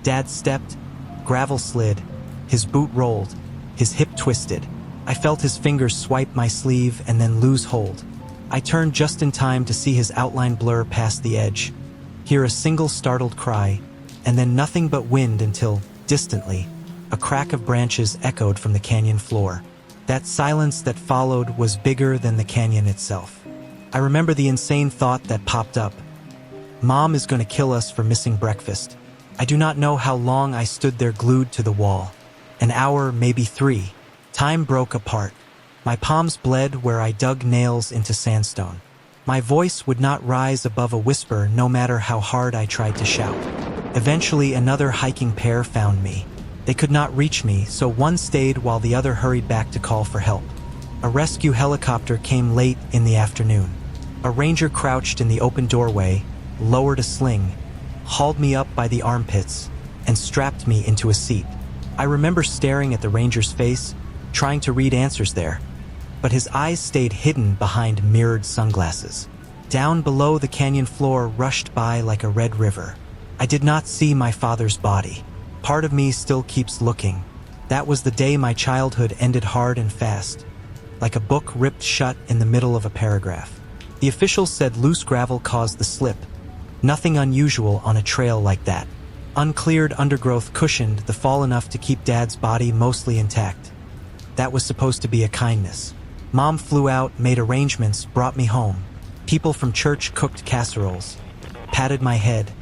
Dad stepped, gravel slid, his boot rolled, his hip twisted. I felt his fingers swipe my sleeve and then lose hold. I turned just in time to see his outline blur past the edge, hear a single startled cry, and then nothing but wind until, distantly, a crack of branches echoed from the canyon floor. That silence that followed was bigger than the canyon itself. I remember the insane thought that popped up. Mom is going to kill us for missing breakfast. I do not know how long I stood there glued to the wall. An hour, maybe 3. Time broke apart. My palms bled where I dug nails into sandstone. My voice would not rise above a whisper no matter how hard I tried to shout. Eventually, another hiking pair found me. They could not reach me, so one stayed while the other hurried back to call for help. A rescue helicopter came late in the afternoon. A ranger crouched in the open doorway, lowered a sling, hauled me up by the armpits, and strapped me into a seat. I remember staring at the ranger's face, trying to read answers there, but his eyes stayed hidden behind mirrored sunglasses. Down below, the canyon floor rushed by like a red river. I did not see my father's body. Part of me still keeps looking. That was the day my childhood ended hard and fast, like a book ripped shut in the middle of a paragraph. The officials said loose gravel caused the slip. Nothing unusual on a trail like that. Uncleared undergrowth cushioned the fall enough to keep Dad's body mostly intact. That was supposed to be a kindness. Mom flew out, made arrangements, brought me home. People from church cooked casseroles, patted my head,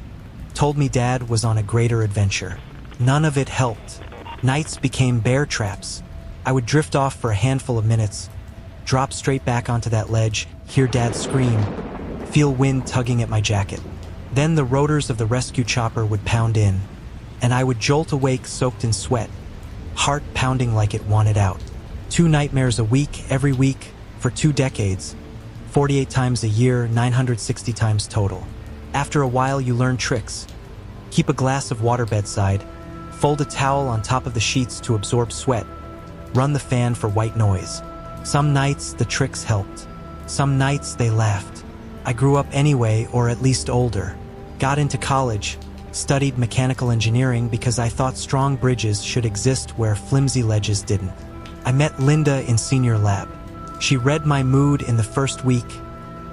told me Dad was on a greater adventure. None of it helped. Nights became bear traps. I would drift off for a handful of minutes, drop straight back onto that ledge, hear Dad scream, feel wind tugging at my jacket. Then the rotors of the rescue chopper would pound in, and I would jolt awake soaked in sweat, heart pounding like it wanted out. 2 nightmares a week, every week, for 2 decades, 48 times a year, 960 times total. After a while, you learn tricks. Keep a glass of water bedside, fold a towel on top of the sheets to absorb sweat, run the fan for white noise. Some nights, the tricks helped. Some nights, they laughed. I grew up anyway, or at least older. Got into college, studied mechanical engineering because I thought strong bridges should exist where flimsy ledges didn't. I met Linda in senior lab. She read my mood in the first week,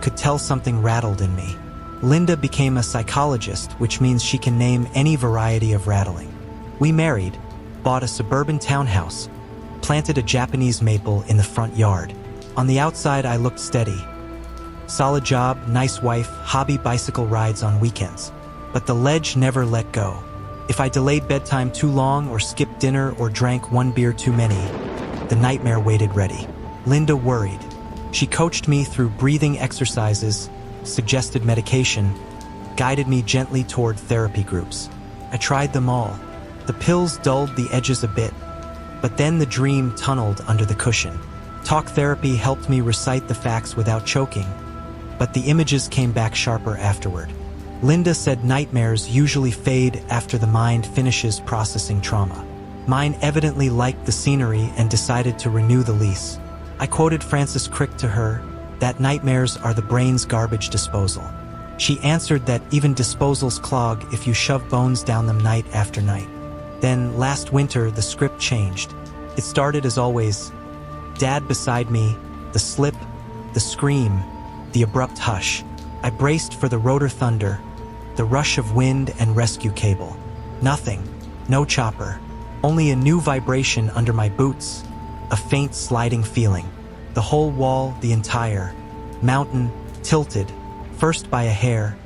could tell something rattled in me. Linda became a psychologist, which means she can name any variety of rattling. We married, bought a suburban townhouse, planted a Japanese maple in the front yard. On the outside, I looked steady. Solid job, nice wife, hobby bicycle rides on weekends. But the ledge never let go. If I delayed bedtime too long or skipped dinner or drank 1 beer too many, the nightmare waited ready. Linda worried. She coached me through breathing exercises, suggested medication, guided me gently toward therapy groups. I tried them all. The pills dulled the edges a bit, But then the dream tunneled under the cushion. Talk therapy helped me recite the facts without choking, but the images came back sharper afterward. Linda said nightmares usually fade after the mind finishes processing trauma. Mine evidently liked the scenery and decided to renew the lease. I quoted Francis Crick to her that nightmares are the brain's garbage disposal. She answered that even disposals clog if you shove bones down them night after night. Then, last winter, the script changed. It started as always. Dad beside me, the slip, the scream, the abrupt hush. I braced for the rotor thunder, the rush of wind and rescue cable. Nothing, no chopper, only a new vibration under my boots, a faint sliding feeling. The whole wall, the entire mountain, tilted, first by a hair,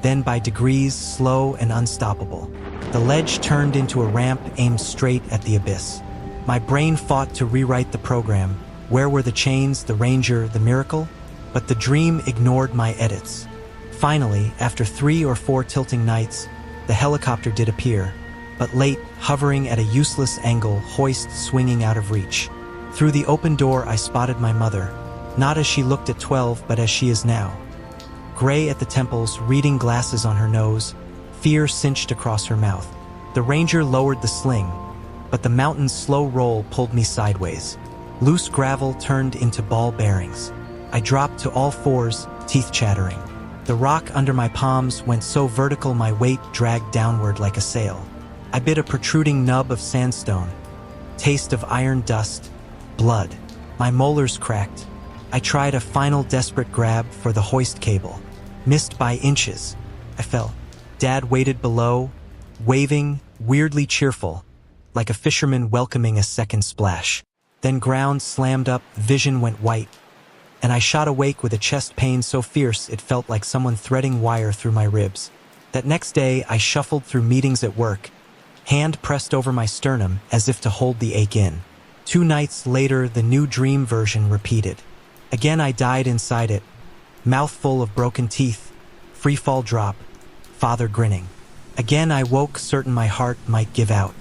then by degrees, slow and unstoppable. The ledge turned into a ramp aimed straight at the abyss. My brain fought to rewrite the program. Where were the chains, the ranger, the miracle? But the dream ignored my edits. Finally, after 3 or 4 tilting nights, the helicopter did appear, but late, hovering at a useless angle, hoist swinging out of reach. Through the open door I spotted my mother, not as she looked at 12, but as she is now. Gray at the temples, reading glasses on her nose, fear cinched across her mouth. The ranger lowered the sling, but the mountain's slow roll pulled me sideways. Loose gravel turned into ball bearings. I dropped to all fours, teeth chattering. The rock under my palms went so vertical my weight dragged downward like a sail. I bit a protruding nub of sandstone. Taste of iron dust. Blood. My molars cracked. I tried a final desperate grab for the hoist cable. Missed by inches. I fell. Dad waited below, waving, weirdly cheerful, like a fisherman welcoming a second splash. Then ground slammed up, vision went white, and I shot awake with a chest pain so fierce it felt like someone threading wire through my ribs. That next day, I shuffled through meetings at work, hand pressed over my sternum as if to hold the ache in. 2 nights later, the new dream version repeated. Again I died inside it, mouthful of broken teeth, free-fall drop, father grinning. Again I woke certain my heart might give out.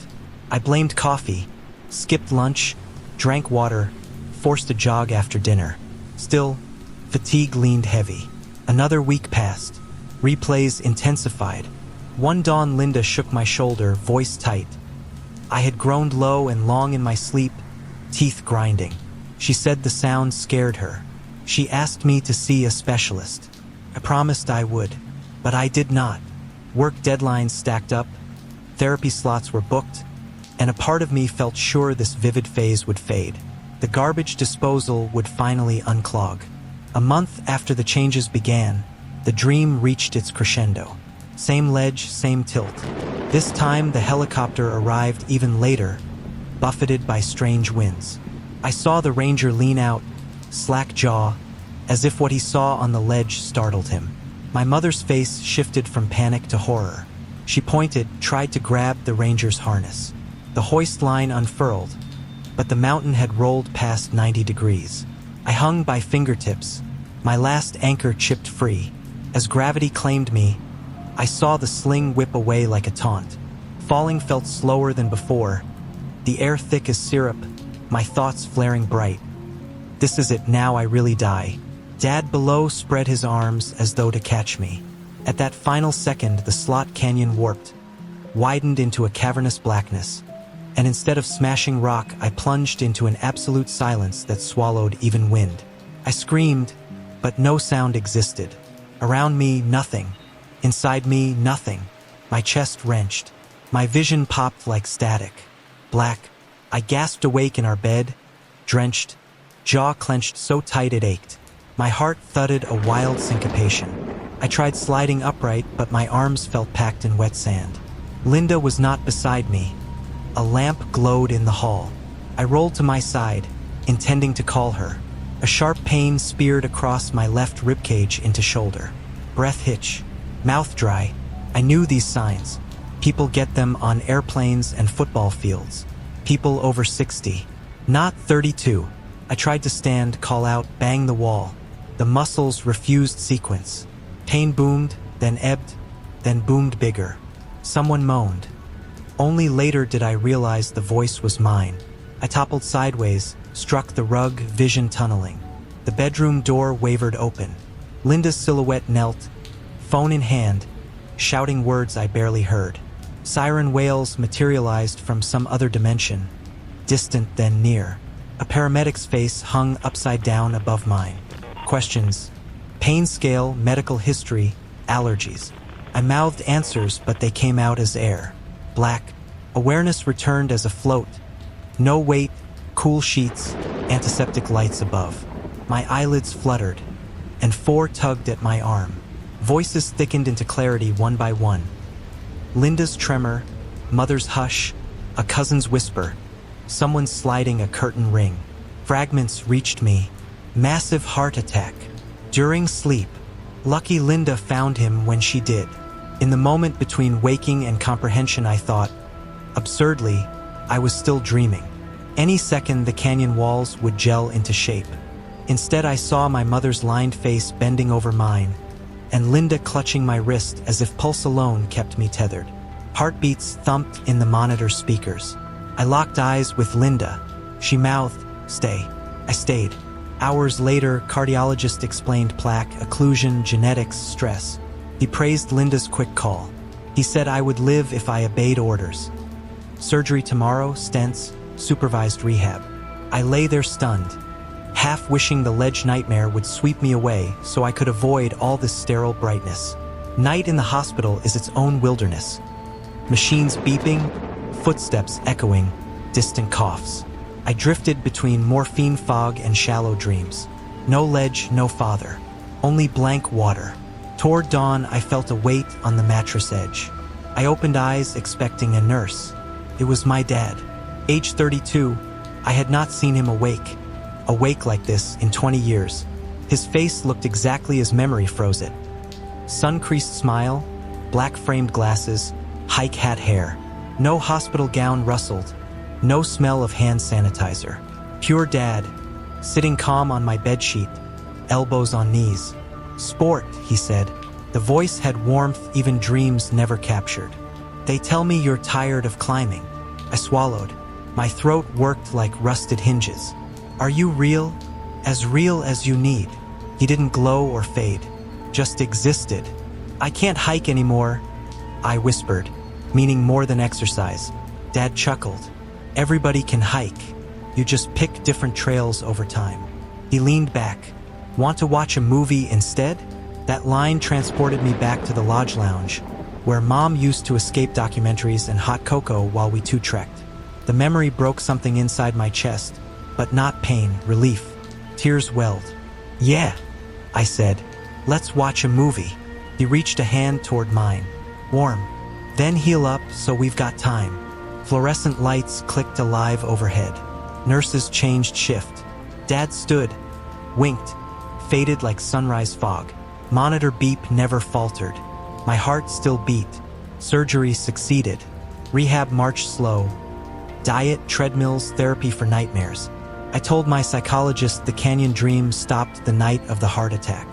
I blamed coffee, skipped lunch, drank water, forced a jog after dinner. Still, fatigue leaned heavy. Another week passed. Replays intensified. One dawn Linda shook my shoulder, voice tight. I had groaned low and long in my sleep, teeth grinding. She said the sound scared her. She asked me to see a specialist. I promised I would, but I did not. Work deadlines stacked up, therapy slots were booked, and a part of me felt sure this vivid phase would fade. The garbage disposal would finally unclog. A month after the changes began, the dream reached its crescendo. Same ledge, same tilt. This time the helicopter arrived even later, buffeted by strange winds. I saw the ranger lean out, slack jaw, as if what he saw on the ledge startled him. My mother's face shifted from panic to horror. She pointed, tried to grab the ranger's harness. The hoist line unfurled, but the mountain had rolled past 90 degrees. I hung by fingertips, my last anchor chipped free. As gravity claimed me, I saw the sling whip away like a taunt. Falling felt slower than before, the air thick as syrup, my thoughts flaring bright. This is it, now I really die. Dad below spread his arms as though to catch me. At that final second, the slot canyon warped, widened into a cavernous blackness, and instead of smashing rock, I plunged into an absolute silence that swallowed even wind. I screamed, but no sound existed. Around me, nothing. Inside me, nothing. My chest wrenched. My vision popped like static. Black. I gasped awake in our bed, drenched, jaw clenched so tight it ached. My heart thudded a wild syncopation. I tried sliding upright, but my arms felt packed in wet sand. Linda was not beside me. A lamp glowed in the hall. I rolled to my side, intending to call her. A sharp pain speared across my left ribcage into shoulder. Breath hitch. Mouth dry. I knew these signs. People get them on airplanes and football fields. People over 60. Not 32. I tried to stand, call out, bang the wall. The muscles refused sequence. Pain boomed, then ebbed, then boomed bigger. Someone moaned. Only later did I realize the voice was mine. I toppled sideways, struck the rug, vision tunneling. The bedroom door wavered open. Linda's silhouette knelt, phone in hand, shouting words I barely heard. Siren wails materialized from some other dimension, distant then near. A paramedic's face hung upside down above mine. Questions: pain scale, medical history, allergies. I mouthed answers, but they came out as air. Black. Awareness returned as a float. No weight, cool sheets, antiseptic lights above. My eyelids fluttered, and 4 tugged at my arm. Voices thickened into clarity one by one. Linda's tremor, mother's hush, a cousin's whisper, someone sliding a curtain ring. Fragments reached me. Massive heart attack. During sleep. Lucky Linda found him when she did. In the moment between waking and comprehension, I thought, absurdly, I was still dreaming. Any second the canyon walls would gel into shape. Instead, I saw my mother's lined face bending over mine, and Linda clutching my wrist as if pulse alone kept me tethered. Heartbeats thumped in the monitor speakers. I locked eyes with Linda. She mouthed, "Stay." I stayed. Hours later, cardiologist explained plaque, occlusion, genetics, stress. He praised Linda's quick call. He said I would live if I obeyed orders. Surgery tomorrow, stents, supervised rehab. I lay there stunned, half wishing the ledge nightmare would sweep me away so I could avoid all this sterile brightness. Night in the hospital is its own wilderness. Machines beeping, footsteps echoing, distant coughs. I drifted between morphine fog and shallow dreams. No ledge, no father. Only blank water. Toward dawn, I felt a weight on the mattress edge. I opened eyes expecting a nurse. It was my dad. Age 32, I had not seen him awake like this in 20 years. His face looked exactly as memory froze it. Sun-creased smile, black-framed glasses, hike hat hair. No hospital gown rustled. No smell of hand sanitizer. Pure dad, sitting calm on my bedsheet, elbows on knees. "Sport," he said. The voice had warmth even dreams never captured. "They tell me you're tired of climbing." I swallowed. My throat worked like rusted hinges. "Are you real? As real as you need." He didn't glow or fade, just existed. "I can't hike anymore," I whispered, meaning more than exercise. Dad chuckled. "Everybody can hike. You just pick different trails over time." He leaned back. "Want to watch a movie instead?" That line transported me back to the lodge lounge, where Mom used to escape documentaries and hot cocoa while we two-trekked. The memory broke something inside my chest, but not pain, relief. Tears welled. "Yeah," I said. "Let's watch a movie." He reached a hand toward mine. "Warm. Then heal up so we've got time." Fluorescent lights clicked alive overhead. Nurses changed shift. Dad stood, winked, faded like sunrise fog. Monitor beep never faltered. My heart still beat. Surgery succeeded. Rehab marched slow. Diet, treadmills, therapy for nightmares. I told my psychologist the canyon dream stopped the night of the heart attack.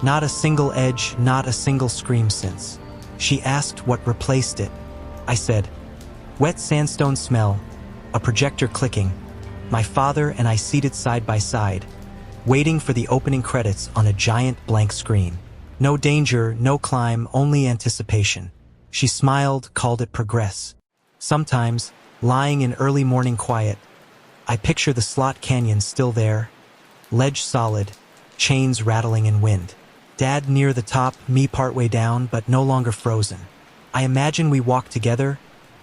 Not a single edge, not a single scream since. She asked what replaced it. I said, wet sandstone smell, a projector clicking, my father and I seated side by side, waiting for the opening credits on a giant blank screen. No danger, no climb, only anticipation. She smiled, called it progress. Sometimes, lying in early morning quiet, I picture the slot canyon still there, ledge solid, chains rattling in wind. Dad near the top, me partway down, but no longer frozen. I imagine we walk together,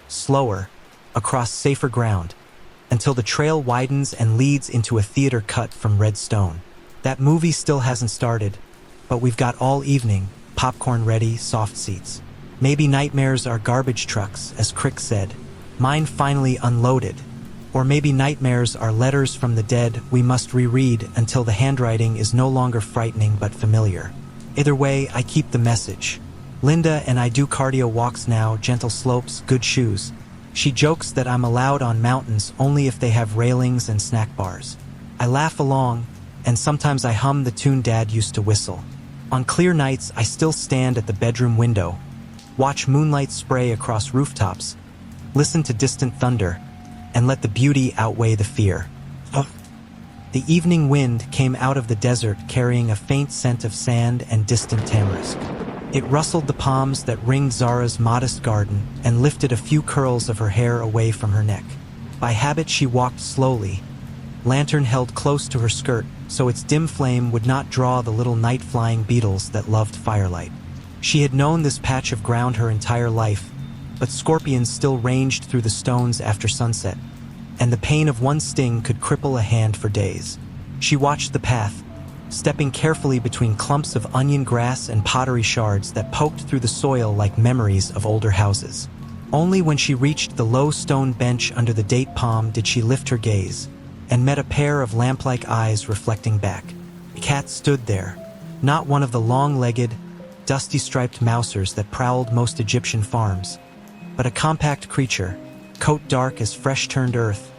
slower, across safer ground, until the trail widens and leads into a theater cut from red stone. That movie still hasn't started, but we've got all evening, popcorn ready, soft seats. Maybe nightmares are garbage trucks, as Crick said. Mine finally unloaded. Or maybe nightmares are letters from the dead we must reread until the handwriting is no longer frightening but familiar. Either way, I keep the message. Linda and I do cardio walks now, gentle slopes, good shoes. She jokes that I'm allowed on mountains only if they have railings and snack bars. I laugh along, and sometimes I hum the tune Dad used to whistle. On clear nights, I still stand at the bedroom window, watch moonlight spray across rooftops, listen to distant thunder, and let the beauty outweigh the fear. The evening wind came out of the desert carrying a faint scent of sand and distant tamarisk. It rustled the palms that ringed Zara's modest garden and lifted a few curls of her hair away from her neck. By habit she walked slowly, lantern held close to her skirt so its dim flame would not draw the little night-flying beetles that loved firelight. She had known this patch of ground her entire life, but scorpions still ranged through the stones after sunset, and the pain of one sting could cripple a hand for days. She watched the path, stepping carefully between clumps of onion grass and pottery shards that poked through the soil like memories of older houses. Only when she reached the low stone bench under the date palm did she lift her gaze, and met a pair of lamp-like eyes reflecting back. A cat stood there, not one of the long-legged, dusty-striped mousers that prowled most Egyptian farms, but a compact creature, coat dark as fresh-turned earth,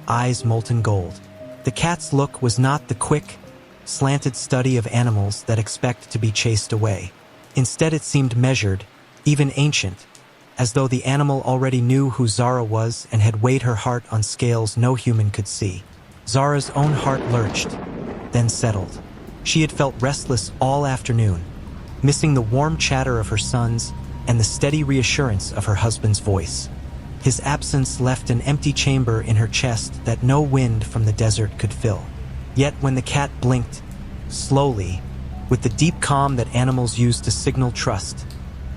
eyes molten gold. The cat's look was not the quick, slanted study of animals that expect to be chased away. Instead, it seemed measured, even ancient, as though the animal already knew who Zara was and had weighed her heart on scales no human could see. Zara's own heart lurched, then settled. She had felt restless all afternoon, missing the warm chatter of her sons and the steady reassurance of her husband's voice. His absence left an empty chamber in her chest that no wind from the desert could fill. Yet when the cat blinked, slowly, with the deep calm that animals use to signal trust,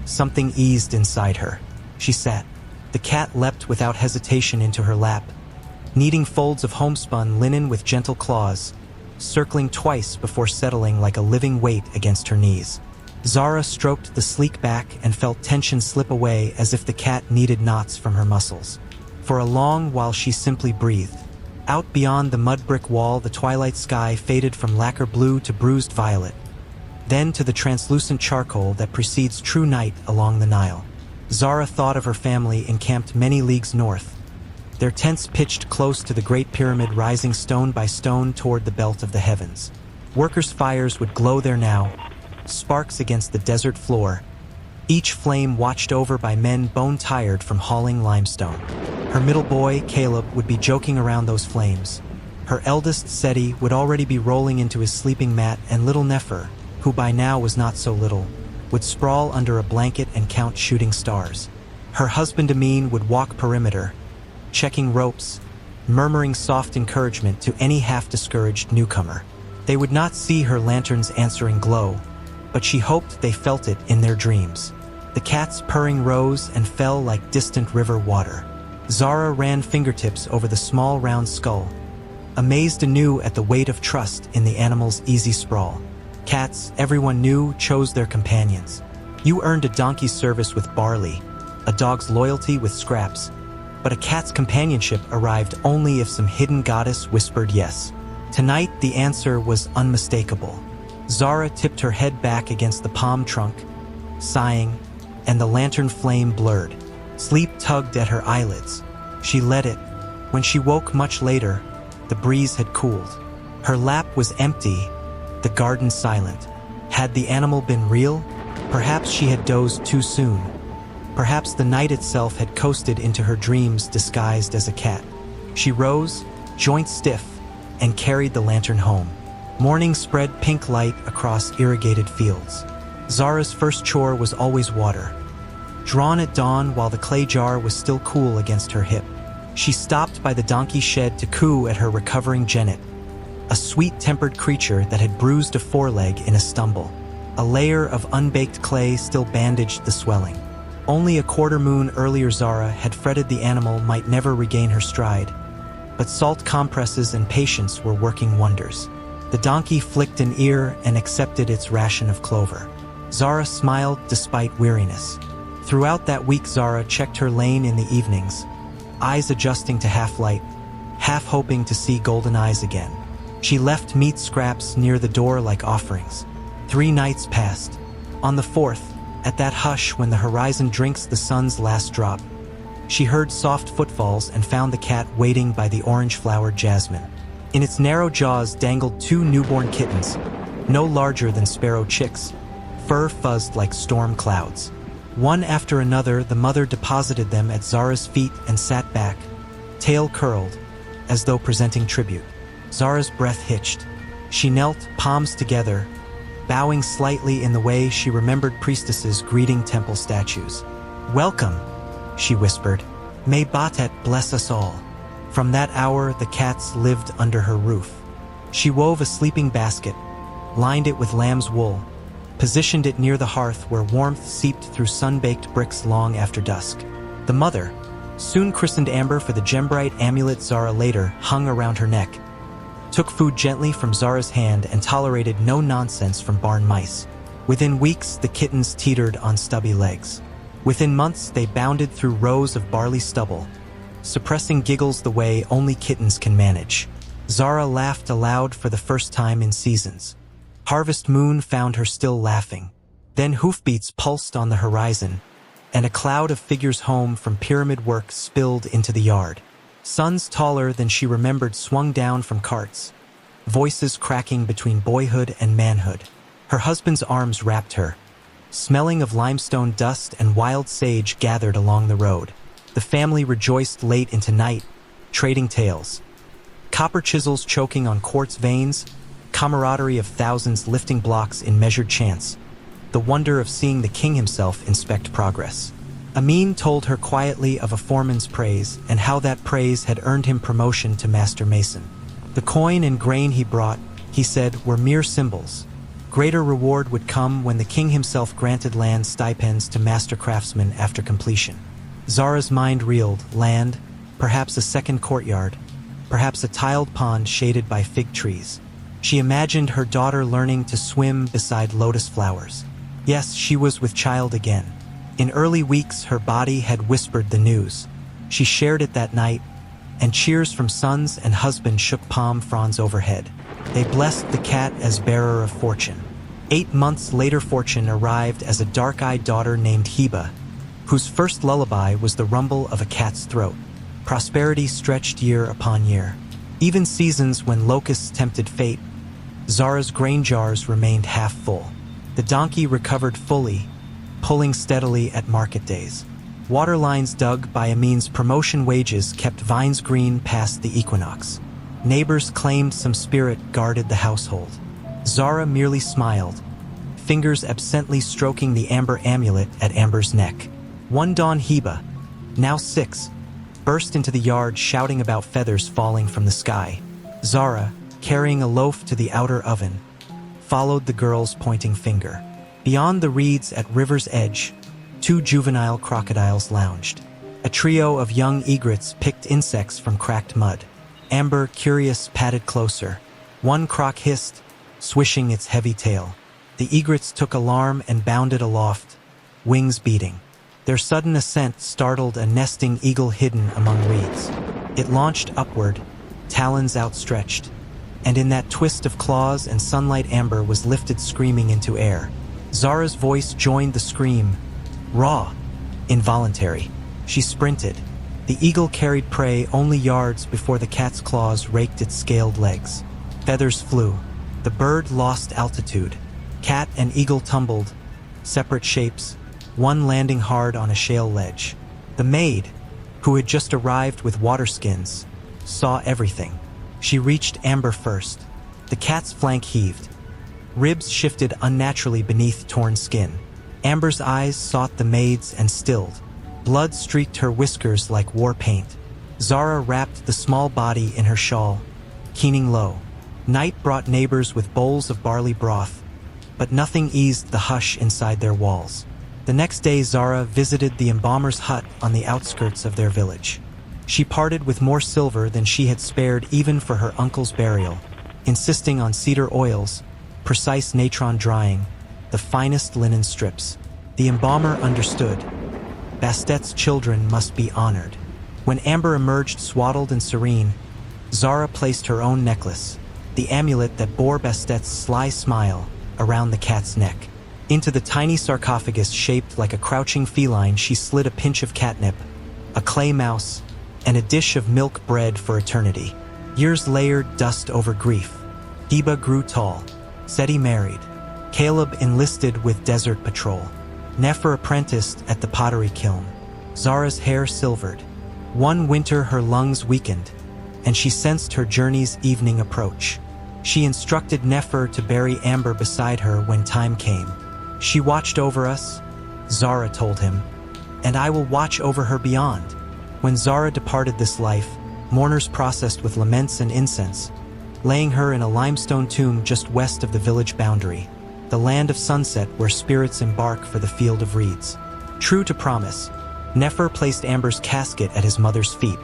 something eased inside her. She sat. The cat leapt without hesitation into her lap, kneading folds of homespun linen with gentle claws, circling twice before settling like a living weight against her knees. Zara stroked the sleek back and felt tension slip away as if the cat needed knots from her muscles. For a long while she simply breathed. Out beyond the mud brick wall, the twilight sky faded from lacquer blue to bruised violet, then to the translucent charcoal that precedes true night along the Nile. Zara thought of her family encamped many leagues north, their tents pitched close to the Great Pyramid rising stone by stone toward the belt of the heavens. Workers' fires would glow there now, sparks against the desert floor, each flame watched over by men bone-tired from hauling limestone. Her middle boy, Caleb, would be joking around those flames. Her eldest, Seti, would already be rolling into his sleeping mat, and little Nefer, who by now was not so little, would sprawl under a blanket and count shooting stars. Her husband Amin would walk perimeter, checking ropes, murmuring soft encouragement to any half-discouraged newcomer. They would not see her lantern's answering glow, but she hoped they felt it in their dreams. The cat's purring rose and fell like distant river water. Zara ran fingertips over the small round skull, amazed anew at the weight of trust in the animal's easy sprawl. Cats, everyone knew, chose their companions. You earned a donkey's service with barley, a dog's loyalty with scraps, but a cat's companionship arrived only if some hidden goddess whispered yes. Tonight, the answer was unmistakable. Zara tipped her head back against the palm trunk, sighing, and the lantern flame blurred. Sleep tugged at her eyelids. She let it. When she woke much later, the breeze had cooled. Her lap was empty, the garden silent. Had the animal been real? Perhaps she had dozed too soon. Perhaps the night itself had coasted into her dreams disguised as a cat. She rose, joints stiff, and carried the lantern home. Morning spread pink light across irrigated fields. Zara's first chore was always water, drawn at dawn while the clay jar was still cool against her hip. She stopped by the donkey shed to coo at her recovering jennet, a sweet-tempered creature that had bruised a foreleg in a stumble. A layer of unbaked clay still bandaged the swelling. Only a quarter moon earlier Zara had fretted the animal might never regain her stride, but salt compresses and patience were working wonders. The donkey flicked an ear and accepted its ration of clover. Zara smiled despite weariness. Throughout that week Zara checked her lane in the evenings, eyes adjusting to half-light, half hoping to see golden eyes again. She left meat scraps near the door like offerings. 3 nights passed. On the 4th, at that hush when the horizon drinks the sun's last drop, she heard soft footfalls and found the cat waiting by the orange-flowered jasmine. In its narrow jaws dangled 2 newborn kittens, no larger than sparrow chicks, fur fuzzed like storm clouds. One after another, the mother deposited them at Zara's feet and sat back, tail curled, as though presenting tribute. Zara's breath hitched. She knelt, palms together, bowing slightly in the way she remembered priestesses greeting temple statues. "Welcome," she whispered. "May Batet bless us all." From that hour, the cats lived under her roof. She wove a sleeping basket, lined it with lamb's wool, positioned it near the hearth where warmth seeped through sun-baked bricks long after dusk. The mother, soon christened Amber for the gembrite amulet Zara later hung around her neck, took food gently from Zara's hand and tolerated no nonsense from barn mice. Within weeks, the kittens teetered on stubby legs. Within months, they bounded through rows of barley stubble, suppressing giggles the way only kittens can manage. Zara laughed aloud for the first time in seasons. Harvest moon found her still laughing. Then hoofbeats pulsed on the horizon, and a cloud of figures home from pyramid work spilled into the yard. Suns taller than she remembered swung down from carts, voices cracking between boyhood and manhood. Her husband's arms wrapped her. Smelling of limestone dust and wild sage gathered along the road. The family rejoiced late into night, trading tales. Copper chisels choking on quartz veins, camaraderie of thousands lifting blocks in measured chance, the wonder of seeing the king himself inspect progress. Amin told her quietly of a foreman's praise and how that praise had earned him promotion to master mason. The coin and grain he brought, he said, were mere symbols. Greater reward would come when the king himself granted land stipends to master craftsmen after completion. Zara's mind reeled. Land, perhaps a second courtyard, perhaps a tiled pond shaded by fig trees. She imagined her daughter learning to swim beside lotus flowers. Yes, she was with child again. In early weeks, her body had whispered the news. She shared it that night, and cheers from sons and husband shook palm fronds overhead. They blessed the cat as bearer of fortune. 8 months later, fortune arrived as a dark-eyed daughter named Heba, whose first lullaby was the rumble of a cat's throat. Prosperity stretched year upon year. Even seasons when locusts tempted fate, Zara's grain jars remained half full. The donkey recovered fully, pulling steadily at market days. Water lines dug by Amin's promotion wages kept vines green past the equinox. Neighbors claimed some spirit guarded the household. Zara merely smiled, fingers absently stroking the amber amulet at Amber's neck. One dawn, Heba, now 6, burst into the yard shouting about feathers falling from the sky. Zara, carrying a loaf to the outer oven, followed the girl's pointing finger. Beyond the reeds at river's edge, 2 juvenile crocodiles lounged. A trio of young egrets picked insects from cracked mud. Amber, curious, padded closer. One croc hissed, swishing its heavy tail. The egrets took alarm and bounded aloft, wings beating. Their sudden ascent startled a nesting eagle hidden among reeds. It launched upward, talons outstretched, and in that twist of claws and sunlight, Amber was lifted screaming into air. Zara's voice joined the scream, raw, involuntary. She sprinted. The eagle carried prey only yards before the cat's claws raked its scaled legs. Feathers flew. The bird lost altitude. Cat and eagle tumbled, separate shapes, one landing hard on a shale ledge. The maid, who had just arrived with water skins, saw everything. She reached Amber first. The cat's flank heaved. Ribs shifted unnaturally beneath torn skin. Amber's eyes sought the maid's and stilled. Blood streaked her whiskers like war paint. Zara wrapped the small body in her shawl, keening low. Night brought neighbors with bowls of barley broth, but nothing eased the hush inside their walls. The next day, Zara visited the embalmer's hut on the outskirts of their village. She parted with more silver than she had spared even for her uncle's burial, insisting on cedar oils, precise natron drying, the finest linen strips. The embalmer understood. Bastet's children must be honored. When Amber emerged swaddled and serene, Zara placed her own necklace, the amulet that bore Bastet's sly smile, around the cat's neck. Into the tiny sarcophagus shaped like a crouching feline she slid a pinch of catnip, a clay mouse, and a dish of milk bread for eternity. Years layered dust over grief. Heba grew tall. Seti married. Caleb enlisted with Desert Patrol. Nefer apprenticed at the pottery kiln. Zara's hair silvered. One winter her lungs weakened, and she sensed her journey's evening approach. She instructed Nefer to bury Amber beside her when time came. "She watched over us," Zara told him, "and I will watch over her beyond." When Zara departed this life, mourners processed with laments and incense, laying her in a limestone tomb just west of the village boundary, the land of sunset where spirits embark for the field of reeds. True to promise, Nefer placed Amber's casket at his mother's feet,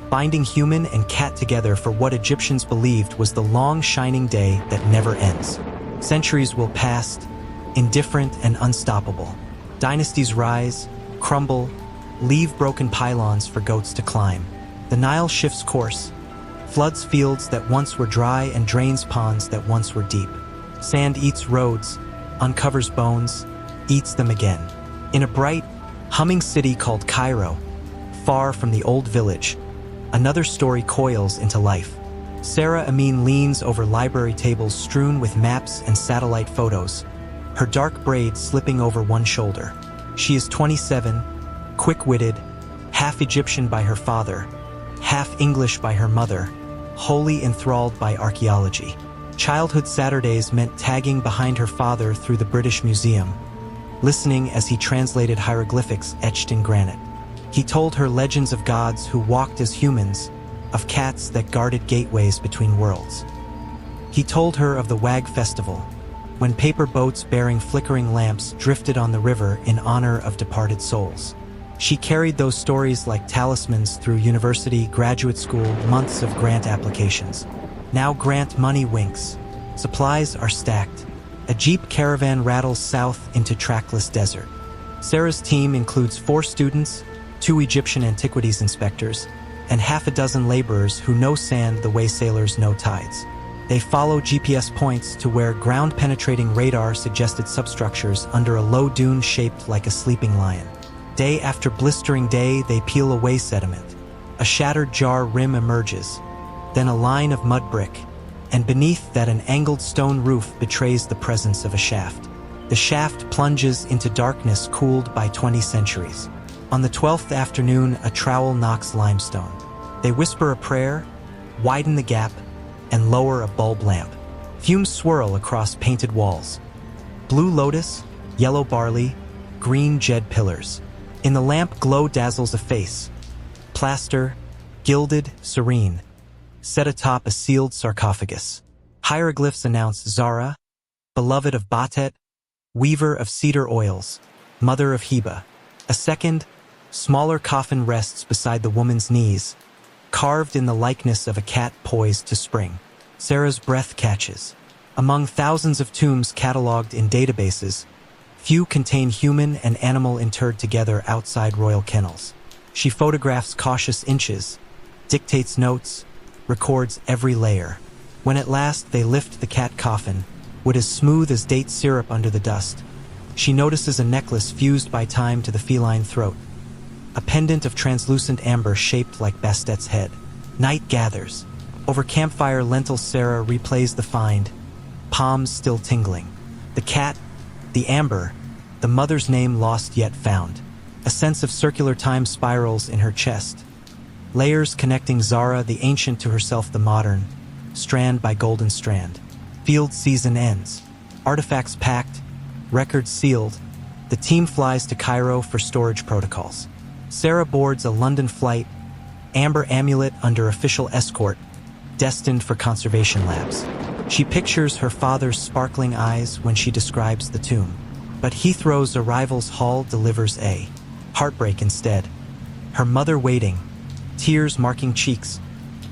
binding human and cat together for what Egyptians believed was the long shining day that never ends. Centuries will pass, indifferent and unstoppable. Dynasties rise, crumble, leave broken pylons for goats to climb. The Nile shifts course, floods fields that once were dry and drains ponds that once were deep. Sand eats roads, uncovers bones, eats them again. In a bright, humming city called Cairo, far from the old village, another story coils into life. Sarah Amin leans over library tables strewn with maps and satellite photos, her dark braids slipping over one shoulder. She is 27, quick-witted, half Egyptian by her father, half English by her mother, wholly enthralled by archaeology. Childhood Saturdays meant tagging behind her father through the British Museum, listening as he translated hieroglyphics etched in granite. He told her legends of gods who walked as humans, of cats that guarded gateways between worlds. He told her of the Wag Festival, when paper boats bearing flickering lamps drifted on the river in honor of departed souls. She carried those stories like talismans through university, graduate school, months of grant applications. Now grant money winks. Supplies are stacked. A Jeep caravan rattles south into trackless desert. Sarah's team includes 4 students, 2 Egyptian antiquities inspectors, and half a dozen laborers who know sand the way sailors know tides. They follow GPS points to where ground-penetrating radar suggested substructures under a low dune shaped like a sleeping lion. Day after blistering day, they peel away sediment. A shattered jar rim emerges, then a line of mud brick, and beneath that an angled stone roof betrays the presence of a shaft. The shaft plunges into darkness cooled by 20 centuries. On the 12th afternoon, a trowel knocks limestone. They whisper a prayer, widen the gap, and lower a bulb lamp. Fumes swirl across painted walls. Blue lotus, yellow barley, green jed pillars. In the lamp, glow dazzles a face. Plaster, gilded, serene, set atop a sealed sarcophagus. Hieroglyphs announce Zara, beloved of Batet, weaver of cedar oils, mother of Heba. A second, smaller coffin rests beside the woman's knees, carved in the likeness of a cat poised to spring. Sarah's breath catches. Among thousands of tombs cataloged in databases, few contain human and animal interred together outside royal kennels. She photographs cautious inches, dictates notes, records every layer. When at last they lift the cat coffin, wood as smooth as date syrup under the dust, she notices a necklace fused by time to the feline throat, a pendant of translucent amber shaped like Bastet's head. Night gathers. Over campfire lentils, Sarah replays the find, palms still tingling. The cat, the amber, the mother's name lost yet found. A sense of circular time spirals in her chest. Layers connecting Zara, the ancient, to herself, the modern, strand by golden strand. Field season ends. Artifacts packed, records sealed. The team flies to Cairo for storage protocols. Sarah boards a London flight, amber amulet under official escort, destined for conservation labs. She pictures her father's sparkling eyes when she describes the tomb. But Heathrow's arrival's hall delivers a heartbreak instead. Her mother waiting, tears marking cheeks,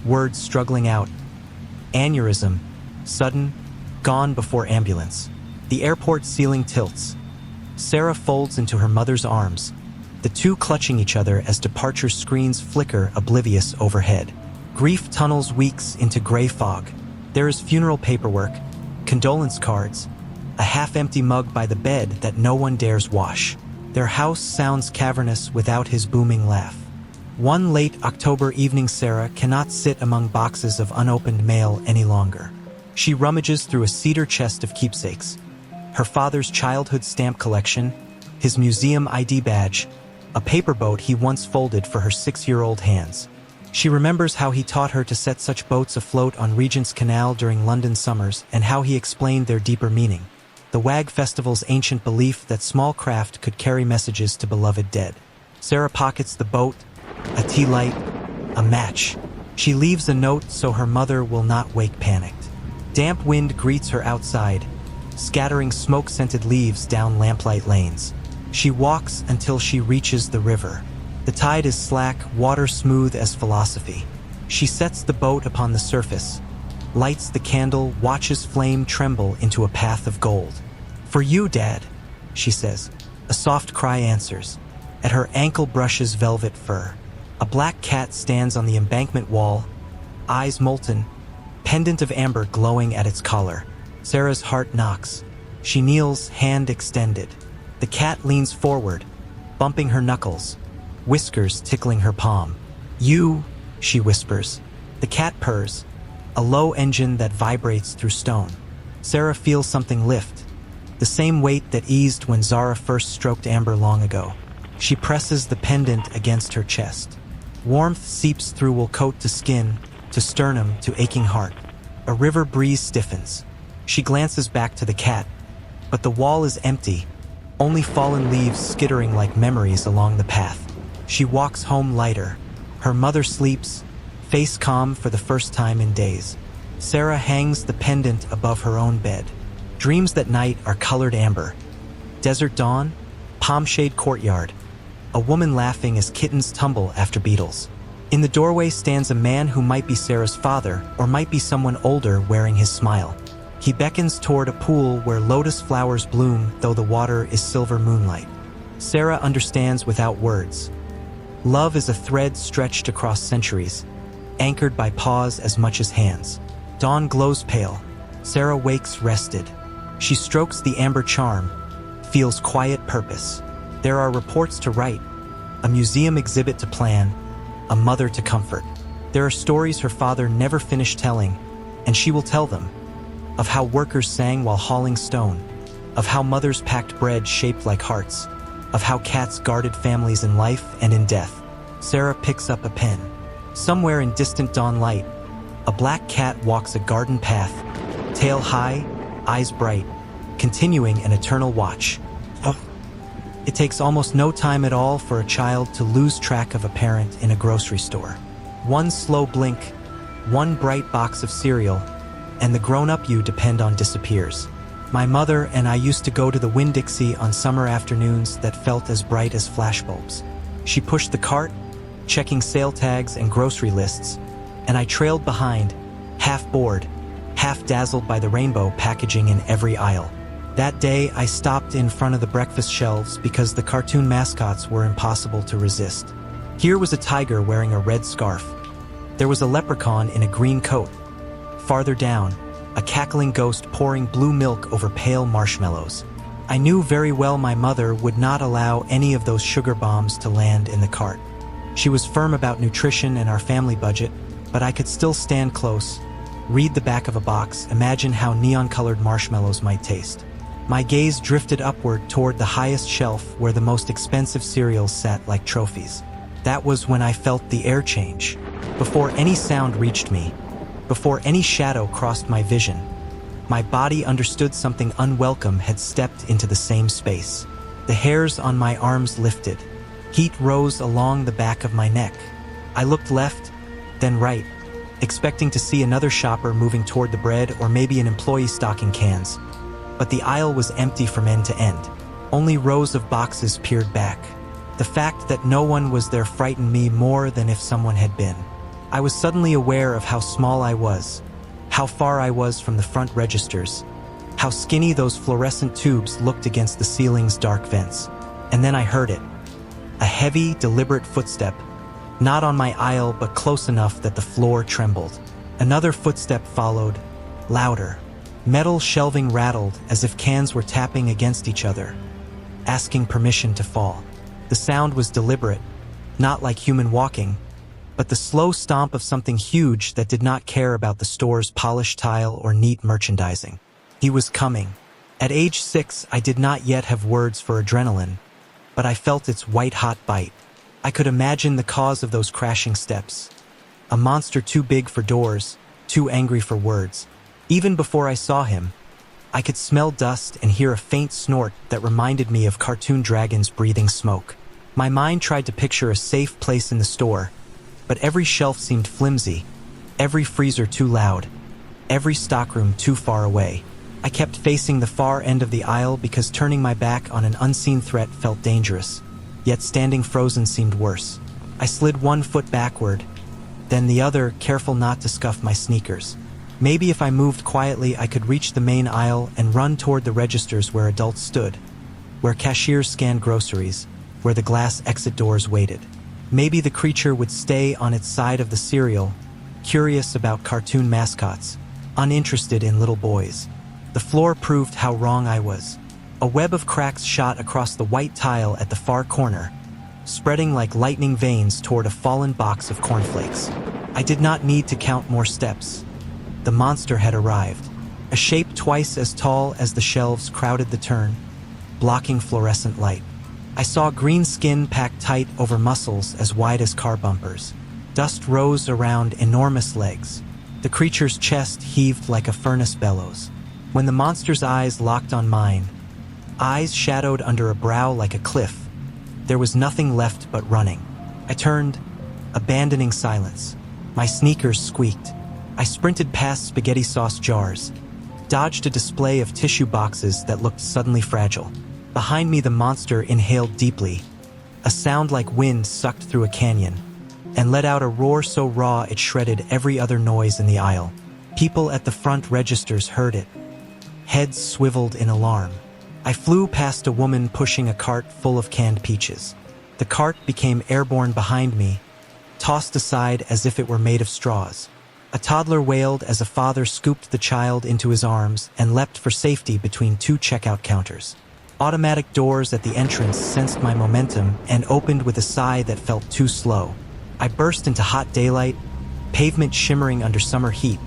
words struggling out. Aneurysm, sudden, gone before ambulance. The airport ceiling tilts. Sarah folds into her mother's arms, the two clutching each other as departure screens flicker oblivious overhead. Grief tunnels weeks into gray fog. There is funeral paperwork, condolence cards, a half-empty mug by the bed that no one dares wash. Their house sounds cavernous without his booming laugh. One late October evening, Sarah cannot sit among boxes of unopened mail any longer. She rummages through a cedar chest of keepsakes. Her father's childhood stamp collection, his museum ID badge, a paper boat he once folded for her 6-year-old hands. She remembers how he taught her to set such boats afloat on Regent's Canal during London summers and how he explained their deeper meaning. The Wag Festival's ancient belief that small craft could carry messages to beloved dead. Sarah pockets the boat, a tea light, a match. She leaves a note so her mother will not wake panicked. Damp wind greets her outside, scattering smoke-scented leaves down lamplight lanes. She walks until she reaches the river. The tide is slack, water smooth as philosophy. She sets the boat upon the surface, lights the candle, watches flame tremble into a path of gold. "For you, Dad," she says. A soft cry answers. At her ankle brushes velvet fur. A black cat stands on the embankment wall, eyes molten, pendant of amber glowing at its collar. Sarah's heart knocks. She kneels, hand extended. The cat leans forward, bumping her knuckles, whiskers tickling her palm. "You," she whispers. The cat purrs, a low engine that vibrates through stone. Sarah feels something lift, the same weight that eased when Zara first stroked Amber long ago. She presses the pendant against her chest. Warmth seeps through wool coat to skin, to sternum, to aching heart. A river breeze stiffens. She glances back to the cat, but the wall is empty, only fallen leaves skittering like memories along the path. She walks home lighter. Her mother sleeps, face calm for the first time in days. Sarah hangs the pendant above her own bed. Dreams that night are colored amber. Desert dawn, palm shade courtyard. A woman laughing as kittens tumble after beetles. In the doorway stands a man who might be Sarah's father or might be someone older wearing his smile. He beckons toward a pool where lotus flowers bloom though the water is silver moonlight. Sarah understands without words. Love is a thread stretched across centuries, anchored by paws as much as hands. Dawn glows pale. Sarah wakes rested. She strokes the amber charm, feels quiet purpose. There are reports to write, a museum exhibit to plan, a mother to comfort. There are stories her father never finished telling, and she will tell them. Of how workers sang while hauling stone, of how mothers packed bread shaped like hearts, of how cats guarded families in life and in death. Sarah picks up a pen. Somewhere in distant dawn light, a black cat walks a garden path, tail high, eyes bright, continuing an eternal watch. It takes almost no time at all for a child to lose track of a parent in a grocery store. One slow blink, one bright box of cereal, and the grown-up you depend on disappears. My mother and I used to go to the Winn-Dixie on summer afternoons that felt as bright as flashbulbs. She pushed the cart, checking sale tags and grocery lists, and I trailed behind, half bored, half dazzled by the rainbow packaging in every aisle. That day, I stopped in front of the breakfast shelves because the cartoon mascots were impossible to resist. Here was a tiger wearing a red scarf. There was a leprechaun in a green coat. Farther down, a cackling ghost pouring blue milk over pale marshmallows. I knew very well my mother would not allow any of those sugar bombs to land in the cart. She was firm about nutrition and our family budget, but I could still stand close, read the back of a box, imagine how neon-colored marshmallows might taste. My gaze drifted upward toward the highest shelf where the most expensive cereals sat like trophies. That was when I felt the air change. Before any sound reached me, before any shadow crossed my vision, my body understood something unwelcome had stepped into the same space. The hairs on my arms lifted. Heat rose along the back of my neck. I looked left, then right, expecting to see another shopper moving toward the bread or maybe an employee stocking cans. But the aisle was empty from end to end. Only rows of boxes peered back. The fact that no one was there frightened me more than if someone had been. I was suddenly aware of how small I was, how far I was from the front registers, how skinny those fluorescent tubes looked against the ceiling's dark vents. And then I heard it. A heavy, deliberate footstep, not on my aisle but close enough that the floor trembled. Another footstep followed, louder. Metal shelving rattled as if cans were tapping against each other, asking permission to fall. The sound was deliberate, not like human walking, but the slow stomp of something huge that did not care about the store's polished tile or neat merchandising. He was coming. At age 6, I did not yet have words for adrenaline, but I felt its white-hot bite. I could imagine the cause of those crashing steps. A monster too big for doors, too angry for words. Even before I saw him, I could smell dust and hear a faint snort that reminded me of cartoon dragons breathing smoke. My mind tried to picture a safe place in the store, but every shelf seemed flimsy, every freezer too loud, every stockroom too far away. I kept facing the far end of the aisle because turning my back on an unseen threat felt dangerous, yet standing frozen seemed worse. I slid one foot backward, then the other, careful not to scuff my sneakers. Maybe if I moved quietly, I could reach the main aisle and run toward the registers where adults stood, where cashiers scanned groceries, where the glass exit doors waited. Maybe the creature would stay on its side of the cereal, curious about cartoon mascots, uninterested in little boys. The floor proved how wrong I was. A web of cracks shot across the white tile at the far corner, spreading like lightning veins toward a fallen box of cornflakes. I did not need to count more steps. The monster had arrived, a shape twice as tall as the shelves crowded the turn, blocking fluorescent light. I saw green skin packed tight over muscles as wide as car bumpers. Dust rose around enormous legs. The creature's chest heaved like a furnace bellows. When the monster's eyes locked on mine, eyes shadowed under a brow like a cliff, there was nothing left but running. I turned, abandoning silence. My sneakers squeaked. I sprinted past spaghetti sauce jars, dodged a display of tissue boxes that looked suddenly fragile. Behind me, the monster inhaled deeply, a sound like wind sucked through a canyon, and let out a roar so raw it shredded every other noise in the aisle. People at the front registers heard it. Heads swiveled in alarm. I flew past a woman pushing a cart full of canned peaches. The cart became airborne behind me, tossed aside as if it were made of straws. A toddler wailed as a father scooped the child into his arms and leapt for safety between two checkout counters. Automatic doors at the entrance sensed my momentum and opened with a sigh that felt too slow. I burst into hot daylight, pavement shimmering under summer heat,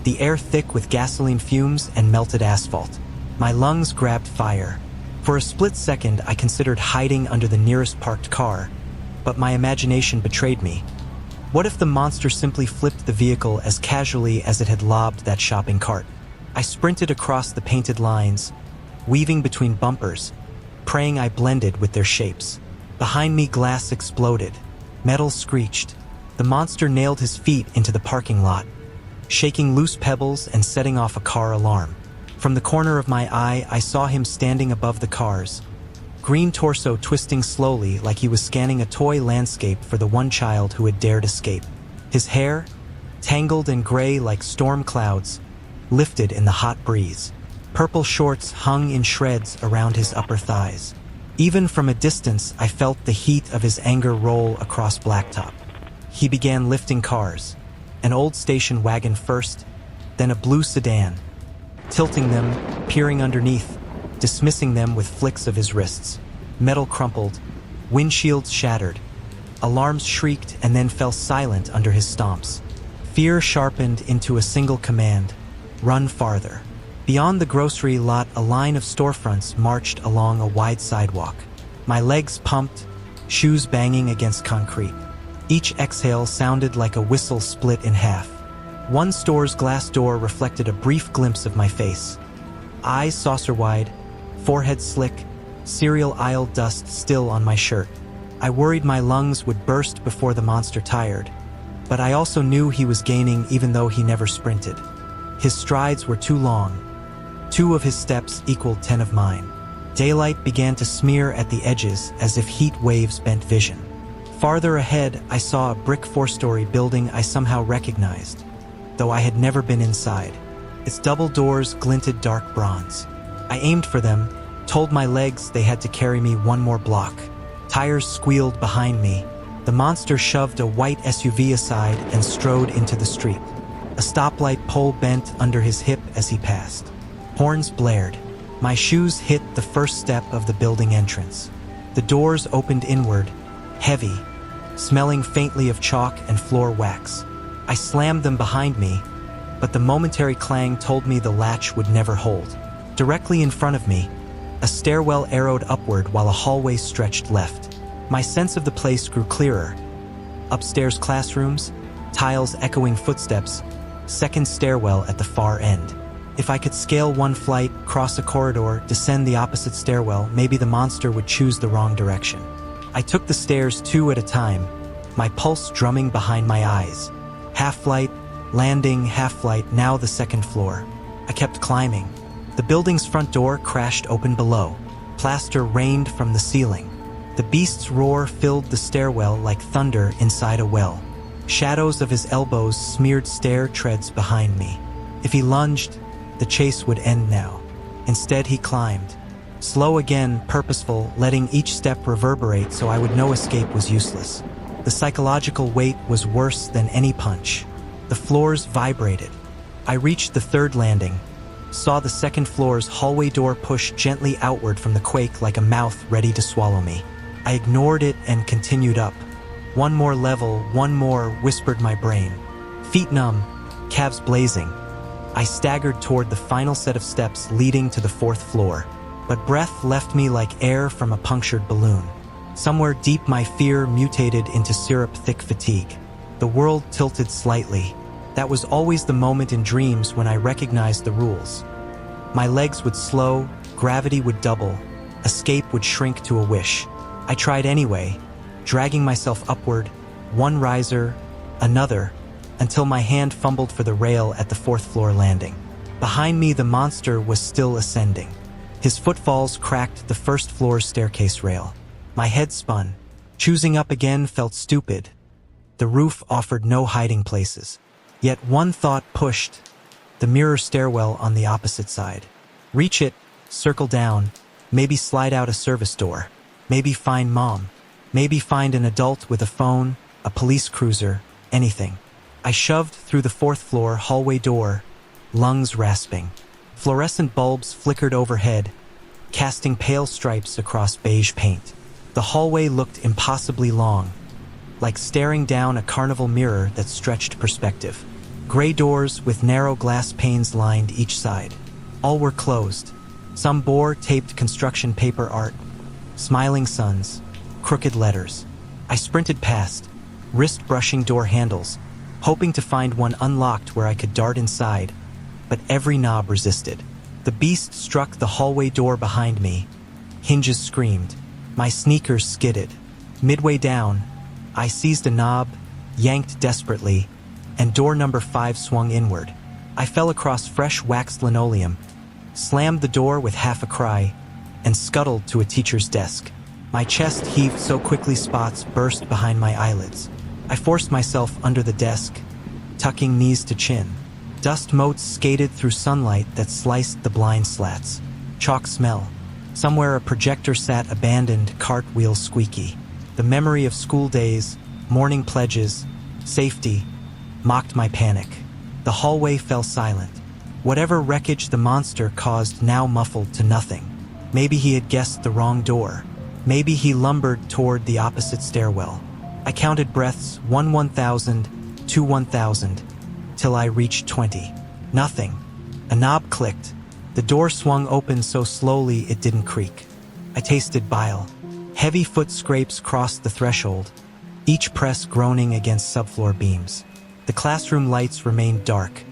the air thick with gasoline fumes and melted asphalt. My lungs grabbed fire. For a split second, I considered hiding under the nearest parked car, but my imagination betrayed me. What if the monster simply flipped the vehicle as casually as it had lobbed that shopping cart? I sprinted across the painted lines, weaving between bumpers, praying I blended with their shapes. Behind me, glass exploded. Metal screeched. The monster nailed his feet into the parking lot, shaking loose pebbles and setting off a car alarm. From the corner of my eye, I saw him standing above the cars, green torso twisting slowly like he was scanning a toy landscape for the one child who had dared escape. His hair, tangled and gray like storm clouds, lifted in the hot breeze. Purple shorts hung in shreds around his upper thighs. Even from a distance, I felt the heat of his anger roll across blacktop. He began lifting cars, an old station wagon first, then a blue sedan, tilting them, peering underneath, dismissing them with flicks of his wrists. Metal crumpled, windshields shattered, alarms shrieked and then fell silent under his stomps. Fear sharpened into a single command: run farther. Beyond the grocery lot, a line of storefronts marched along a wide sidewalk. My legs pumped, shoes banging against concrete. Each exhale sounded like a whistle split in half. One store's glass door reflected a brief glimpse of my face. Eyes saucer-wide, forehead slick, cereal aisle dust still on my shirt. I worried my lungs would burst before the monster tired, but I also knew he was gaining even though he never sprinted. His strides were too long. 2 of his steps equaled 10 of mine. Daylight began to smear at the edges as if heat waves bent vision. Farther ahead, I saw a brick 4-story building I somehow recognized, though I had never been inside. Its double doors glinted dark bronze. I aimed for them, told my legs they had to carry me one more block. Tires squealed behind me. The monster shoved a white SUV aside and strode into the street. A stoplight pole bent under his hip as he passed. Horns blared. My shoes hit the first step of the building entrance. The doors opened inward, heavy, smelling faintly of chalk and floor wax. I slammed them behind me, but the momentary clang told me the latch would never hold. Directly in front of me, A stairwell arrowed upward while a hallway stretched left. My sense of the place grew clearer. Upstairs classrooms, tiles echoing footsteps, second stairwell at the far end. If I could scale one flight, cross a corridor, descend the opposite stairwell, maybe the monster would choose the wrong direction. I took the stairs 2 at a time, my pulse drumming behind my eyes. Half flight, landing, half flight, now the second floor. I kept climbing. The building's front door crashed open below. Plaster rained from the ceiling. The beast's roar filled the stairwell like thunder inside a well. Shadows of his elbows smeared stair treads behind me. If he lunged, the chase would end now. Instead, he climbed. Slow again, purposeful, letting each step reverberate so I would know escape was useless. The psychological weight was worse than any punch. The floors vibrated. I reached the third landing, saw the second floor's hallway door push gently outward from the quake like a mouth ready to swallow me. I ignored it and continued up. One more level, one more, whispered my brain. Feet numb, calves blazing. I staggered toward the final set of steps leading to the fourth floor, but breath left me like air from a punctured balloon. Somewhere deep my fear mutated into syrup-thick fatigue. The world tilted slightly. That was always the moment in dreams when I recognized the rules. My legs would slow, gravity would double, escape would shrink to a wish. I tried anyway, dragging myself upward, one riser, another, until my hand fumbled for the rail at the fourth floor landing. Behind me, the monster was still ascending. His footfalls cracked the first floor's staircase rail. My head spun. Choosing up again felt stupid. The roof offered no hiding places. Yet one thought pushed, the mirror stairwell on the opposite side. Reach it, circle down, maybe slide out a service door, maybe find Mom, maybe find an adult with a phone, a police cruiser, anything. I shoved through the fourth floor hallway door, lungs rasping. Fluorescent bulbs flickered overhead, casting pale stripes across beige paint. The hallway looked impossibly long, like staring down a carnival mirror that stretched perspective. Gray doors with narrow glass panes lined each side. All were closed. Some bore taped construction paper art, smiling suns, crooked letters. I sprinted past, wrist brushing door handles, hoping to find one unlocked where I could dart inside, but every knob resisted. The beast struck the hallway door behind me. Hinges screamed. My sneakers skidded. Midway down, I seized a knob, yanked desperately, and door number 5 swung inward. I fell across fresh waxed linoleum, slammed the door with half a cry, and scuttled to a teacher's desk. My chest heaved so quickly spots burst behind my eyelids. I forced myself under the desk, tucking knees to chin. Dust motes skated through sunlight that sliced the blind slats. Chalk smell. Somewhere a projector sat abandoned, cartwheel squeaky. The memory of school days, morning pledges, safety, mocked my panic. The hallway fell silent. Whatever wreckage the monster caused now muffled to nothing. Maybe he had guessed the wrong door. Maybe he lumbered toward the opposite stairwell. I counted breaths, 1,000, 2,000, till I reached 20. Nothing. A knob clicked. The door swung open so slowly it didn't creak. I tasted bile. Heavy foot scrapes crossed the threshold, each press groaning against subfloor beams. The classroom lights remained dark.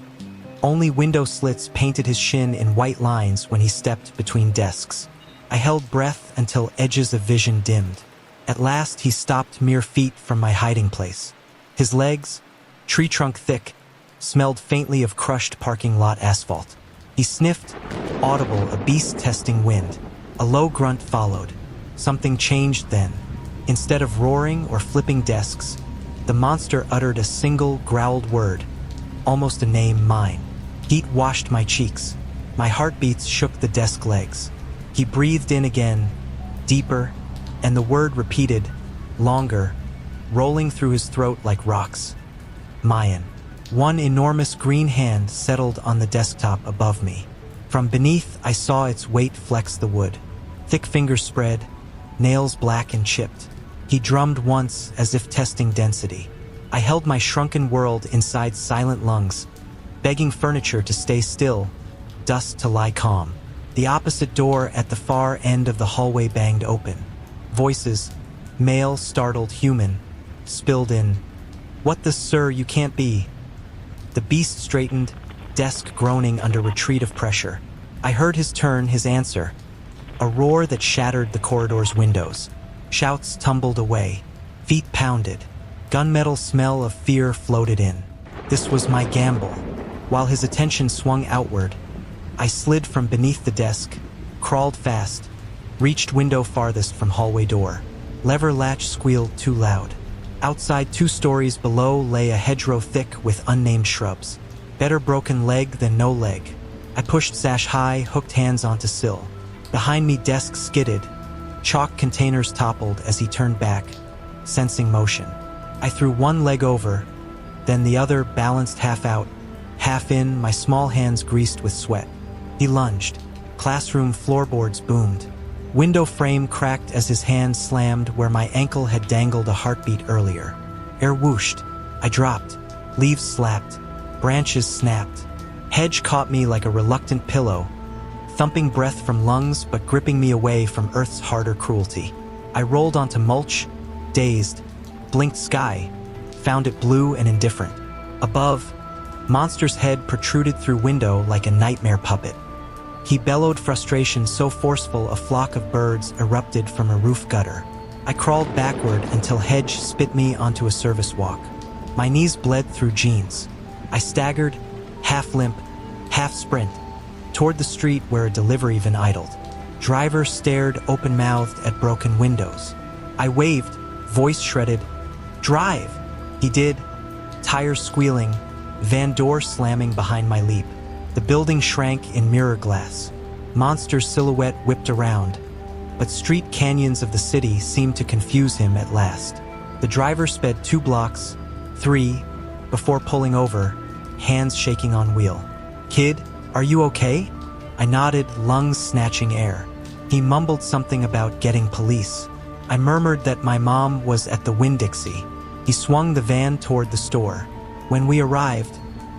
Only window slits painted his shin in white lines when he stepped between desks. I held breath until edges of vision dimmed. At last, he stopped mere feet from my hiding place. His legs, tree trunk thick, smelled faintly of crushed parking lot asphalt. He sniffed, audible, a beast testing wind. A low grunt followed. Something changed then. Instead of roaring or flipping desks, the monster uttered a single growled word, almost a name, mine. Heat washed my cheeks. My heartbeats shook the desk legs. He breathed in again, deeper, and the word repeated, longer, rolling through his throat like rocks. Mayan. One enormous green hand settled on the desktop above me. From beneath, I saw its weight flex the wood. Thick fingers spread, nails black and chipped. He drummed once as if testing density. I held my shrunken world inside silent lungs, begging furniture to stay still, dust to lie calm. The opposite door at the far end of the hallway banged open. Voices, male, startled, human, spilled in. "What the sir, you can't be." The beast straightened, desk groaning under retreat of pressure. I heard his turn, his answer. A roar that shattered the corridor's windows. Shouts tumbled away. Feet pounded. Gunmetal smell of fear floated in. This was my gamble. While his attention swung outward, I slid from beneath the desk, crawled fast, reached window farthest from hallway door. Lever latch squealed too loud. Outside 2 stories below lay a hedgerow thick with unnamed shrubs. Better broken leg than no leg. I pushed sash high, hooked hands onto sill. Behind me desk skidded. Chalk containers toppled as he turned back, sensing motion. I threw one leg over, then the other balanced half out, half in, my small hands greased with sweat. He lunged. Classroom floorboards boomed. Window frame cracked as his hand slammed where my ankle had dangled a heartbeat earlier. Air whooshed. I dropped. Leaves slapped. Branches snapped. Hedge caught me like a reluctant pillow, thumping breath from lungs but gripping me away from Earth's harder cruelty. I rolled onto mulch, dazed, blinked sky, found it blue and indifferent. Above, Monster's head protruded through window like a nightmare puppet. He bellowed frustration so forceful a flock of birds erupted from a roof gutter. I crawled backward until Hedge spit me onto a service walk. My knees bled through jeans. I staggered, half limp, half sprint, toward the street where a delivery van idled. Driver stared open-mouthed at broken windows. I waved, voice shredded. "Drive!" He did, tires squealing, van door slamming behind my leap. The building shrank in mirror glass. Monster's silhouette whipped around, but street canyons of the city seemed to confuse him at last. The driver sped 2 blocks, 3, before pulling over, hands shaking on wheel. "Kid, are you okay?" I nodded, lungs snatching air. He mumbled something about getting police. I murmured that my mom was at the Winn-Dixie. He swung the van toward the store. When we arrived,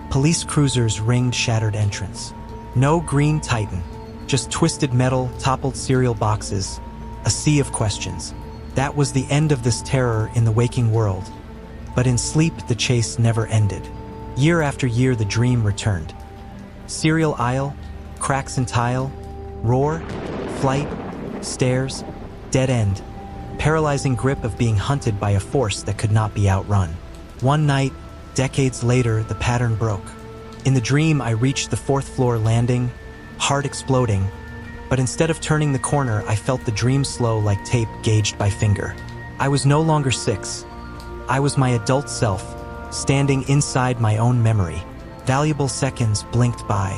police cruisers ringed shattered entrance. No green Titan, just twisted metal, toppled cereal boxes, a sea of questions. That was the end of this terror in the waking world. But in sleep, the chase never ended. Year after year, the dream returned. Cereal aisle, cracks in tile, roar, flight, stairs, dead end, paralyzing grip of being hunted by a force that could not be outrun. One night, decades later, the pattern broke. In the dream, I reached the 4th floor landing, heart exploding, but instead of turning the corner, I felt the dream slow like tape gauged by finger. I was no longer 6. I was my adult self, standing inside my own memory. Valuable seconds blinked by.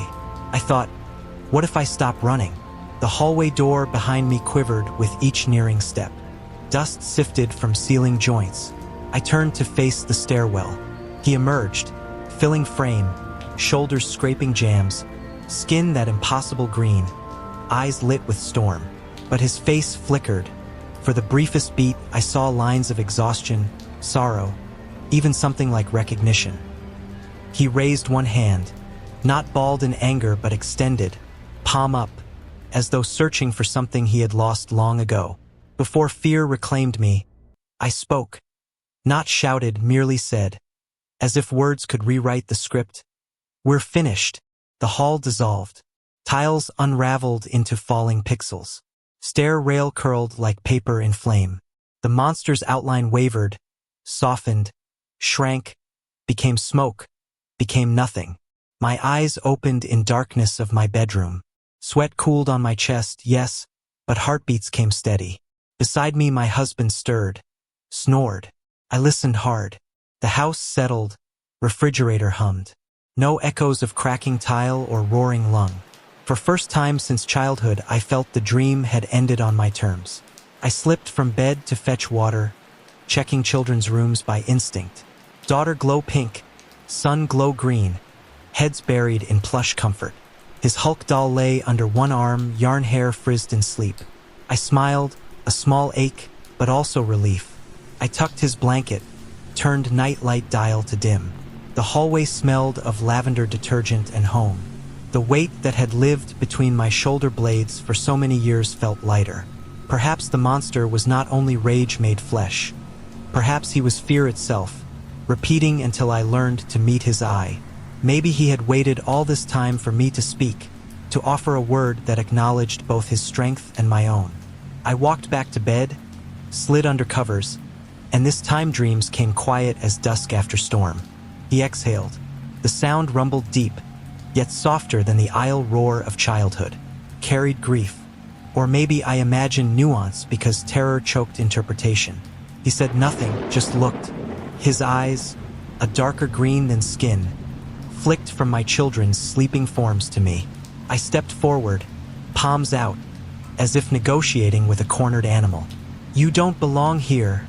I thought, what if I stop running? The hallway door behind me quivered with each nearing step. Dust sifted from ceiling joints. I turned to face the stairwell. He emerged, filling frame, shoulders scraping jams, skin that impossible green, eyes lit with storm. But his face flickered. For the briefest beat, I saw lines of exhaustion, sorrow, even something like recognition. He raised one hand, not balled in anger but extended, palm up, as though searching for something he had lost long ago. Before fear reclaimed me, I spoke. Not shouted, merely said, as if words could rewrite the script. "We're finished." The hall dissolved. Tiles unraveled into falling pixels. Stair rail curled like paper in flame. The monster's outline wavered, softened, shrank, became smoke, became nothing. My eyes opened in darkness of my bedroom. Sweat cooled on my chest, yes, but heartbeats came steady. Beside me, my husband stirred, snored. I listened hard. The house settled, refrigerator hummed. No echoes of cracking tile or roaring lung. For first time since childhood, I felt the dream had ended on my terms. I slipped from bed to fetch water, checking children's rooms by instinct. Daughter glow pink, son glow green, heads buried in plush comfort. His Hulk doll lay under one arm, yarn hair frizzed in sleep. I smiled, a small ache, but also relief. I tucked his blanket, turned night light dial to dim. The hallway smelled of lavender detergent and home. The weight that had lived between my shoulder blades for so many years felt lighter. Perhaps the monster was not only rage made flesh. Perhaps he was fear itself, repeating until I learned to meet his eye. Maybe he had waited all this time for me to speak, to offer a word that acknowledged both his strength and my own. I walked back to bed, slid under covers, and this time dreams came quiet as dusk after storm. He exhaled. The sound rumbled deep, yet softer than the aisle roar of childhood. Carried grief. Or maybe I imagined nuance because terror choked interpretation. He said nothing, just looked. His eyes, a darker green than skin, flicked from my children's sleeping forms to me. I stepped forward, palms out, as if negotiating with a cornered animal. "You don't belong here,"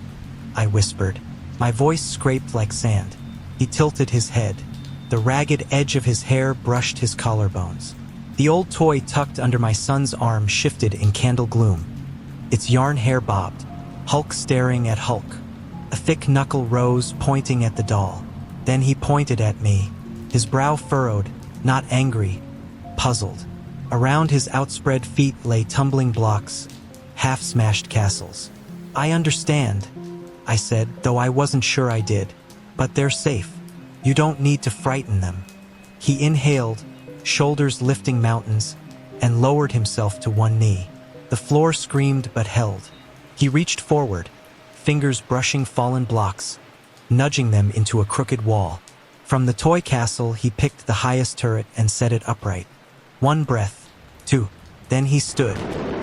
I whispered. My voice scraped like sand. He tilted his head. The ragged edge of his hair brushed his collarbones. The old toy tucked under my son's arm shifted in candle gloom. Its yarn hair bobbed, Hulk staring at Hulk. A thick knuckle rose, pointing at the doll. Then he pointed at me, his brow furrowed, not angry, puzzled. Around his outspread feet lay tumbling blocks, half-smashed castles. "I understand," I said, though I wasn't sure I did. "But they're safe. You don't need to frighten them." He inhaled, shoulders lifting mountains, and lowered himself to one knee. The floor screamed but held. He reached forward, fingers brushing fallen blocks, nudging them into a crooked wall. From the toy castle, he picked the highest turret and set it upright. One breath, two. Then he stood.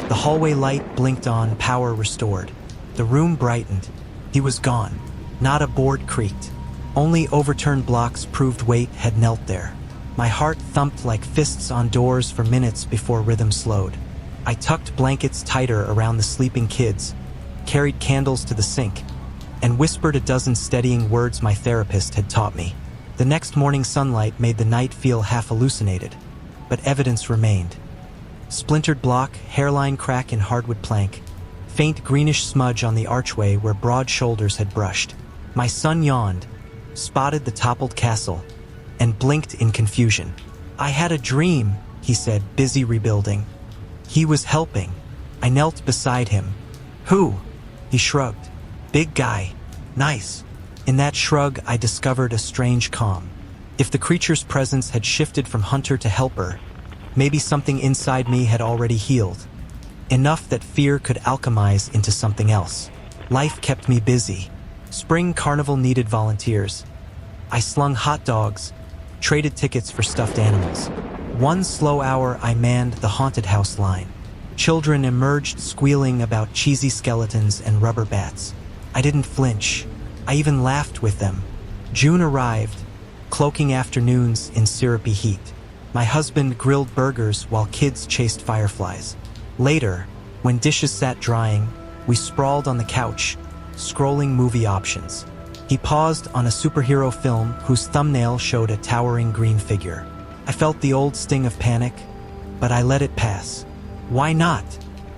The hallway light blinked on, power restored. The room brightened. He was gone. Not a board creaked. Only overturned blocks proved weight had knelt there. My heart thumped like fists on doors for minutes before rhythm slowed. I tucked blankets tighter around the sleeping kids, carried candles to the sink, and whispered a dozen steadying words my therapist had taught me. The next morning sunlight made the night feel half hallucinated, but evidence remained. Splintered block, hairline crack in hardwood plank, faint greenish smudge on the archway where broad shoulders had brushed. My son yawned, spotted the toppled castle, and blinked in confusion. "I had a dream," he said, busy rebuilding. He was helping. I knelt beside him. "Who?" He shrugged. "Big guy. Nice." In that shrug, I discovered a strange calm. If the creature's presence had shifted from hunter to helper, maybe something inside me had already healed. Enough that fear could alchemize into something else. Life kept me busy. Spring Carnival needed volunteers. I slung hot dogs, traded tickets for stuffed animals. One slow hour I manned the haunted house line. Children emerged squealing about cheesy skeletons and rubber bats. I didn't flinch. I even laughed with them. June arrived, cloaking afternoons in syrupy heat. My husband grilled burgers while kids chased fireflies. Later, when dishes sat drying, we sprawled on the couch, scrolling movie options. He paused on a superhero film whose thumbnail showed a towering green figure. I felt the old sting of panic, but I let it pass. "Why not?"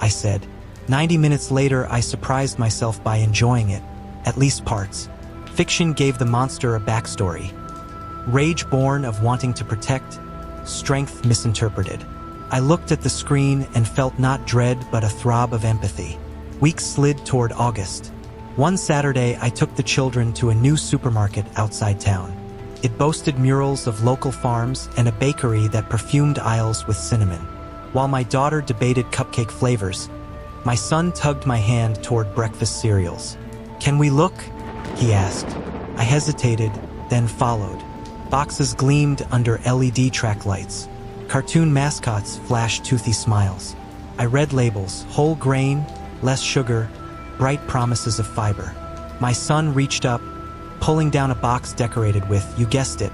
I said. 90 minutes later, I surprised myself by enjoying it, at least parts. Fiction gave the monster a backstory. Rage born of wanting to protect, strength misinterpreted. I looked at the screen and felt not dread but a throb of empathy. Weeks slid toward August. One Saturday, I took the children to a new supermarket outside town. It boasted murals of local farms and a bakery that perfumed aisles with cinnamon. While my daughter debated cupcake flavors, my son tugged my hand toward breakfast cereals. "Can we look?" he asked. I hesitated, then followed. Boxes gleamed under LED track lights. Cartoon mascots flashed toothy smiles. I read labels: whole grain, less sugar, bright promises of fiber. My son reached up, pulling down a box decorated with, you guessed it,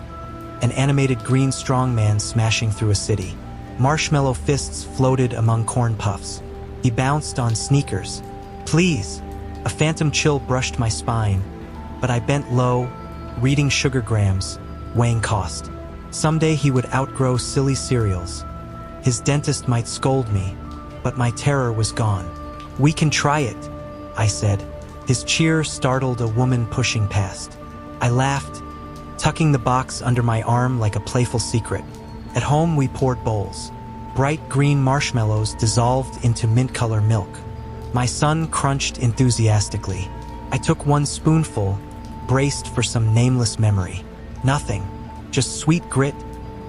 an animated green strongman smashing through a city. Marshmallow fists floated among corn puffs. He bounced on sneakers. "Please." A phantom chill brushed my spine, but I bent low, reading sugar grams, weighing cost. Someday he would outgrow silly cereals. His dentist might scold me, but my terror was gone. "We can try it," I said. His cheer startled a woman pushing past. I laughed, tucking the box under my arm like a playful secret. At home we poured bowls. Bright green marshmallows dissolved into mint-color milk. My son crunched enthusiastically. I took one spoonful, braced for some nameless memory. Nothing, just sweet grit,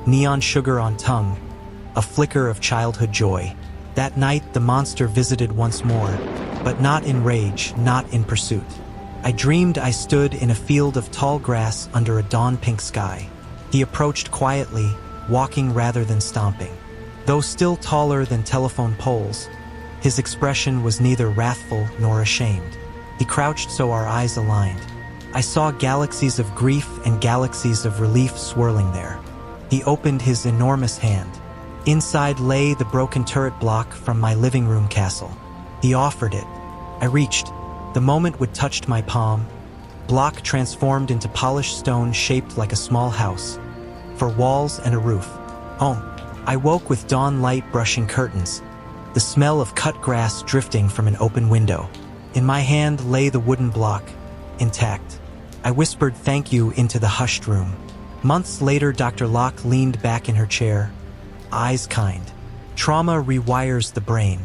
neon sugar on tongue, a flicker of childhood joy. That night the monster visited once more, but not in rage, not in pursuit. I dreamed I stood in a field of tall grass under a dawn-pink sky. He approached quietly, walking rather than stomping. Though still taller than telephone poles, his expression was neither wrathful nor ashamed. He crouched so our eyes aligned. I saw galaxies of grief and galaxies of relief swirling there. He opened his enormous hand. Inside lay the broken turret block from my living room castle. He offered it. I reached. The moment would touched my palm. Block transformed into polished stone shaped like a small house, for walls and a roof. Home. I woke with dawn light brushing curtains, the smell of cut grass drifting from an open window. In my hand lay the wooden block, intact. I whispered thank you into the hushed room. Months later, Dr. Locke leaned back in her chair, eyes kind. Trauma rewires the brain.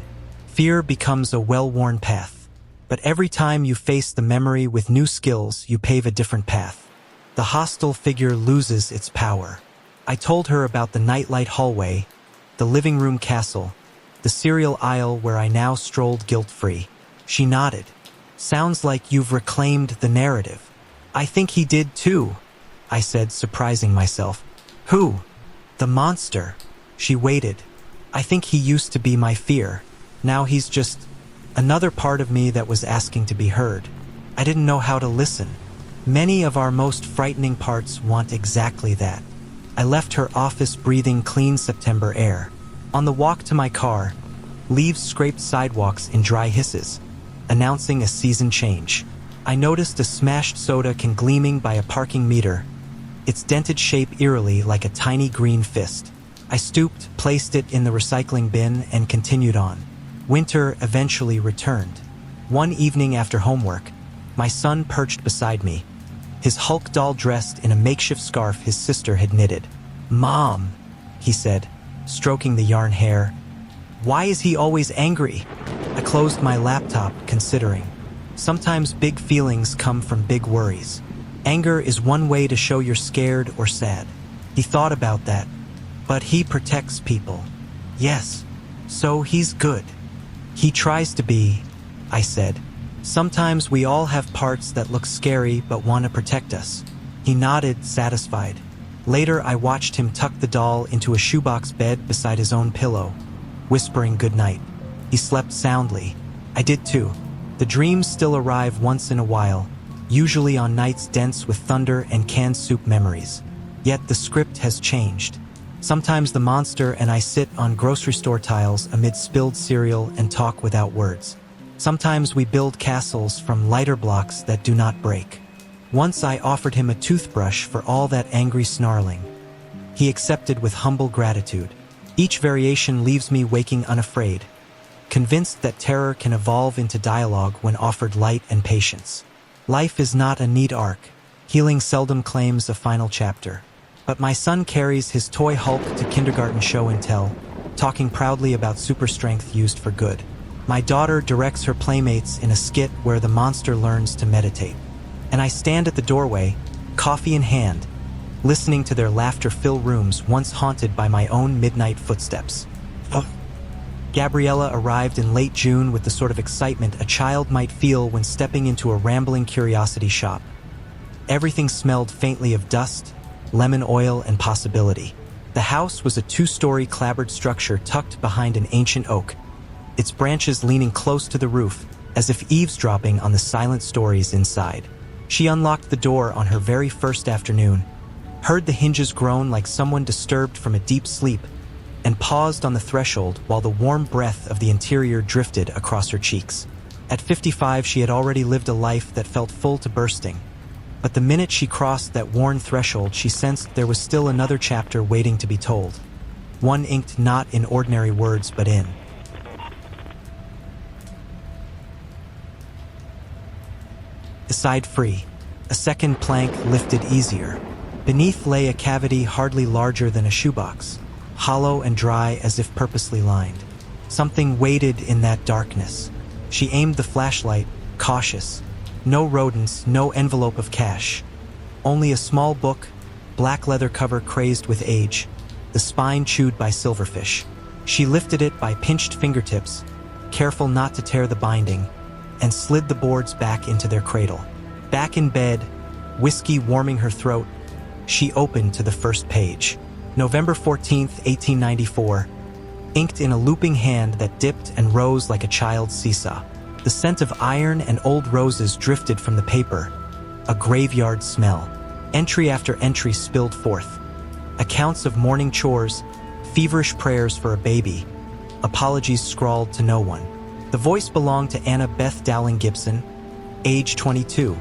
Fear becomes a well-worn path. But every time you face the memory with new skills, you pave a different path. The hostile figure loses its power. I told her about the nightlight hallway, the living room castle, the cereal aisle where I now strolled guilt-free. She nodded. Sounds like you've reclaimed the narrative. I think he did too, I said, surprising myself. Who? The monster. She waited. I think he used to be my fear. Now he's just another part of me that was asking to be heard. I didn't know how to listen. Many of our most frightening parts want exactly that. I left her office breathing clean September air. On the walk to my car, leaves scraped sidewalks in dry hisses, announcing a season change. I noticed a smashed soda can gleaming by a parking meter, its dented shape eerily like a tiny green fist. I stooped, placed it in the recycling bin, and continued on. Winter eventually returned. One evening after homework, my son perched beside me, his Hulk doll dressed in a makeshift scarf his sister had knitted. "Mom," he said, stroking the yarn hair. "Why is he always angry?" I closed my laptop, considering. Sometimes big feelings come from big worries. Anger is one way to show you're scared or sad. He thought about that. But he protects people. Yes, so he's good. He tries to be, I said. Sometimes we all have parts that look scary but want to protect us. He nodded, satisfied. Later, I watched him tuck the doll into a shoebox bed beside his own pillow, whispering goodnight. He slept soundly. I did too. The dreams still arrive once in a while, usually on nights dense with thunder and canned soup memories. Yet the script has changed. Sometimes the monster and I sit on grocery store tiles amid spilled cereal and talk without words. Sometimes we build castles from lighter blocks that do not break. Once I offered him a toothbrush for all that angry snarling. He accepted with humble gratitude. Each variation leaves me waking unafraid, convinced that terror can evolve into dialogue when offered light and patience. Life is not a neat arc. Healing seldom claims a final chapter. But my son carries his toy Hulk to kindergarten show and tell, talking proudly about super strength used for good. My daughter directs her playmates in a skit where the monster learns to meditate. And I stand at the doorway, coffee in hand, listening to their laughter fill rooms once haunted by my own midnight footsteps. Gabriella arrived in late June with the sort of excitement a child might feel when stepping into a rambling curiosity shop. Everything smelled faintly of dust, lemon oil, and possibility. The house was a two-story clapboard structure tucked behind an ancient oak, its branches leaning close to the roof, as if eavesdropping on the silent stories inside. She unlocked the door on her very first afternoon, heard the hinges groan like someone disturbed from a deep sleep, and paused on the threshold while the warm breath of the interior drifted across her cheeks. At 55, she had already lived a life that felt full to bursting. But the minute she crossed that worn threshold, she sensed there was still another chapter waiting to be told. One inked not in ordinary words, but in the side free. A second plank lifted easier. Beneath lay a cavity hardly larger than a shoebox. hollow and dry as if purposely lined. Something waited in that darkness. She aimed the flashlight, cautious. No rodents, no envelope of cash. Only a small book, black leather cover crazed with age, the spine chewed by silverfish. She lifted it by pinched fingertips, careful not to tear the binding, and slid the boards back into their cradle. Back in bed, whiskey warming her throat, she opened to the first page. November 14th, 1894, inked in a looping hand that dipped and rose like a child's seesaw. The scent of iron and old roses drifted from the paper, a graveyard smell. Entry after entry spilled forth. Accounts of morning chores, feverish prayers for a baby, apologies scrawled to no one. The voice belonged to Anna Beth Dowling Gibson, age 22,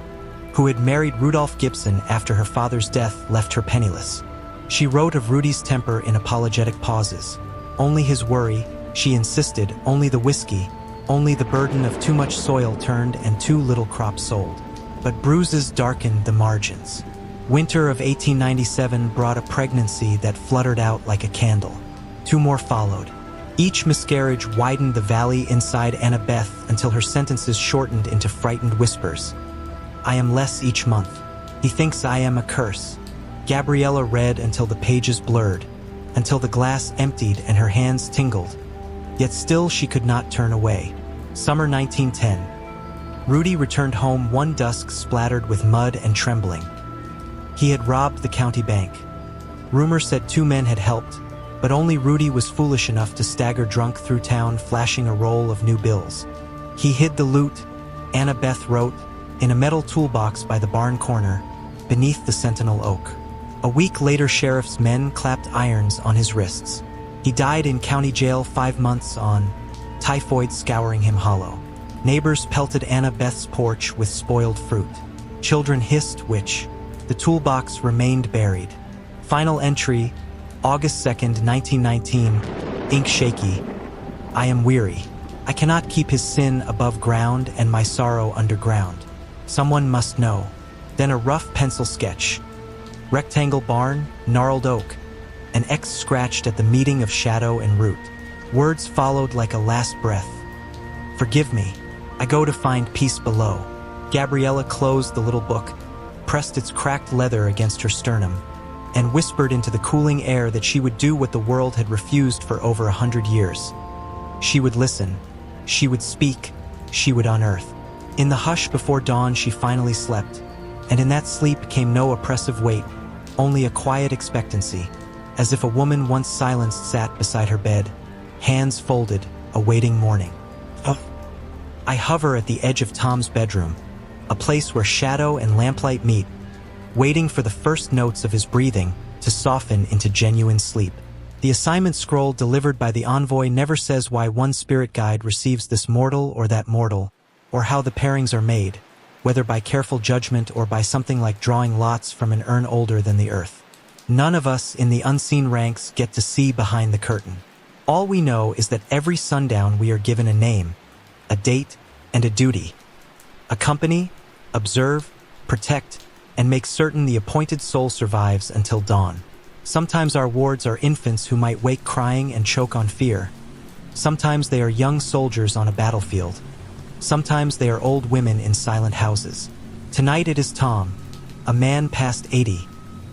who had married Rudolph Gibson after her father's death left her penniless. She wrote of Rudy's temper in apologetic pauses. Only his worry, she insisted, only the whiskey, only the burden of too much soil turned and too little crop sold. But bruises darkened the margins. Winter of 1897 brought a pregnancy that fluttered out like a candle. 2 more followed. Each miscarriage widened the valley inside Annabeth until her sentences shortened into frightened whispers. I am less each month. He thinks I am a curse. Gabriella read until the pages blurred, until the glass emptied and her hands tingled. Yet still she could not turn away. Summer 1910. Rudy returned home one dusk splattered with mud and trembling. He had robbed the county bank. Rumor said 2 men had helped, but only Rudy was foolish enough to stagger drunk through town flashing a roll of new bills. He hid the loot, Annabeth wrote, in a metal toolbox by the barn corner, beneath the sentinel oak. A week later, sheriff's men clapped irons on his wrists. He died in county jail 5 months on, typhoid scouring him hollow. Neighbors pelted Annabeth's porch with spoiled fruit. Children hissed, which the toolbox remained buried. Final entry, August 2nd, 1919, ink shaky. I am weary. I cannot keep his sin above ground and my sorrow underground. Someone must know. Then a rough pencil sketch. Rectangle barn, gnarled oak. An X scratched at the meeting of shadow and root. Words followed like a last breath. Forgive me. I go to find peace below. Gabriella closed the little book, pressed its cracked leather against her sternum, and whispered into the cooling air that she would do what the world had refused for over 100 years. She would listen. She would speak. She would unearth. In the hush before dawn she finally slept, and in that sleep came no oppressive weight, only a quiet expectancy, as if a woman once silenced sat beside her bed, hands folded, awaiting morning. I hover at the edge of Tom's bedroom, a place where shadow and lamplight meet, waiting for the first notes of his breathing to soften into genuine sleep. The assignment scroll delivered by the envoy never says why one spirit guide receives this mortal or that mortal, or how the pairings are made, whether by careful judgment or by something like drawing lots from an urn older than the earth. None of us in the unseen ranks get to see behind the curtain. All we know is that every sundown we are given a name, a date, and a duty. Accompany, observe, protect, and make certain the appointed soul survives until dawn. Sometimes our wards are infants who might wake crying and choke on fear. Sometimes they are young soldiers on a battlefield. Sometimes they are old women in silent houses. Tonight it is Tom, a man past 80,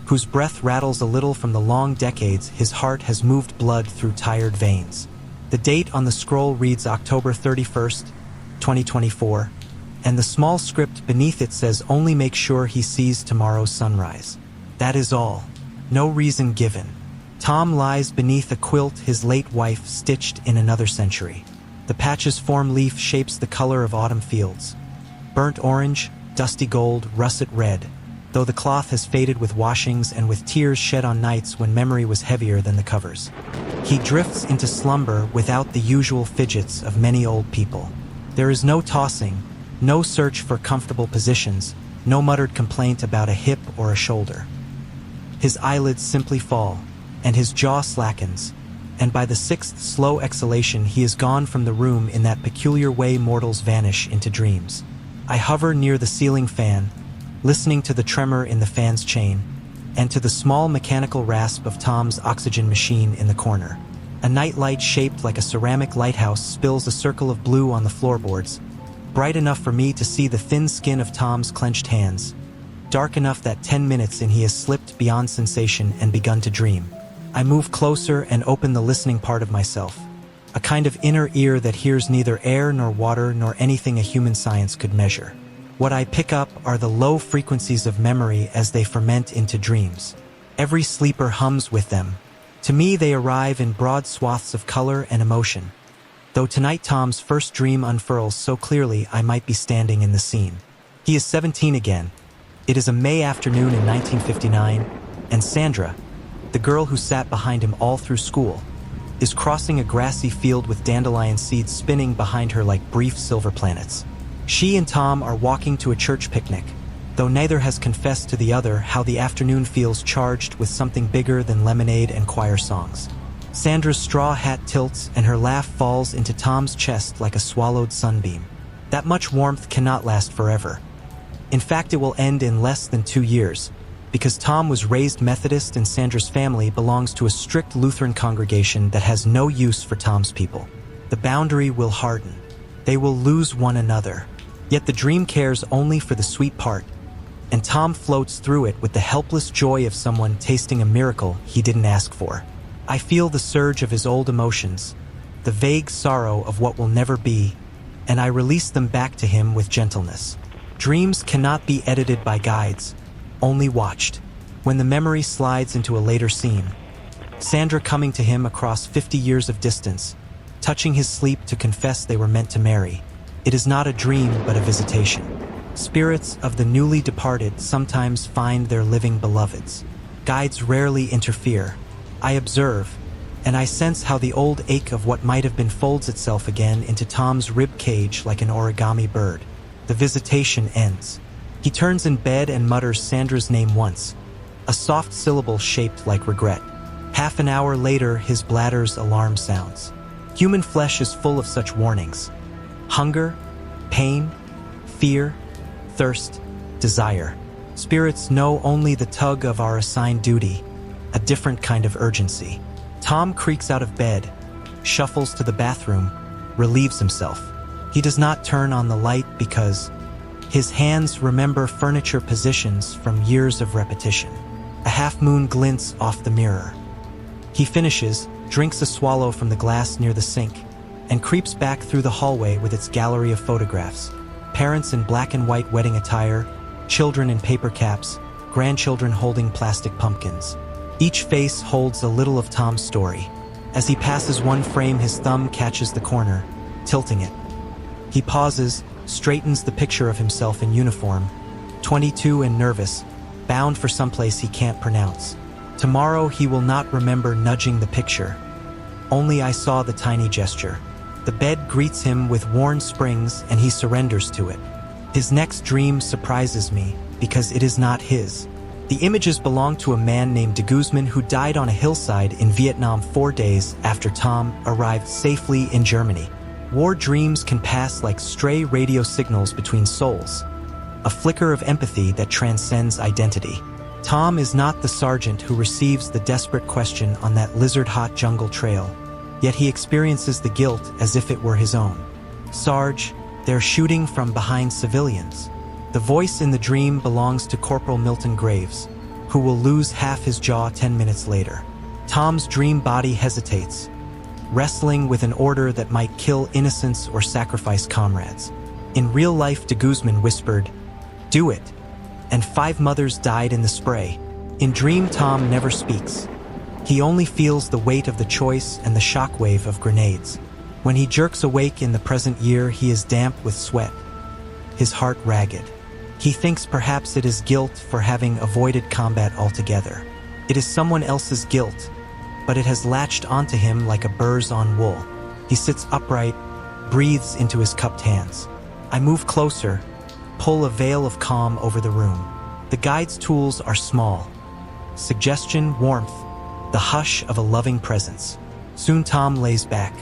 whose breath rattles a little from the long decades his heart has moved blood through tired veins. The date on the scroll reads October 31st, 2024, and the small script beneath it says only make sure he sees tomorrow's sunrise. That is all. No reason given. Tom lies beneath a quilt his late wife stitched in another century. The patches form leaf shapes the color of autumn fields. Burnt orange, dusty gold, russet red, though the cloth has faded with washings and with tears shed on nights when memory was heavier than the covers. He drifts into slumber without the usual fidgets of many old people. There is no tossing, no search for comfortable positions, no muttered complaint about a hip or a shoulder. His eyelids simply fall, and his jaw slackens, and by the 6th slow exhalation he is gone from the room in that peculiar way mortals vanish into dreams. I hover near the ceiling fan, listening to the tremor in the fan's chain, and to the small mechanical rasp of Tom's oxygen machine in the corner. A night light shaped like a ceramic lighthouse spills a circle of blue on the floorboards, bright enough for me to see the thin skin of Tom's clenched hands, dark enough that 10 minutes in he has slipped beyond sensation and begun to dream. I move closer and open the listening part of myself, a kind of inner ear that hears neither air nor water nor anything a human science could measure. What I pick up are the low frequencies of memory as they ferment into dreams. Every sleeper hums with them. To me, they arrive in broad swaths of color and emotion. Though tonight Tom's first dream unfurls so clearly I might be standing in the scene. He is 17 again. It is a May afternoon in 1959, and Sandra, the girl who sat behind him all through school, is crossing a grassy field with dandelion seeds spinning behind her like brief silver planets. She and Tom are walking to a church picnic, though neither has confessed to the other how the afternoon feels charged with something bigger than lemonade and choir songs. Sandra's straw hat tilts and her laugh falls into Tom's chest like a swallowed sunbeam. That much warmth cannot last forever. In fact, it will end in less than 2 years, because Tom was raised Methodist and Sandra's family belongs to a strict Lutheran congregation that has no use for Tom's people. The boundary will harden. They will lose one another. Yet the dream cares only for the sweet part, and Tom floats through it with the helpless joy of someone tasting a miracle he didn't ask for. I feel the surge of his old emotions, the vague sorrow of what will never be, and I release them back to him with gentleness. Dreams cannot be edited by guides, only watched. When the memory slides into a later scene, Sandra coming to him across 50 years of distance, touching his sleep to confess they were meant to marry. It is not a dream but a visitation. Spirits of the newly departed sometimes find their living beloveds. Guides rarely interfere. I observe, and I sense how the old ache of what might have been folds itself again into Tom's rib cage like an origami bird. The visitation ends. He turns in bed and mutters Sandra's name once, a soft syllable shaped like regret. Half an hour later, his bladder's alarm sounds. Human flesh is full of such warnings. Hunger, pain, fear, thirst, desire. Spirits know only the tug of our assigned duty, a different kind of urgency. Tom creaks out of bed, shuffles to the bathroom, relieves himself. He does not turn on the light because his hands remember furniture positions from years of repetition. A half moon glints off the mirror. He finishes, drinks a swallow from the glass near the sink, and creeps back through the hallway with its gallery of photographs. Parents in black and white wedding attire, children in paper caps, grandchildren holding plastic pumpkins. Each face holds a little of Tom's story. As he passes one frame, his thumb catches the corner, tilting it. He pauses, straightens the picture of himself in uniform, 22 and nervous, bound for someplace he can't pronounce. Tomorrow he will not remember nudging the picture. Only I saw the tiny gesture. The bed greets him with worn springs and he surrenders to it. His next dream surprises me because it is not his. The images belong to a man named de Guzman who died on a hillside in Vietnam 4 days after Tom arrived safely in Germany. War dreams can pass like stray radio signals between souls, a flicker of empathy that transcends identity. Tom is not the sergeant who receives the desperate question on that lizard-hot jungle trail, yet he experiences the guilt as if it were his own. Sarge, they're shooting from behind civilians. The voice in the dream belongs to Corporal Milton Graves, who will lose half his jaw 10 minutes later. Tom's dream body hesitates, wrestling with an order that might kill innocents or sacrifice comrades. In real life, de Guzman whispered, "Do it," and 5 mothers died in the spray. In dream, Tom never speaks. He only feels the weight of the choice and the shockwave of grenades. When he jerks awake in the present year, he is damp with sweat, his heart ragged. He thinks perhaps it is guilt for having avoided combat altogether. It is someone else's guilt, but it has latched onto him like a burrs on wool. He sits upright, breathes into his cupped hands. I move closer, pull a veil of calm over the room. The guide's tools are small. Suggestion, warmth, the hush of a loving presence. Soon Tom lays back.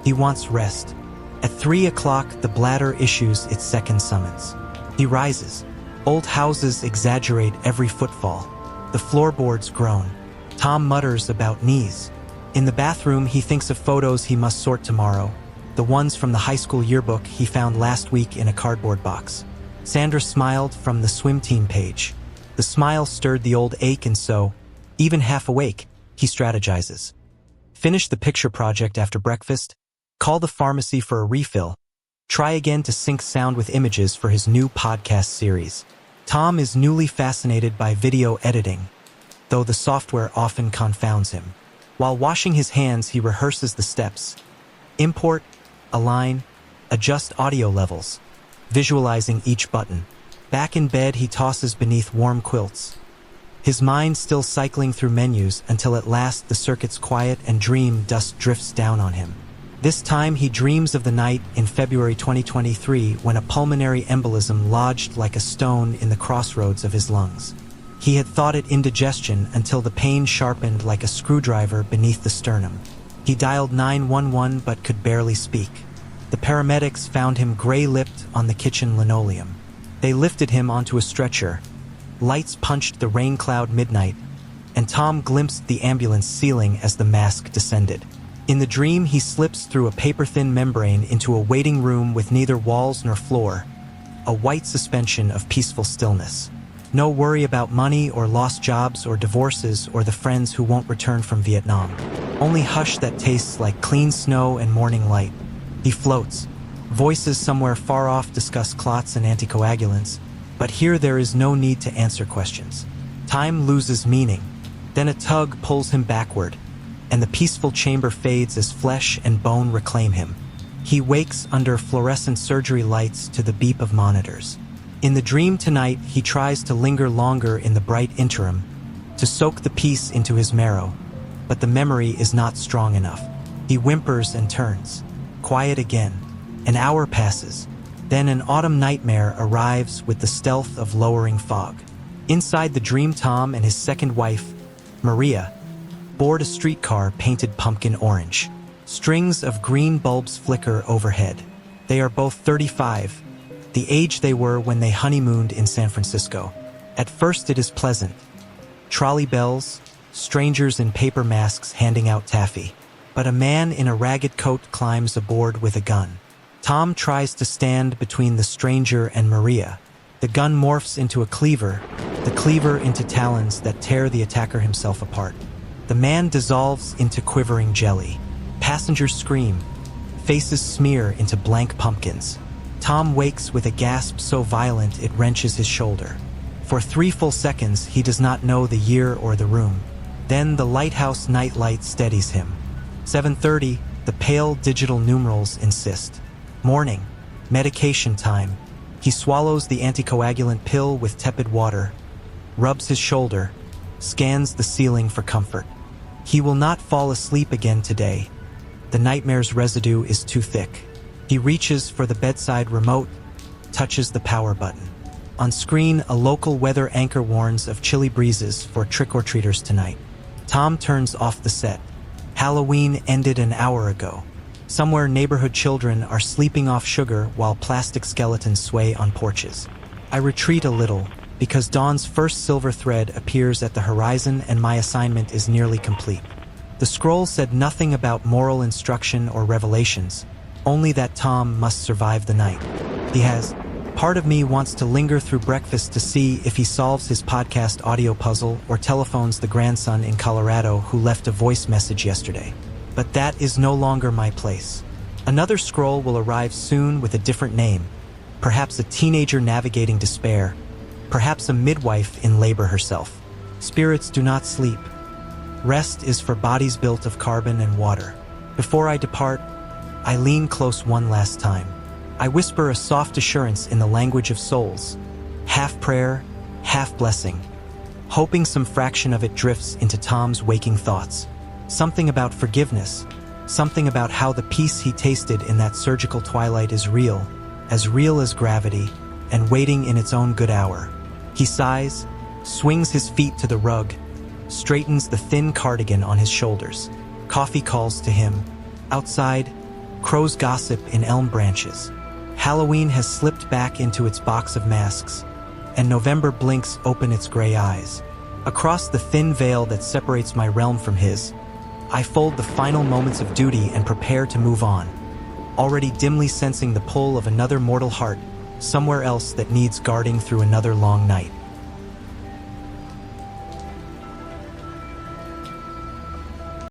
He wants rest. At 3 o'clock, the bladder issues its second summons. He rises. Old houses exaggerate every footfall. The floorboards groan. Tom mutters about knees. In the bathroom, he thinks of photos he must sort tomorrow, the ones from the high school yearbook he found last week in a cardboard box. Sandra smiled from the swim team page. The smile stirred the old ache, and so, even half awake, he strategizes. Finish the picture project after breakfast, call the pharmacy for a refill, try again to sync sound with images for his new podcast series. Tom is newly fascinated by video editing, though the software often confounds him. While washing his hands, he rehearses the steps. Import, align, adjust audio levels, visualizing each button. Back in bed, he tosses beneath warm quilts, his mind still cycling through menus until at last the circuits quiet and dream dust drifts down on him. This time he dreams of the night in February 2023 when a pulmonary embolism lodged like a stone in the crossroads of his lungs. He had thought it indigestion until the pain sharpened like a screwdriver beneath the sternum. He dialed 911 but could barely speak. The paramedics found him gray-lipped on the kitchen linoleum. They lifted him onto a stretcher. Lights punched the rain cloud midnight, and Tom glimpsed the ambulance ceiling as the mask descended. In the dream, he slips through a paper-thin membrane into a waiting room with neither walls nor floor, a white suspension of peaceful stillness. No worry about money or lost jobs or divorces or the friends who won't return from Vietnam. Only hush that tastes like clean snow and morning light. He floats. Voices somewhere far off discuss clots and anticoagulants, but here there is no need to answer questions. Time loses meaning. Then a tug pulls him backward, and the peaceful chamber fades as flesh and bone reclaim him. He wakes under fluorescent surgery lights to the beep of monitors. In the dream tonight, he tries to linger longer in the bright interim, to soak the peace into his marrow, but the memory is not strong enough. He whimpers and turns. Quiet again. An hour passes. Then an autumn nightmare arrives with the stealth of lowering fog. Inside the dream, Tom and his second wife, Maria, board a streetcar painted pumpkin orange. Strings of green bulbs flicker overhead. They are both 35, the age they were when they honeymooned in San Francisco. At first it is pleasant. Trolley bells, strangers in paper masks handing out taffy. But a man in a ragged coat climbs aboard with a gun. Tom tries to stand between the stranger and Maria. The gun morphs into a cleaver, the cleaver into talons that tear the attacker himself apart. The man dissolves into quivering jelly. Passengers scream. Faces smear into blank pumpkins. Tom wakes with a gasp so violent it wrenches his shoulder. For 3 full seconds, he does not know the year or the room. Then the lighthouse night light steadies him. 7:30, the pale digital numerals insist. Morning. Medication time. He swallows the anticoagulant pill with tepid water, rubs his shoulder, scans the ceiling for comfort. He will not fall asleep again today. The nightmare's residue is too thick. He reaches for the bedside remote, touches the power button. On screen, a local weather anchor warns of chilly breezes for trick-or-treaters tonight. Tom turns off the set. Halloween ended an hour ago. Somewhere neighborhood children are sleeping off sugar while plastic skeletons sway on porches. I retreat a little, because dawn's first silver thread appears at the horizon and my assignment is nearly complete. The scroll said nothing about moral instruction or revelations, only that Tom must survive the night. Part of me wants to linger through breakfast to see if he solves his podcast audio puzzle or telephones the grandson in Colorado who left a voice message yesterday. But that is no longer my place. Another scroll will arrive soon with a different name, perhaps a teenager navigating despair, perhaps a midwife in labor herself. Spirits do not sleep. Rest is for bodies built of carbon and water. Before I depart, I lean close one last time. I whisper a soft assurance in the language of souls, half prayer, half blessing, hoping some fraction of it drifts into Tom's waking thoughts. Something about forgiveness, something about how the peace he tasted in that surgical twilight is real as gravity, and waiting in its own good hour. He sighs, swings his feet to the rug, straightens the thin cardigan on his shoulders. Coffee calls to him. Outside, crows gossip in elm branches. Halloween has slipped back into its box of masks, and November blinks open its gray eyes. Across the thin veil that separates my realm from his, I fold the final moments of duty and prepare to move on, already dimly sensing the pull of another mortal heart somewhere else that needs guarding through another long night.